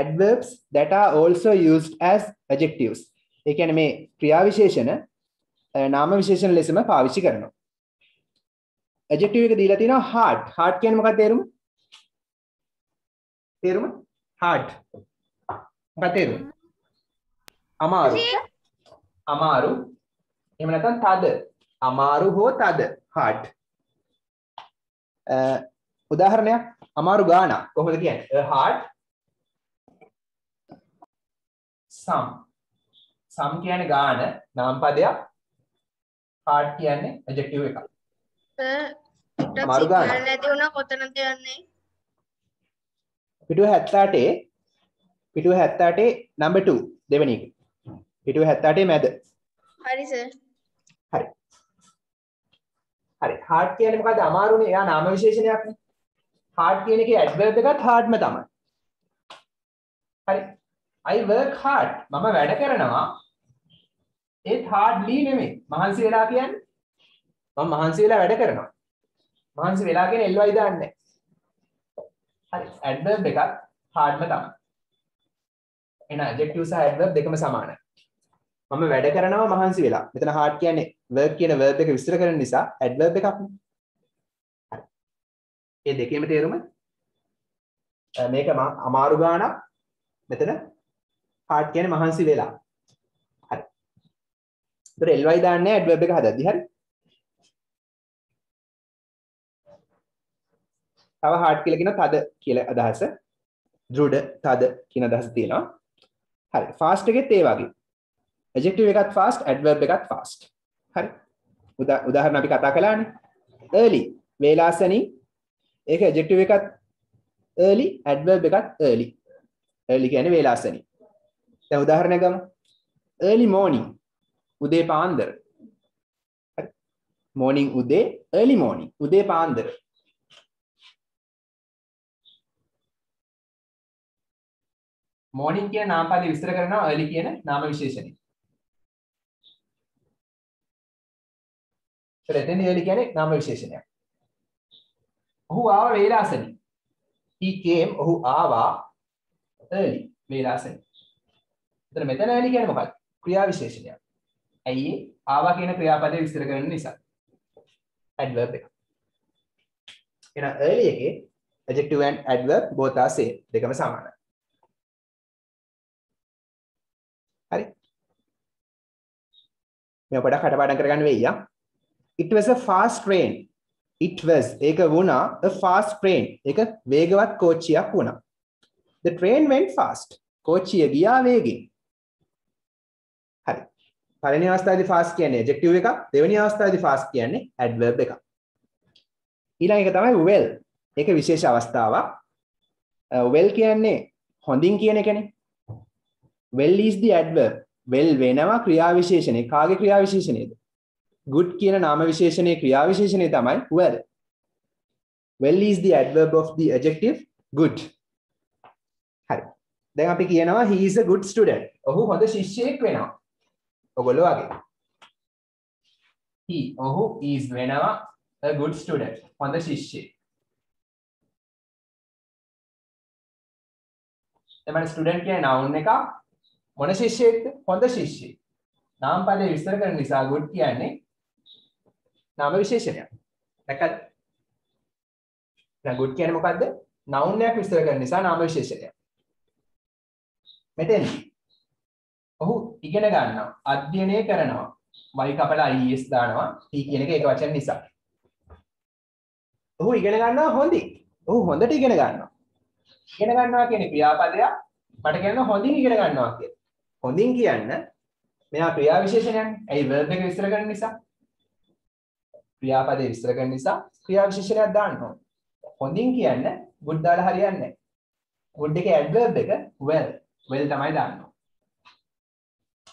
Speaker 1: Adverbs that are also used as adjectives. ඒ කියන්නේ මේ ක්‍රියා විශේෂණ නාම විශේෂණ ලෙසම පාවිච්චි කරනවා. adjective එක දීලා තියෙනවා hard. hard කියන්නේ මොකක්ද තේරුම? තේරුම? hard. මොකක්ද තේරුම? අමාරු. අමාරු. එහෙම නැත්නම් තද. අමාරු හෝ තද. hard. උදාහරණයක් අමාරු ගාන කොහොමද කියන්නේ? a hard sum. sum කියන්නේ ගාන නාම පදයක්. hard කියන්නේ adjective එකක්.
Speaker 5: අමාරු ගාන නැති වුණා කොතනද යන්නේ?
Speaker 1: පිටුව 78 number 2 දෙවෙනි එක. පිටුව 78 මැද.
Speaker 5: හරි සර්.
Speaker 1: හරි. හරි. hard කියන්නේ මොකද්ද? අමාරුනේ. එයා නාම විශේෂණයක්නේ. hard කියන එකේ adverb එකත් hardම තමයි. හරි. I work hard. මම වැඩ කරනවා. ඒත් hardly නෙමෙයි. මහන්සි වෙලා කියන්නේ මම මහන්සි වෙලා වැඩ කරනවා. මහන්සි වෙලා කියන ly දාන්නේ නැහැ. හරි. adverb එකත් hardම තමයි. එහෙනම් adjective සහ adverb දෙකම සමානයි. මම වැඩ කරනවා මහන්සි වෙලා. මෙතන hard කියන්නේ work කියන verb එක විස්තර කරන නිසා adverb එකක් නේ. හරි. මේ දෙකේම තේරුම මේක අමාරු ගානක්. මෙතන hard කියන්නේ මහන්සි වෙලා. හරි. ඒතර ly දාන්නේ adverb එක හදද්දි හරි. තව hard කියලා කියන තද කියලා අදහස. දෘඩ තද කියන අදහස තියෙනවා. හරි. fast එකෙත් ඒ වගේ. adjective එකත් fast, adverb එකත් fast. හරි. උදාහරණ අපි කතා කළානේ. early වේලාසනින් ඒක adjective එකත් early, adverb එකත් early. early කියන්නේ වේලාසනින්. දැන් උදාහරණයක් ගමු. early morning උදේ පාන්දර. හරි. morning උදේ, early morning උදේ පාන්දර. morning කියන නාමපදේ විස්තර කරනවා early කියන නාම විශේෂණය. එතෙන් early කියන්නේ නාම විශේෂණයක්. ඔහු ආව වේලාසනින්. he came ඔහු ආවා early වේලාසනින්. එතන මෙතන early කියන්නේ මොකක්ද? ක්‍රියා විශේෂණයක්. ඇයි ආවා කියන ක්‍රියාපදේ විස්තර කරන නිසා. adverb එක. එහෙනම් early එකේ adjective and adverb both are same. දෙකම සමානයි. හරි. මේ පොඩක් කටපාඩම් කරගන්න වෙයි යා. It was a fast train. It was ඒක වුණා a fast train. ඒක වේගවත් කෝච්චියක් වුණා. The train went fast. කෝච්චිය ගියා වේගෙන්. හරි. පළවෙනි අවස්ථාවේදී fast කියන්නේ adjective එකක්. දෙවෙනි අවස්ථාවේදී fast කියන්නේ adverb එකක්. ඊළඟ එක තමයි well. ඒක විශේෂ අවස්ථාවක්. well කියන්නේ හොඳින් කියන එකනේ. well is the adverb. well වෙනවා ක්‍රියා විශේෂණය. කාගේ ක්‍රියා විශේෂණයද? good කියන නාම විශේෂණයේ ක්‍රියා විශේෂණය තමයි well. well is the adverb of the adjective good. හරි. දැන් අපි කියනවා he is a good student. ඔහු හොඳ ශිෂ්‍යයෙක් වෙනවා. ඔයගොල්ලෝ වගේ. ඔහු is වෙනවා a good student. හොඳ ශිෂ්‍යයෙක්. එතන ස්ටුඩන්ට් කියන noun එක මොන ශිෂ්‍යයෙක්ද? හොඳ ශිෂ්‍යයෙක්. නාම පදේ විස්තර කරන නිසා good කියන්නේ නාම විශේෂණයක්. දැක්කද? දැන් good කියන්නේ මොකද්ද? noun එකක් විස්තර කරන නිසා නාම විශේෂණයක්. මෙතෙන් ඔහු ඉගෙන ගන්නවා, අධ්‍යයනය කරනවා. y කපලා is දානවා. he කියන එක ඒක වචන නිසා. ඔහු ඉගෙන ගන්නවා හොඳින්. ඔහු හොඳට ඉගෙන ගන්නවා. ඉගෙන ගන්නවා කියන්නේ ක්‍රියාපදයක්. මට කියනවා හොඳින් ඉගෙන ගන්නවා කියලා. හොඳින් කියන්න මෙයා ක්‍රියා විශේෂණයක්. ඇයි verb එක විස්තර කරන නිසා? ක්‍රියාපදේ විස්තර කරන නිසා ක්‍රියා විශේෂණයක් දාන්න ඕනේ. හොඳින් කියන්න good දාලා හරියන්නේ නැහැ. good එකේ adverb එක well. well තමයි දාන්න ඕනේ.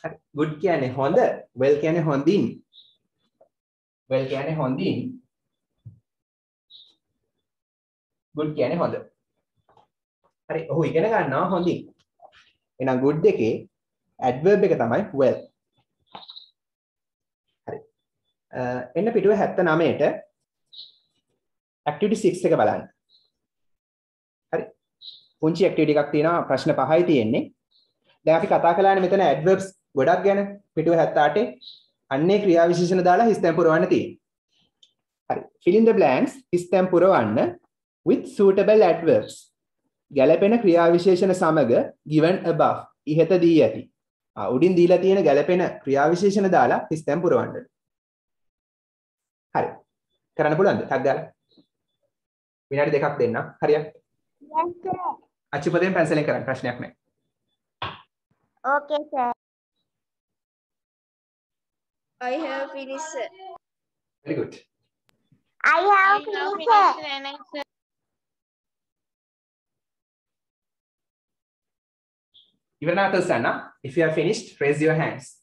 Speaker 1: හරි. good කියන්නේ හොඳ, well කියන්නේ හොඳින්. well කියන්නේ හොඳින්. good කියන්නේ හොඳ. හරි. ඔහු ඉගෙන ගන්නවා හොඳින්. එහෙනම් good එකේ adverb එක තමයි well. හරි. එන්න පිටුව 79ට activity 6 එක බලන්න. හරි. පුංචි activity එකක් තියෙනවා ප්‍රශ්න 5යි තියෙන්නේ. දැන් අපි කතා කළානේ මෙතන adverbs ගොඩක් ගැන පිටුව 78 අන්නේ ක්‍රියා විශේෂණ දාලා හිස් තැන් පුරවන්න තියෙන්නේ. හරි. fill in the blanks හිස් තැන් පුරවන්න with suitable adverbs. ගැළපෙන ක්‍රියා විශේෂණ සමග given above ඉහත දී ඇති. උඩින් දීලා තියෙන ගැළපෙන ක්‍රියා විශේෂණ දාලා හිස් තැන් පුරවන්න. හරි. කරන්න පුළුවන්ද? ටක් දාලා. විනාඩි දෙකක් දෙන්න. හරියට.
Speaker 4: Yes, sir.
Speaker 1: අච්චුපදයෙන් පැන්සලෙන් කරන්න ප්‍රශ්නයක් නැහැ.
Speaker 4: Okay, sir.
Speaker 5: I have finished, sir.
Speaker 1: Very good.
Speaker 4: I have finished, sir.
Speaker 1: Even after Sana, if you are finished, raise your hands.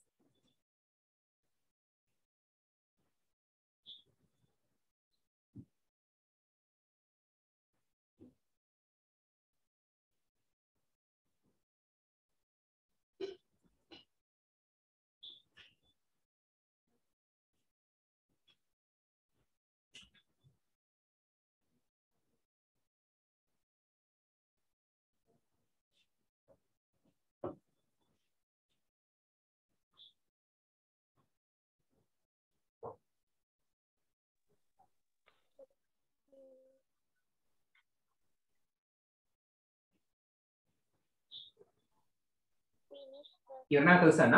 Speaker 1: ඉවරනා තුසන්න.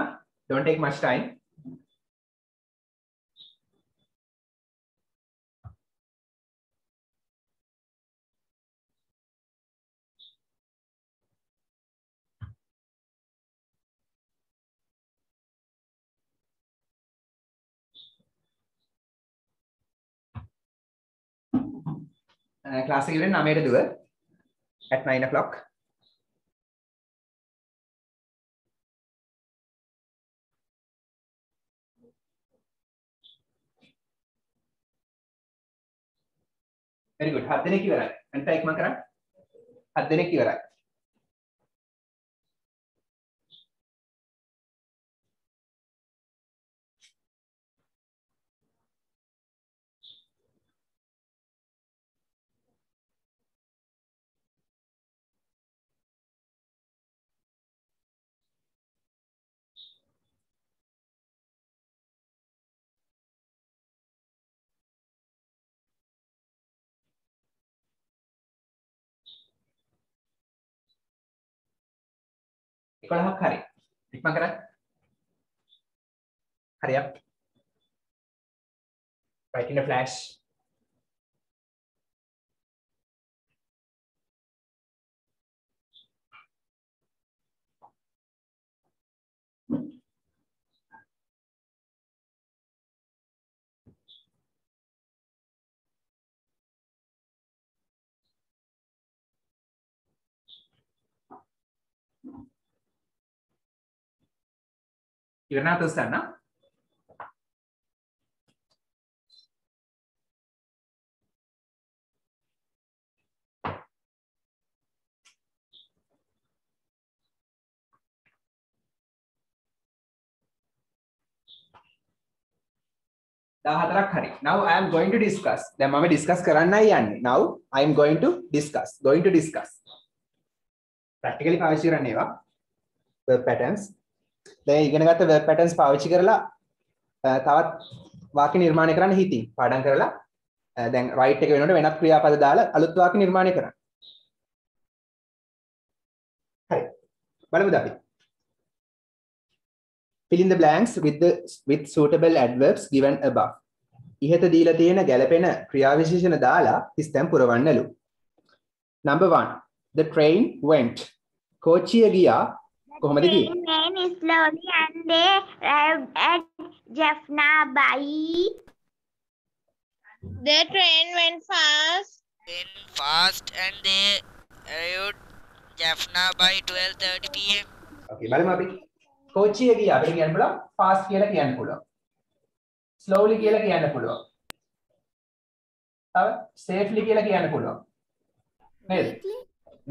Speaker 1: Don't take much time. Class එක ඉවරනේ 9ට දුව at 9 o'clock. Very good. 7 දෙනෙක් ඉවරයි. අනිත් අය ඉක්මන් කරන්න. 7 දෙනෙක් ඉවරයි. එකොළහක් හරි. ඉක්මන් කරන්න. Hurry up. Write in a flash. ඉවරනා තුස්සන්න. දහතරක් හරි. Now I am going to discuss. දැන් මම discuss කරන්නයි යන්නේ. Now I am going to discuss. Practically පාවිච්චි කරන්න ඒවා. Verb patterns. දැන් ඉගෙන ගත්ත verb patterns පාවිච්චි කරලා තවත් වාක්‍ය නිර්මාණය කරන්න හිතින්. පාඩම් කරලා දැන් right එක වෙනකොට වෙනත් ක්‍රියාපද දාලා අලුත් වාක්‍ය නිර්මාණය කරන්න. හරි. බලමුද අපි. Fill in the blanks with suitable adverbs given above. ඉහත දීලා තියෙන ගැළපෙන ක්‍රියාවිශේෂණ දාලා හිස්තැන් පුරවන්නලු. Number 1. The train went. කෝච්චිය ගියා. කොහොමද ගියේ?
Speaker 6: Train went slowly and they arrived at Jaffna by.
Speaker 5: The train went fast.
Speaker 2: Then fast and they arrived Jaffna by 12:30 p.m.
Speaker 1: Okay, බලමු අපි. කෝච්චිය ගියා. අපිට කියන්න පුළුවන් fast කියලා කියන්න පුළුවන්. slowly කියලා කියන්න පුළුවන්. තව safely කියලා කියන්න පුළුවන්. නේද?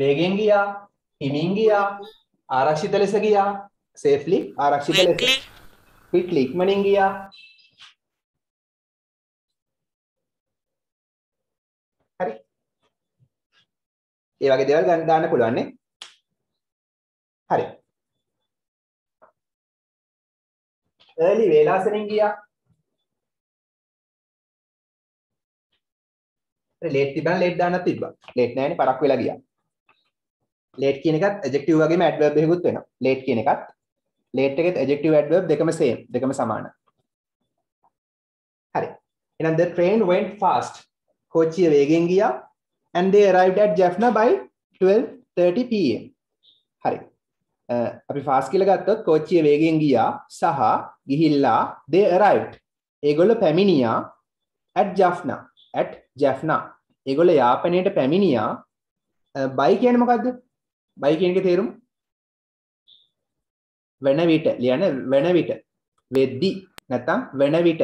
Speaker 1: වේගෙන් ගියා, හිමින් ගියා, ආරක්ෂිත ලෙස ගියා, safely ආරක්ෂිත ලෙස. quickly ඉක්මනින් ගියා. හරි. ඒ වගේ දේවල් දාන්න පුළුවන් නේ. හරි. early වේලාසනින් ගියා. late තිබ්බනම් late දාන්නත් තිබ්බා. late නෑනේ පරක් වෙලා ගියා. late කියන එකත් adjective වගේම adverb එකකුත් වෙනවා. late කියන එකත් late එකෙත් adjective adverb දෙකම same, දෙකම සමානයි. හරි. එහෙනම් the train went fast. කෝච්චිය වේගෙන් ගියා and they arrived at Jaffna by 12:30 pm. හරි. අපි fast කියලා ගත්තොත් කෝච්චිය වේගෙන් ගියා සහ ගිහිල්ලා they arrived. ඒගොල්ලෝ පැමිණියා at Jaffna. ඒගොල්ලෝ යාපනයට පැමිණියා. by කියන්නේ මොකද්ද? by කියන එකේ තේරුම වෙන විට ලියන්න වෙන විට වෙද්දි නැත්නම් වෙන විට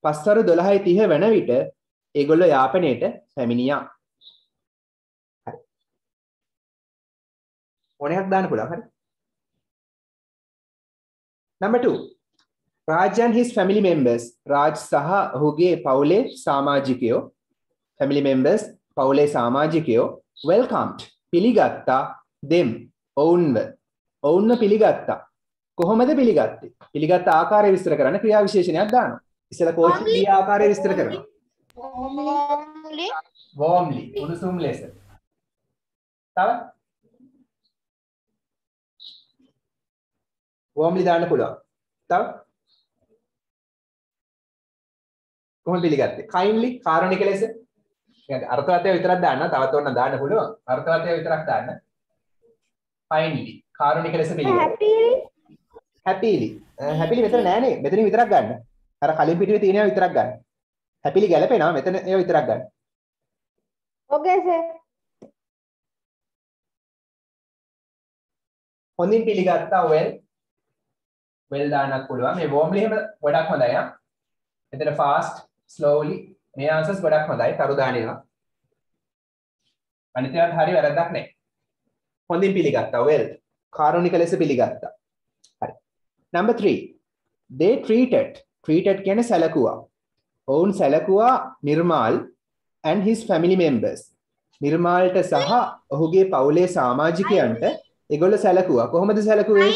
Speaker 1: පස්වරු 12:30 වෙන විට ඒගොල්ලෝ යාපනයට පැමිණියා. හරි. ඕනෙයක් දාන්න පුළුවන්. හරි. Number 2. Raj and his family members. Raj සහ ඔහුගේ පවුලේ සමාජිකයෝ family members පවුලේ සමාජිකයෝ welcomed පිළිගත්තා them ඔවුන්ව පිළිගත්තා. කොහොමද පිළිගත්තේ? පිළිගත්ත ආකාරය විස්තර කරන්න ක්‍රියා විශේෂණයක් දානවා. ඉස්සෙල්ලා කෝච්චියේ ආකාරය විස්තර කරනවා. warmly උණුසුම් ලෙස. තව warmly දාන්න පුළුවන්. තව කොහොමද පිළිගත්තේ? kindly කාරුණික ලෙස. يعني අර්ථවත් ඒවා විතරක් දාන්න. තවත් ඕන දාන්න පුළුවන්. අර්ථවත් ඒවා විතරක් දාන්න. kindly කාරුණික ලෙස පිළිගත්තා. happily happily මෙතන නෑනේ. මෙතනින් විතරක් ගන්න. අර කලින් පිටුවේ තියෙන ඒවා විතරක් ගන්න. happily ගැලපෙනවා. මෙතන ඒවා විතරක් ගන්න.
Speaker 5: Okay, sir.
Speaker 1: හොඳින් පිළිගත්තා well දාන්නත් පුළුවන්. මේ warmly එහෙම ගොඩක් හොඳයි ආ. මෙතන fast slowly මේ answers ගොඩක් හොඳයි. තරු දානවා. අනිත් ඒවාත් හරි වැරද්දක් නැහැ. හොඳින් පිළිගත්තා well. කාරුණික ලෙස පිළිගත්තා. හරි. number 3. they treated කියන්නේ සැලකුවා. ඔවුන් සැලකුවා නිර්මාල් and his family members. නිර්මාල්ට සහ ඔහුගේ පවුලේ සමාජිකයන්ට ඒගොල්ලෝ සැලකුවා. කොහොමද සැලකුවේ?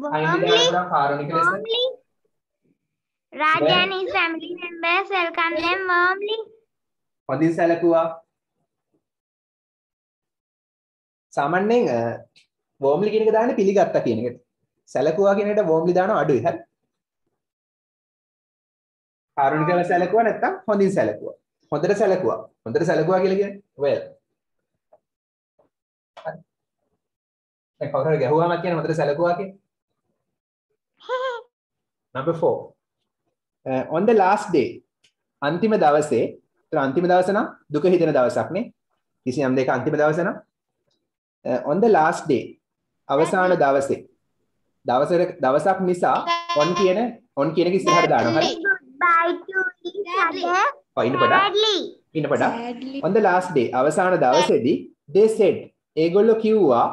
Speaker 6: Warmly. Raja and his family members welcome them warmly.
Speaker 1: හොඳින් සැලකුවා. සාමාන්‍යයෙන් warmly කියන එක දාන්නේ පිළිගත්තා කියන එකට. සැලකුවා කියන එකට warmly දානවා අඩුයි. හරි. කාරුණිකව සැලකුවා නැත්නම් හොඳින් සැලකුවා. හොඳට සැලකුවා. හොඳට සැලකුවා කියලා කියන්නේ well. හරි. දැන් කවුරු හරි ගැහුවාම කියන්නේ හොඳට සැලකුවා කියන්නේ. number 4. On the last day අන්තිම දවසේ අන්තිම දවස නම් දුක හිතෙන දවසක් නේ. කිසියම් දෙක අන්තිම දවස නම් on the last day අවසාන දවසේ දවසක් නිසා on කියන එක ඉස්සරහට දානවා. හරි.
Speaker 6: Goodbye to each other.
Speaker 1: ඉන්න පොඩ. on the last day අවසාන දවසේදී they said ඒගොල්ලෝ කිව්වා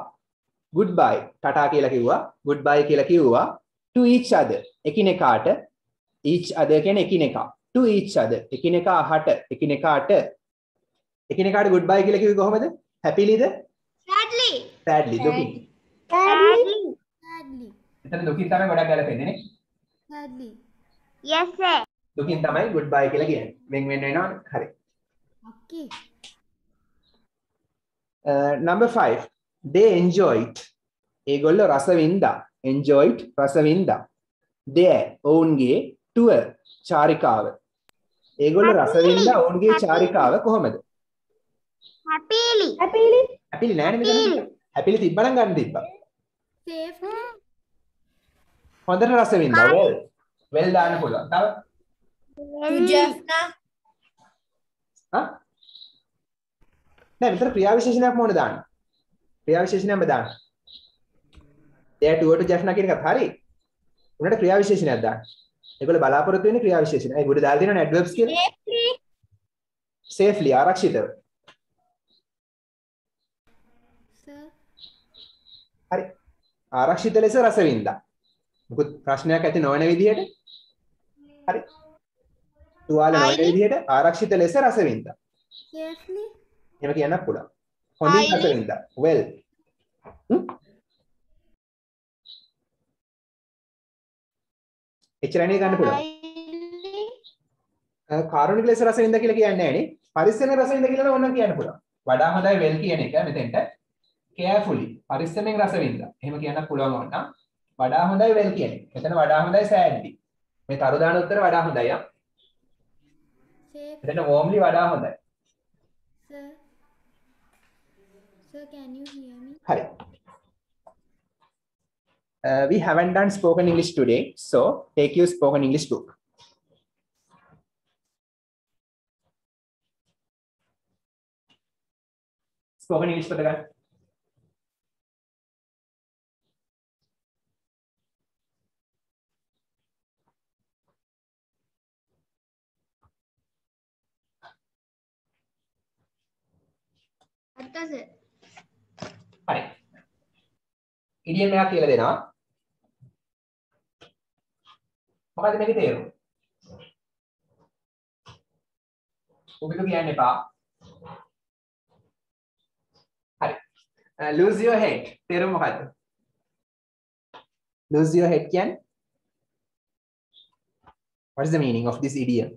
Speaker 1: goodbye ටටා කියලා කිව්වා goodbye කියලා කිව්වා to each other එකිනෙකාට each other කියන්නේ එකිනෙකා to each other එකිනෙකාට goodbye කියලා කිව්වේ කොහොමද? happylyද? sadly දුකින්. එතන දුකින් තමයි ගොඩක් ගැලපෙන්නේ නේ.
Speaker 3: Sadly.
Speaker 6: Yes, sir.
Speaker 1: දුකින් තමයි goodbye කියලා කියන්නේ. වෙන වෙනවා. හරි.
Speaker 3: Okay.
Speaker 1: number 5. they enjoyed ඒගොල්ලෝ රස වින්දා. enjoyed රස වින්දා. their ඔවුන්ගේ tour චාරිකාව. ඒගොල්ලෝ රස වින්දා ඔවුන්ගේ චාරිකාව කොහොමද?
Speaker 6: Happily.
Speaker 1: නෑනේ මෙතන. happily තිබ්බනම් ගන්න තිබ්බා.
Speaker 3: Safely.
Speaker 1: හොඳට රස වින්දා. well දාන්න පුළුවන්. තව
Speaker 3: To Jaffna.
Speaker 1: හා නෑ විතර ක්‍රියා විශේෂණයක් මොනවද දාන්න? ක්‍රියා විශේෂණයක්ම දාන්න. there to Jaffna කියන එකත් හරි. උනට ක්‍රියා විශේෂණයක් දාන්න. ඒගොල්ලෝ බලාපොරොත්තු වෙන්නේ ක්‍රියා විශේෂණ. ඒ ගුඩ දාලා දෙනවනේ adverbs කියලා. safely ආරක්ෂිතව.
Speaker 3: Sir.
Speaker 1: හරි. ආරක්ෂිත ලෙස රස වින්දා. මොකද ප්‍රශ්නයක් ඇති නොවන විදිහට. හරි. තුවාල නොවන විදිහට ආරක්ෂිත ලෙස රස වින්දා.
Speaker 3: Safely.
Speaker 1: එහෙම කියන්නත් පුළුවන්. හොඳින් රස වින්දා. well. එච්චරනේ ගන්න පුළුවන්. කාරුණික ලෙස රස වින්දා කියලා කියන්නේ නෑනේ. පරිස්සමෙන් රස වින්දා කියලා ඕනනම් කියන්න පුළුවන්. වඩා හොඳයි well කියන එක මෙතෙන්ට carefully පරිස්සමෙන් රස වින්දා. එහෙම කියන්නත් පුළුවන් ඕනනම්. වඩා හොඳයි well කියන එක. මෙතන වඩා හොඳයි sadly. මේ තරු දාන උත්තර වඩා හොඳයි ආ.
Speaker 3: Safe.
Speaker 1: මෙතන warmly වඩා හොඳයි.
Speaker 3: Sir, can you hear me?
Speaker 1: Hi. We haven't done spoken English today, so take your spoken English book. Spoken English पता क्या? හරි. ඉඩියම් එකක් කියලා දෙනවා. මොකද මේකේ තේරුම? ඔබට කියන්න එපා. හරි. lose your head. තේරුම මොකද්ද? lose your head කියන්නේ? What is the meaning of this idiom?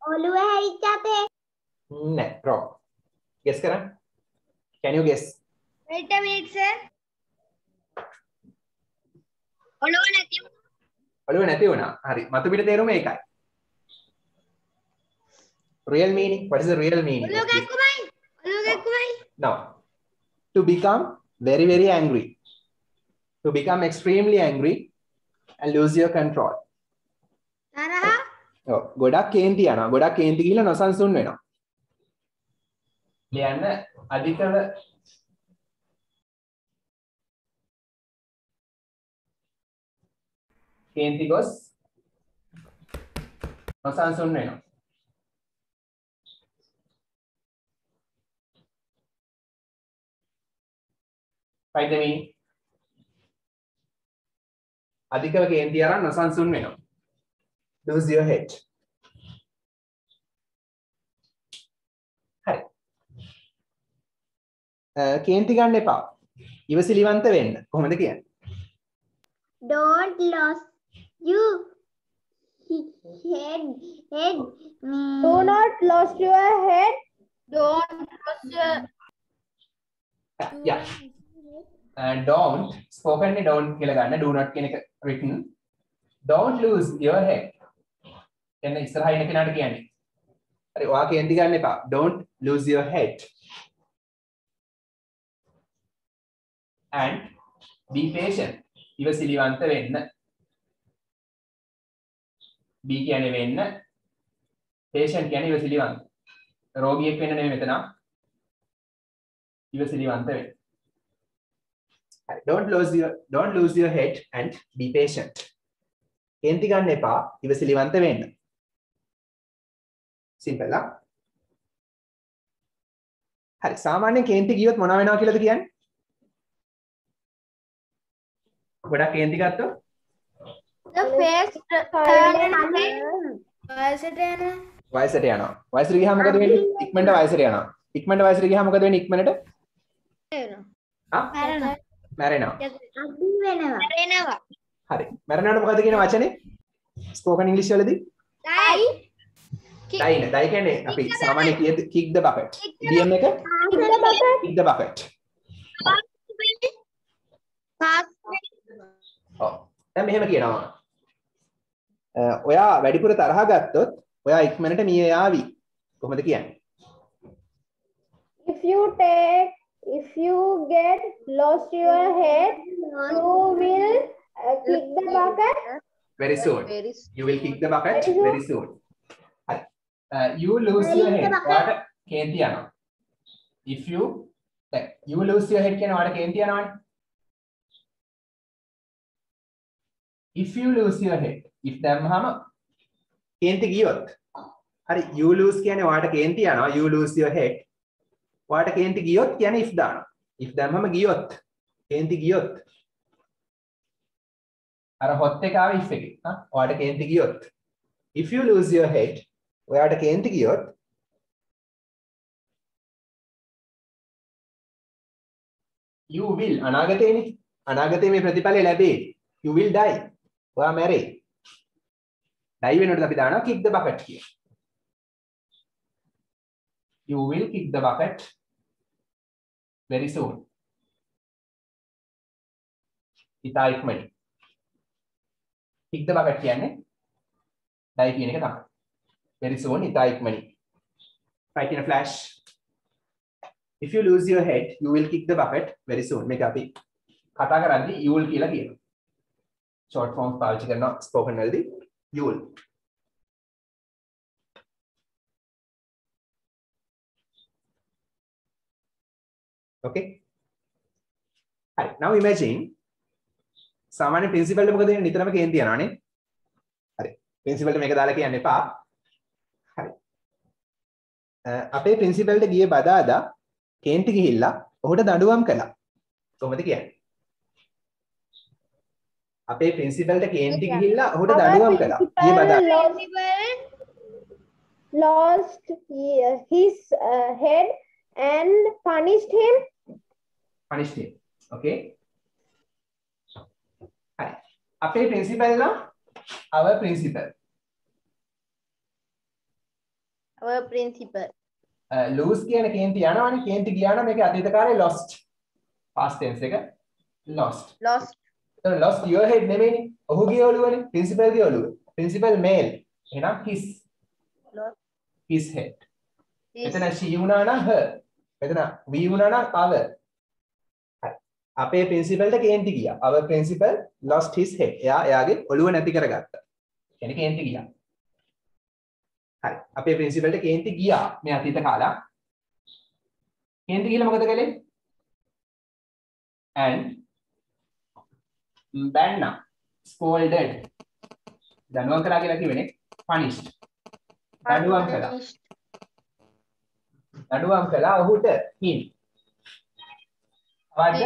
Speaker 6: ඔළුව හැරිච්ච අපේ.
Speaker 1: නෑ, wrong. Guess කරන්න. Can you guess?
Speaker 4: Wait a minute, sir.
Speaker 1: ඔළුව නැති වුණා. හරි. මතු පිට තේරුම ඒකයි. Real meaning. What is the real meaning? Now, to become very, very angry. To become extremely angry and lose your control. ගොඩක් කේන්ති යනවා. ගොඩක් කේන්ති ගිහලා නොසන්සුන් වෙනවා. ලියන්න අධිකව කේන්ති ගොස් නොසන්සුන් වෙනවා. Find the meaning. අධිකව කේන්ති අරන් නොසන්සුන් වෙනවා. Lose your head. හරි. කේන්ති ගන්න එපා. ඉවසිලිවන්ත වෙන්න. කොහොමද කියන්නේ?
Speaker 6: Don't lose you head.
Speaker 5: Do not lose your head.
Speaker 3: Don't lose your
Speaker 1: Yeah. Don't spoken ne don't කියලා ගන්න. Do not කියන එක written. Don't lose your head. එන්න ඉස්සරහා ඉන්න කෙනාට කියන්නේ. හරි ඔයා කේන්ති ගන්න එපා. Don't lose your head. And be patient. ඉවසිලිවන්ත වෙන්න. be කියන්නේ වෙන්න. patient කියන්නේ ඉවසිලිවන්ත. රෝගියෙක් වෙන්න නෙමෙයි මෙතන. ඉවසිලිවන්ත වෙන්න. Don't lose your head and be patient. කේන්ති ගන්න එපා. ඉවසිලිවන්ත වෙන්න. සිම්පල් ආ. හරි සාමාන්‍යයෙන් කේන්ති ගියොත් මොනවා වෙනවා කියලාද කියන්නේ? ගොඩක් කේන්ති ගත්තොත්
Speaker 6: The face
Speaker 3: වයසට යනවා.
Speaker 1: වයසට යනවා. වයසට ගියාම මොකද වෙන්නේ? ඉක්මනට වයසට යනවා. ඉක්මනට වයසට ගියාම මොකද වෙන්නේ? ඉක්මනට මැරෙනවා. හරි. මැරෙනවට මොකද කියන වචනේ? ස්පෝකන් ඉංග්‍රීසි වලදී? die කියන්නේ අපි සාමාන්‍ය kick the bucket. ඉඩියම් එක kick the bucket. ඔව්. දැන් මෙහෙම කියනවා. ඔයා වැඩිපුර තරහ ගත්තොත් ඔයා ඉක්මනට මිය යාවි. කොහොමද කියන්නේ?
Speaker 5: If you get lost your head, you will kick the bucket
Speaker 1: very soon. You will kick the bucket very soon. You lose your head. ඔයාට කේන්ති යනවා. If you lose your head කියන ඔයාට කේන්ති යනවනේ. If you lose your head. if දැම්මහම කේන්ති ගියොත්. හරි you lose කියන්නේ ඔයාට කේන්ති යනවා. You lose your head. ඔයාට කේන්ති ගියොත් කියන්නේ if දානවා. if දැම්මම ගියොත්. කේන්ති ගියොත්. අර hot එක ආවේ if එකේ. ඔයාට කේන්ති ගියොත්. If you lose your head. ඔයාට කේන්ති ගියොත් you will අනාගතේනේ. අනාගතේ මේ ප්‍රතිඵලය ලැබේ. You will die. ඔයා මැරෙයි. die වෙනකොට අපි දානවා kick the bucket කියලා. You will kick the bucket very soon. ඉතා ඉක්මනින්. kick the bucket කියන්නේ die කියන එක තමයි. very soon ඉතා ඉක්මනින්. right in a flash. If you lose your head, you will kick the bucket very soon. මේක අපි කතා කරද්දී you will කියලා කියනවා. short forms පාවිච්චි කරනවා spoken වලදී you will. Okay. Right. Now imagine සාමාන්‍ය principal එක මොකද වෙන්නේ? නිතරම කේන්ති යනවානේ. හරි. principal එක මේක දාලා කියන්න එපා. හරි. අපේ principal ට ගියේ බදාදා කේන්ති ගිහිල්ලා ඔහුට දඬුවම් කළා. කොහොමද කියන්නේ? අපේ principal ට කේන්ති ගිහිල්ලා ඔහුට දඬුවම් කළා. ගියේ බදාදා.
Speaker 5: Lost his head and punished him.
Speaker 1: Okay. Hi. අපේ principal නම් our principal. lose කියන කේන්ති යනවනේ. කේන්ති ගියා නම් මේක අතීත කාලේ lost. past tense එක lost. So lost your head නෙමෙයිනේ. ඔහුගේ ඔළුවනේ. principal ගේ ඔළුව. principal male. එහෙනම් his head. එතන she වුණා නම් her. මෙතන we වුණා නම් our. හරි. අපේ principal ට කේන්ති ගියා. our principal lost his head. එයාගේ ඔළුව නැති කරගත්තා. කියන්නේ කේන්ති ගියා. හරි. අපේ principal ට කේන්ති ගියා. මේ අතීත කාලා. කේන්ති ගිහලා මොකද කළේ? And Banna scolded. දඬුවම් කළා කියලා කිව්වනේ punished. දඬුවම් කළා. දඬුවම් කළා ඔහුට him. අවද්ද?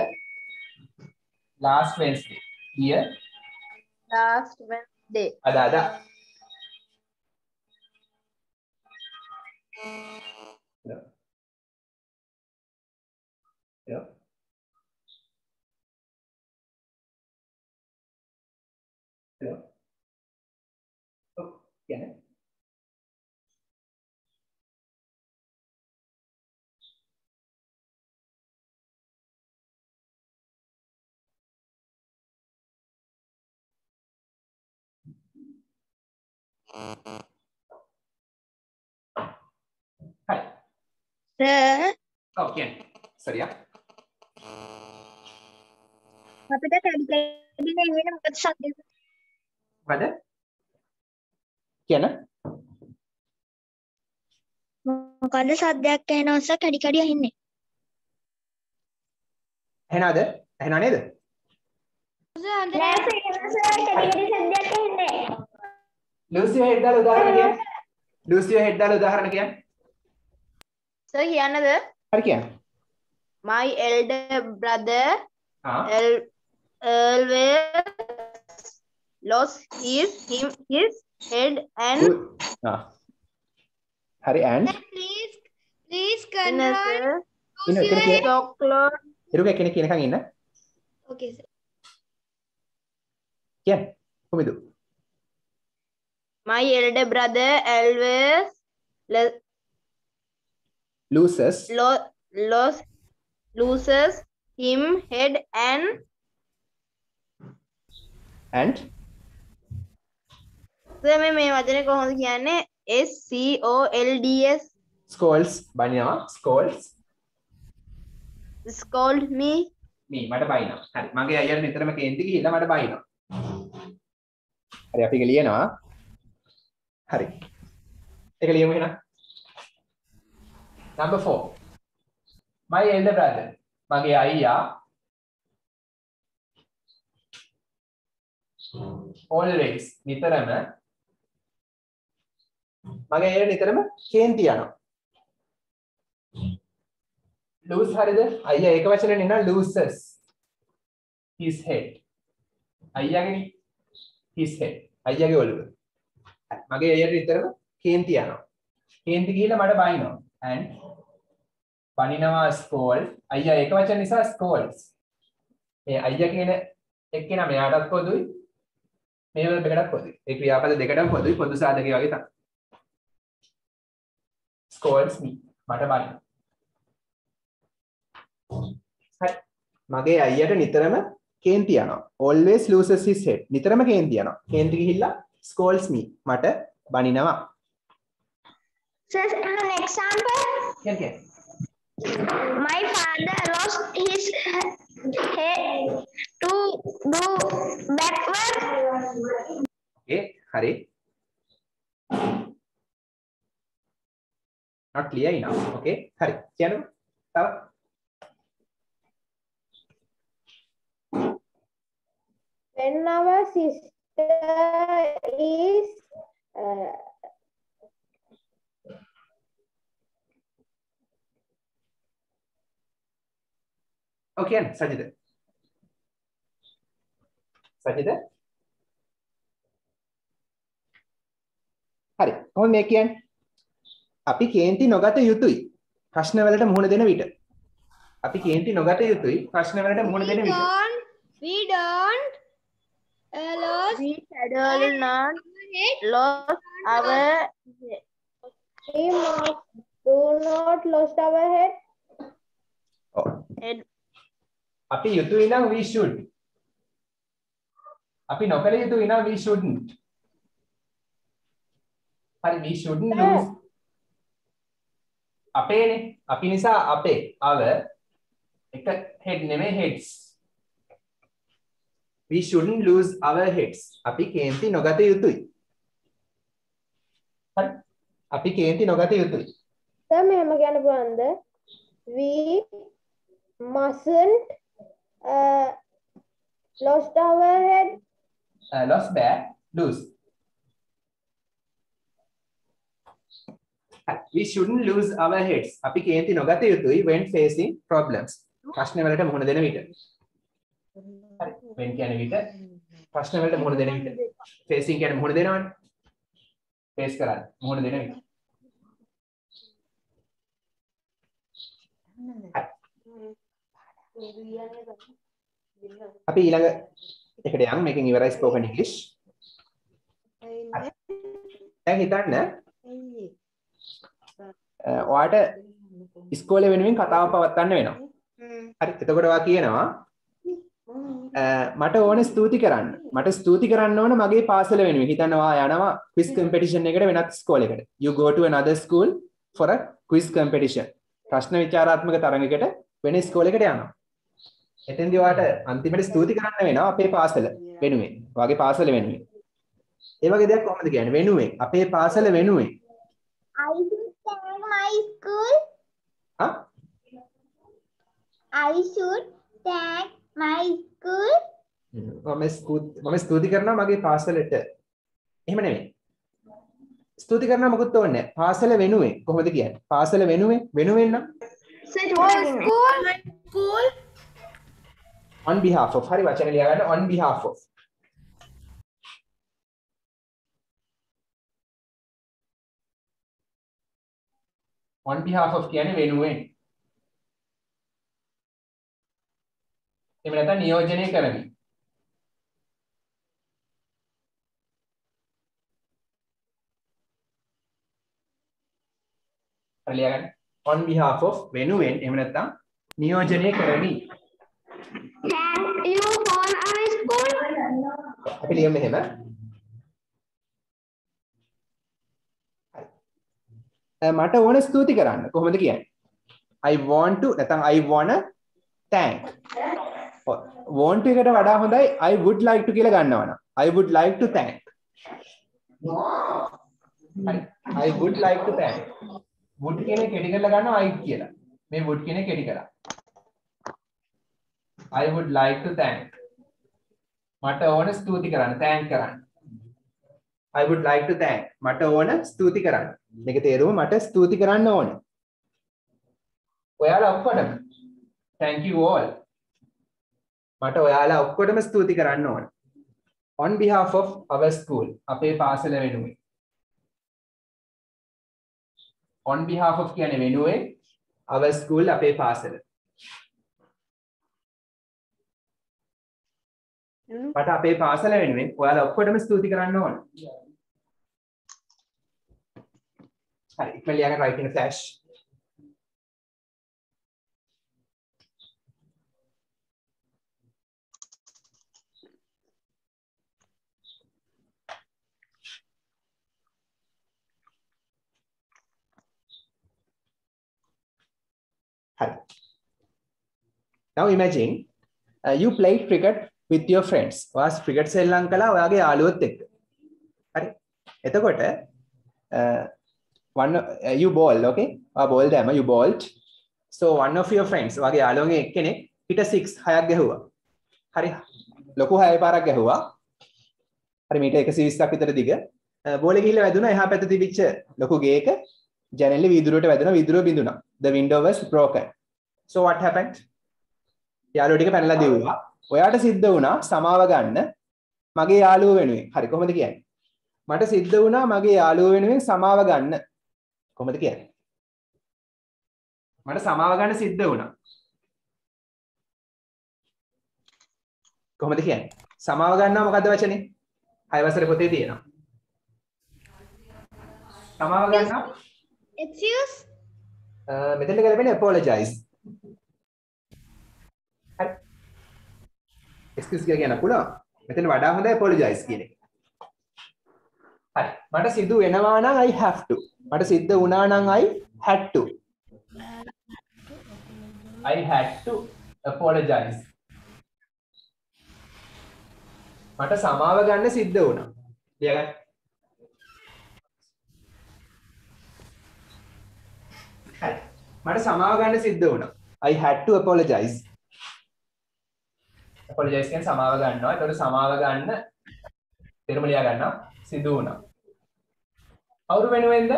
Speaker 1: Last Wednesday. Here.
Speaker 5: Last Wednesday.
Speaker 1: අද. Yeah. Hello. Oh, yeah. Hi.
Speaker 6: Sir,
Speaker 1: Oh, yeah. Sorry, yeah.
Speaker 6: අපිට කැඩි නෙමෙයි මොකද සද්දේ?
Speaker 1: මොකද? කියන?
Speaker 6: මොකද සද්දයක් ඇහෙනවා සර් කැඩි අහින්නේ.
Speaker 1: ඇහෙනවද? ඇහෙනව නේද?
Speaker 6: නෑ සර් කැඩි සද්දයක් ඇහෙන්නේ.
Speaker 1: ලූසියෝ හෙඩ් දාලා උදාහරණ කියන්න. ලූසියෝ හෙඩ් දාලා උදාහරණ කියන්න.
Speaker 5: Sir, කියන්නද?
Speaker 1: හරි කියන්න.
Speaker 5: My elder brother
Speaker 1: ආ.
Speaker 5: always lost his head and
Speaker 1: Hari and
Speaker 4: Please convert
Speaker 5: chocolate.
Speaker 1: Iruga කෙනෙක් කියනකන් ඉන්න.
Speaker 4: Okay, sir.
Speaker 1: කියන්න. කොහොමද?
Speaker 5: My elder brother always
Speaker 1: Loses
Speaker 5: loses him head and sir මේ වචනේ කොහොමද කියන්නේ? SCOLDS
Speaker 1: scolds බනිනවා scolds
Speaker 5: scold me
Speaker 1: මට බයිනවා. හරි. මගේ අයියට නිතරම කේන්ති ගිහිල්ලා මට බයිනවා. හරි අපි ඒක ලියනවා. හරි. ඒක ලියමු එහෙනම්. Number 4. My elder brother. මගේ අයියා always නිතරම මගේ අයියට නිතරම කේන්ති යනවා. lose හරිද? අයියා ඒක වචනේ නෙනවා loses his head. අයියාගේ his head. අයියාගේ ඔළුව. මගේ අයියට නිතරම කේන්ති යනවා. කේන්ති ගිහිල්ලා මට බයිනවා. and බනිනවා scold. අයියා ඒක වචන නිසා scolds. මේ අයියා කියන එක්කෙනා මෙයාටත් පොදුයි. මේ වල දෙකටත් පොදුයි. ඒ ක්‍රියාපද දෙකටම පොදුයි. පොදු සාධකයේ වගේ තමයි. scolds me. මට බනිනවා. හරි. මගේ අයියට නිතරම කේන්ති යනවා. always loses his head. නිතරම කේන්ති යනවා. කේන්ති ගිහිල්ලා scolds me. මට බනිනවා.
Speaker 6: Sir, an example.
Speaker 1: කියන්නේ
Speaker 6: My father lost his head to do backward.
Speaker 1: okay hari not clear enough okay hari කියන්න තව
Speaker 5: when our sister is
Speaker 1: okay Sajid හරි කොහොමද මේ කියන්නේ අපි කේන්ති නොගත යුතුයි ප්‍රශ්න වලට මුහුණ දෙන විට අපි කේන්ති නොගත යුතුයි ප්‍රශ්න වලට මුහුණ දෙන විට
Speaker 4: We don't
Speaker 5: we shall not lose our we do not lose our head
Speaker 1: අපි යුතුයි නම් we should අපි නොකල යුතු වෙනවා we shouldn't. හරි we shouldn't lose. අපේනේ. අපි නිසා අපේ our එක head නෙමෙයි heads. We shouldn't lose our heads. අපි කේන්ති නොගත යුතුයි. හරි. අපි කේන්ති නොගත යුතුයි.
Speaker 5: සර් මෙහෙම කියන්න පුළුවන්ද? We mustn't lost our head.
Speaker 1: Lost bad lose. We shouldn't lose our heads. අපි කේන්ති නොගත යුතුයි when facing problems. ප්‍රශ්න වලට මුහුණ දෙන විට. හරි. when කියන්නේ විට ප්‍රශ්න වලට මුහුණ දෙන විට. facing කියන්නේ මුහුණ දෙනවනේ. face කරන්නේ මුහුණ දෙන විට. අපි ඊළඟ එකට යමු. මේකෙන් ඉවරයි spoken English. දැන් හිතන්න ඔයාට ඉස්කෝලේ වෙනුවෙන් කතාව පවත්වන්න වෙනවා. හරි. එතකොට ඔයා කියනවා මට ඕනේ ස්තුති කරන්න. මට ස්තුති කරන්න ඕන මගේ පාසල වෙනුවෙන්. හිතන්න ඔයා යනවා quiz competition එකට වෙනත් ඉස්කෝලයකට. You go to another school for a quiz competition. ප්‍රශ්න විචාරාත්මක තරඟයකට වෙන ඉස්කෝලයකට යනවා. එතෙන්දී ඔයාට අන්තිමට ස්තුති කරන්න වෙනවා අපේ පාසල වෙනුවෙන්. ඔයාගේ පාසල වෙනුවෙන්. ඒ වගේ දෙයක් කොහොමද කියන්නේ? වෙනුවෙන්. අපේ පාසල වෙනුවෙන්.
Speaker 6: I should thank my school.
Speaker 1: හා?
Speaker 6: I should thank my school.
Speaker 1: මම ස්තුති කරනවා මගේ පාසලට. එහෙම නෙමෙයි. ස්තුති කරනවා මොකුත් ඕනේ නැහැ. පාසල වෙනුවෙන් කොහොමද කියන්නේ? පාසල වෙනුවෙන් නම්
Speaker 3: School.
Speaker 1: on behalf of. හරි වචන ලියා ගන්න on behalf of. on behalf of කියන්නේ වෙනුවෙන්. එහෙම නැත්නම් නියෝජනය කරමි. හරි ලියා ගන්න. on behalf of වෙනුවෙන් එහෙම නැත්නම් නියෝජනය කරමි.
Speaker 6: Thank you for our school.
Speaker 1: අපි ලියමු මෙහෙම. මට ඕන ස්තුති කරන්න. කොහොමද කියන්නේ? I want to නැත්නම් I wanna thank. want to එකට වඩා හොඳයි I would like to කියලා ගන්නවනම්. I would like to thank. I would like to thank. would කියන කෙටි කරලා ගන්නවා I කියලා. මේ would කියන කෙටි කරා. I would like to thank. මට ඕන ස්තුති කරන්න, thank කරන්න. I would like to thank. මට ඕන ස්තුති කරන්න. මේක තේරුම මට ස්තුති කරන්න ඕනේ. ඔයාලා ඔක්කොටම thank you all. මට ඔයාලා ඔක්කොටම ස්තුති කරන්න ඕනේ. On behalf of our school. අපේ පාසල වෙනුවෙන්. On behalf of කියන්නේ වෙනුවෙන් our school අපේ පාසල. මට අපේ පාසල වෙනුවෙන් ඔයාලා ඔක්කොටම ස්තුති කරන්න ඕන. හරි ඉක්මනට ලියන්න right in a flash. හරි. Now imagine you played cricket with your friends. ඔයා ක්‍රිකට් සෙල්ලම් කළා ඔයාගේ යාළුවොත් එක්ක. හරි. එතකොට you bowled, okay? ඔයා බෝල් දැම්ම you bowled. So one of your friends ඔයාගේ යාළුවන්ගේ එක්කෙනෙක් hit a 6 6ක් ගැහුවා. හරි. ලොකු 6 පාරක් ගැහුවා. හරි මීටර් 120ක් විතර දිග. බෝලේ ගිහිල්ලා වැදුනා එහා පැත්තේ තිබිච්ච ලොකු ගේක ජනෙල්ලේ වීදුරුවට වැදුනා වීදුරුව බිඳුනා. The window was broken. So what happened? යාළුවෝ ටික පැනලා දිව්වා. ඔයාට සිද්ධ වුණා සමාව ගන්න මගේ යාළුවෝ වෙනුවෙන්. හරි කොහොමද කියන්නේ? මට සිද්ධ වුණා මගේ යාළුවෝ වෙනුවෙන් සමාව ගන්න. කොහොමද කියන්නේ? මට සමාව ගන්න සිද්ධ වුණා. කොහොමද කියන්නේ? සමාව ගන්නවා මොකද්ද වචනේ? 6 වසරේ පොතේ තියෙනවා. සමාව ගන්නවා
Speaker 4: Excuse.
Speaker 1: මෙතන ගලපෙන්නේ apologize. හරි. excuse කියලා කියන්න පුළුවන්. මෙතන වඩා හොඳ apologize කියන එක. හරි. මට සිදු වෙනවා නම් I have to. මට සිද්ධ වුණා නම් I had to. I had to apologize. මට සමාව ගන්න සිද්ධ වුණා. ලියගන්න. හරි. මට සමාව ගන්න සිද්ධ වුණා. I had to apologize. apologize කියන්නේ සමාව ගන්නවා. ඒතකොට සමාව ගන්න තේරුම ලියා ගන්නවා. සිදු වුණා. කවුරු වෙනුවෙන්ද?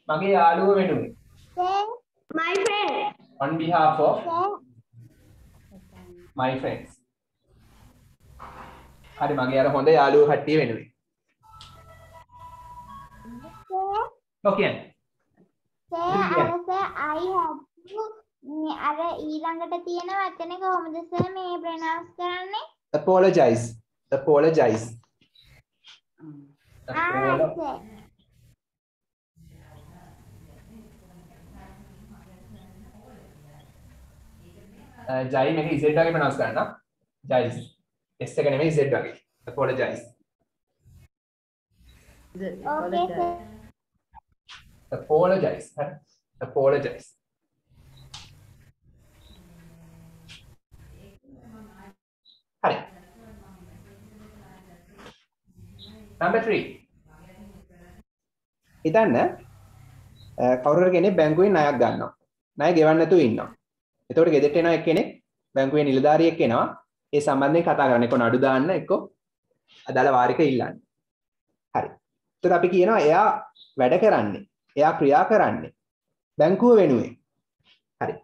Speaker 1: මගේ යාළුව වෙනුවෙන්.
Speaker 4: My friend.
Speaker 1: On behalf of my friends. හරි මගේ අර හොඳ යාළුවෝ කට්ටිය වෙනුවෙන්. ඔකේ.
Speaker 6: I have to අර ඊළඟට තියෙන වචනේ කොහොමද සර් මේ ප්‍රොනවුන්ස් කරන්නේ?
Speaker 1: Apologize. Apologize. ජයි මේක Z වගේ ප්‍රොනවුන්ස් කරන්න. ජයිස්. S එක නෙමෙයි Z වගේ. Apologize.
Speaker 6: Okay sir.
Speaker 1: Apologize. හරි. Apologize. හරි. Number 3. හිතන්න කවුරු හරි කෙනෙක් බැංකුවෙන් ණයක් ගන්නවා. ණය ගෙවන්න නැතුව ඉන්නවා. එතකොට ගෙදරට එන එක්කෙනෙක් බැංකුවේ නිලධාරියෙක් එනවා. ඒ සම්බන්ධයෙන් කතා කරන්න. එක්ක නඩු දාන්න එක්ක අදාළ වාරික ඉල්ලන්න. හරි. එතකොට අපි කියනවා එයා වැඩ කරන්නේ. එයා ක්‍රියා කරන්නේ බැංකුව වෙනුවෙන්. හරි.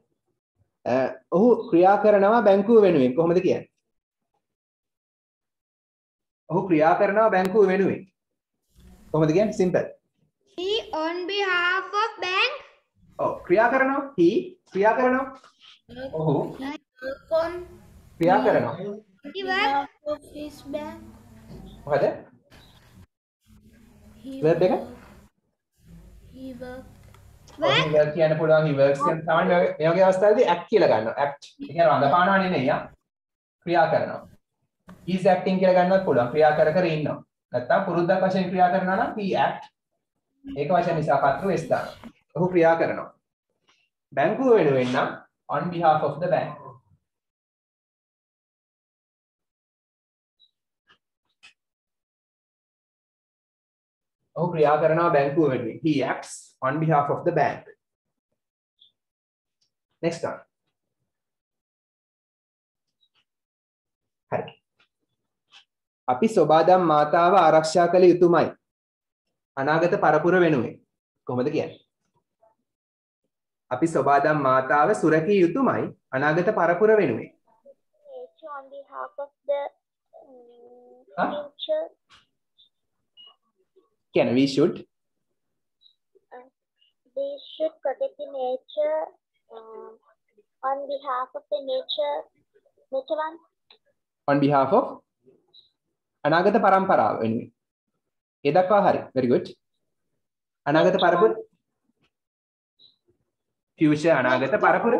Speaker 1: ඔහු ක්‍රියා කරනවා බැංකුව වෙනුවෙන්. කොහොමද කියන්නේ? ඔහු ක්‍රියා කරනවා බැංකුව වෙනුවෙන්. කොහොමද කියන්නේ? simple.
Speaker 4: He on behalf of bank.
Speaker 1: ඔව් ක්‍රියා කරනවා. he ක්‍රියා කරනවා. ඔහු ක්‍රියා කරනවා.
Speaker 4: He work
Speaker 3: of his bank.
Speaker 1: මොකද?
Speaker 3: He
Speaker 1: verb එක?
Speaker 3: He work.
Speaker 1: he work කියන්න පුළුවන්. he works කියන තමයි මේ වගේ අවස්ථාවේදී act කියලා ගන්නවා. act. ඒ කියන්නේ රඳපානවා නෙමෙයි යා. ක්‍රියා කරනවා. he is acting කියලා ගන්නවත් පුළුවන්. ක්‍රියා කර කර ඉන්නවා. නැත්තම් පුරුද්දක් වශයෙන් ක්‍රියා කරනවා නම් he act. ඒක වචන නිසා පත්‍ර වෙස් දානවා. ඔහු ක්‍රියා කරනවා. බැංකුව වෙනුවෙන් නම් on behalf of the bank. ඔහු ක්‍රියා කරනවා බැංකුව වෙනුවෙන්. He acts on behalf of the bank. Next one. හරි. අපි සොබාදම් මාතාව ආරක්ෂා කළ යුතුමයි. අනාගත පරපුර වෙනුවෙන්. කොහොමද කියන්නේ? අපි සොබාදම් මාතාව සුරැකිය යුතුමයි අනාගත පරපුර වෙනුවෙන්.
Speaker 6: On behalf of the future.
Speaker 1: කියන්නේ we should
Speaker 6: protect the nature on behalf of the nature one.
Speaker 1: on behalf of අනාගත පරම්පරාව වෙනුවෙන්. ඒ දක්වා හරි. very good. අනාගත පරපුර future අනාගත පරපුර.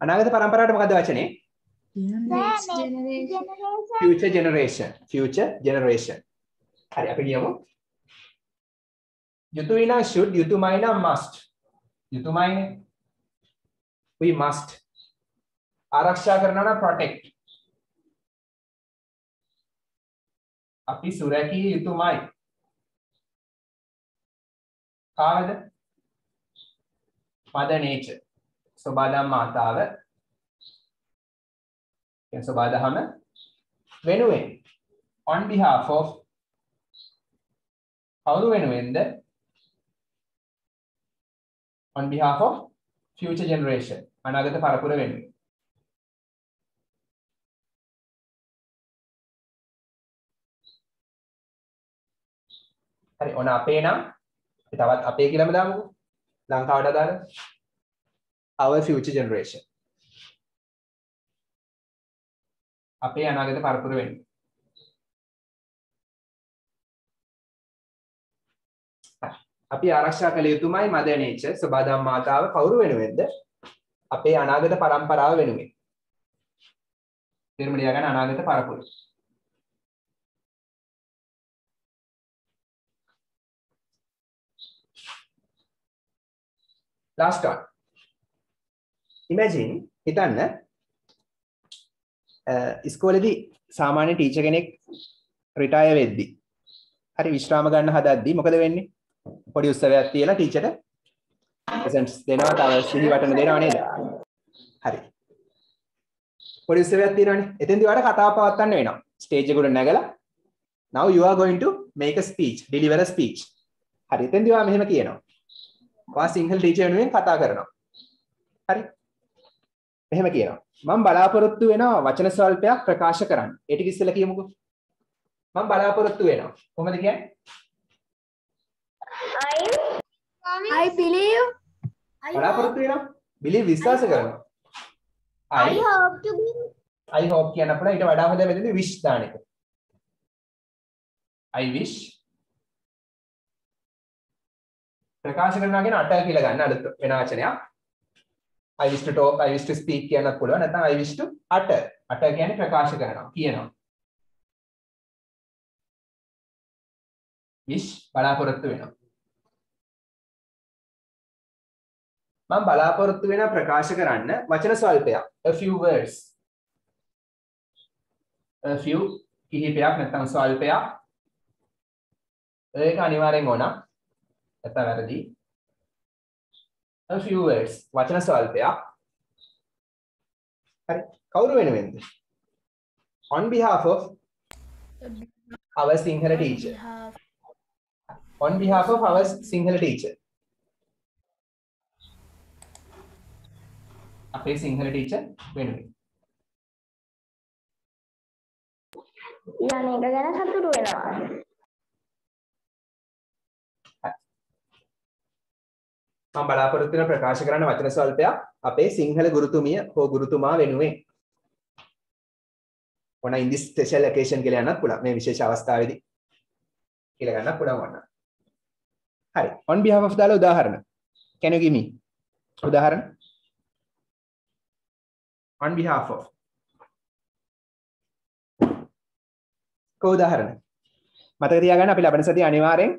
Speaker 1: අනාගත පරම්පරාවට මොකද වචනේ? future generation. future generation. හරි අපි කියමු. යුතුයි නම් should, යුතුයමයි නම් must. යුතුයමයිනේ. we must. ආරක්ෂා කරනවා නම් protect. අපි සුරැකිය යුතුමයි. කාවද? mother nature. සබාදම් මාතාව. කියන සබාදහම වෙනුවෙන්. on behalf of කවුරු වෙනුවෙන්ද? on behalf of future generation. අනාගත පරපුර වෙනුවෙන්. හරි ඔන්න අපේ නම් අපි තවත් අපේ කියලාම දාමුකෝ. ලංකාවට අදාළ our future generation. අපේ අනාගත පරපුර වෙනුවෙන්. අපි ආරක්ෂා කළ යුතුමයි mother nature සබාදම් මාතාව කවුරු වෙනුවෙන්ද? අපේ අනාගත පරම්පරාව වෙනුවෙන්. තේරුම ලියා ගන්න අනාගත පරපුර. Last one. Imagine හිතන්න ඉස්කෝලේදී සාමාන්‍ය ටීචර් කෙනෙක් රිටයර් වෙද්දී හරි විශ්‍රාම ගන්න හදද්දී මොකද වෙන්නේ? පොඩි උත්සවයක් තියලා ටීචර්ට ප්‍රසන්ට්ස් දෙනවා, තව සිහිවටන දෙනවා නේද? හරි. පොඩි උත්සවයක් තියෙනවානේ. එතෙන්දී ඔයාලට කතාව පවත්වන්න වෙනවා. ස්ටේජ් එකට නැගලා now you are going to make a speech, deliver a speech. හරි. එතෙන්දී ඔයා මෙහෙම කියනවා. ඔයා සිංහල ටීචර් වෙනුවෙන් කතා කරනවා. හරි. මෙහෙම කියනවා. මම බලාපොරොත්තු වෙනවා වචන ස්වල්පයක් ප්‍රකාශ කරන්න. ඒ ටික ඉස්සෙල්ලා කියමුකෝ. මම බලාපොරොත්තු වෙනවා. කොහොමද කියන්නේ?
Speaker 5: I believe.
Speaker 1: බලාපොරොත්තු වෙනවා. believe විශ්වාස කරනවා.
Speaker 5: I hope to be.
Speaker 1: I hope කියන අපල ඊට වඩා හොඳ වෙන්නේ wish දාන එක. I wish ප්‍රකාශ කරනවා කියන අට කියලා ගන්න අලුත් වෙන වචනයක්. I wish to talk, I wish to speak කියනත් පුළුවන්. නැත්නම් I wish to utter. utter කියන්නේ ප්‍රකාශ කරනවා, කියනවා. wish බලාපොරොත්තු වෙනවා. මම බලාපොරොත්තු වෙන ප්‍රකාශ කරන්න වචන ස්වල්පයක්. A few words. A few කිහිපයක් නැත්නම් ස්වල්පයක්. ඒක අනිවාර්යෙන් ඕන. නැත්නම් වැරදි. A few words. වචන ස්වල්පයක්. හරි. කවුරු වෙනුවෙන්ද? On behalf of our Sinhala teacher. On behalf of our Sinhala teacher. අපේ සිංහල ටීචර් වෙනුවෙන්.
Speaker 5: යන්නේක ගැන සතුටු වෙනවා.
Speaker 1: මම බලාපොරොත්තු වෙන ප්‍රකාශ කරන්න වචන ස්වල්පයක් අපේ සිංහල ගුරුතුමිය හෝ ගුරුතුමා වෙනුවෙන්. ඕන in this special occasion කියලා යන්නත් පුළුවන්. මේ විශේෂ අවස්ථාවේදී කියලා ගන්නත් පුළුවන් වන්න. හරි. On behalf of දාලා උදාහරණ. Can you give me උදාහරණ? On behalf of. උදාහරණ. මතක තියාගන්න අපි ලබන සතියේ අනිවාර්යෙන්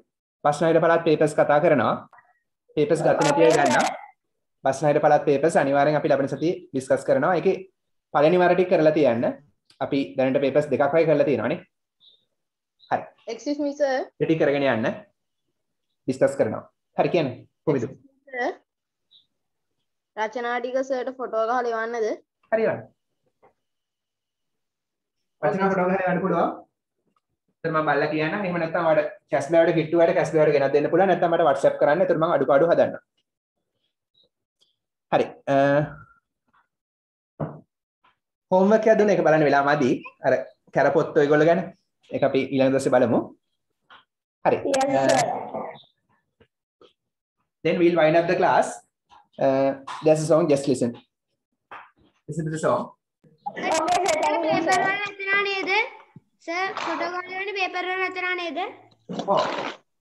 Speaker 1: බස්නාහිර පළාත් papers කතා කරනවා. papers ගත නැති අය ගන්න. බස්නාහිර පළාත් papers අනිවාර්යෙන් අපි ලබන සතියේ discuss කරනවා. ඒකේ පළවෙනි වාර ටික කරලා තියන්න. අපි දැනට papers දෙකක් වගේ කරලා තියෙනවානේ. හරි.
Speaker 7: Excuse me sir.
Speaker 1: ටික කරගෙන යන්න. discuss කරනවා. හරි කියන්නේ. කොහොමද?
Speaker 7: රචනා ටික සර්ට ෆොටෝ ගහලා එවන්නද?
Speaker 1: හරි වань. වචන ෆොටෝ ගහලා යන්න පුළුවන්. මම බලලා කියන්න. එහෙම නැත්නම් වඩ කැස්බෑවට කිට්ටුවට කැස්බෑවට ගෙනත් දෙන්න පුළුවන්. නැත්නම් මට WhatsApp කරන්න. එතකොට මම අඩුපාඩු හදන්නම්. හරි. homework එකක් දුන්න එක බලන්න වෙලාව මදි. අර කරපොත් ඔයගොල්ලෝ ගැන. ඒක අපි ඊළඟ දවසේ බලමු. හරි. Then we'll wind up the class. There's a song, just listen. Listen to the song.
Speaker 4: paper වල නැතනා නේද? සර් ෆොටෝ ගන්න වෙන්නේ paper වල නැතනා නේද?
Speaker 1: Oh.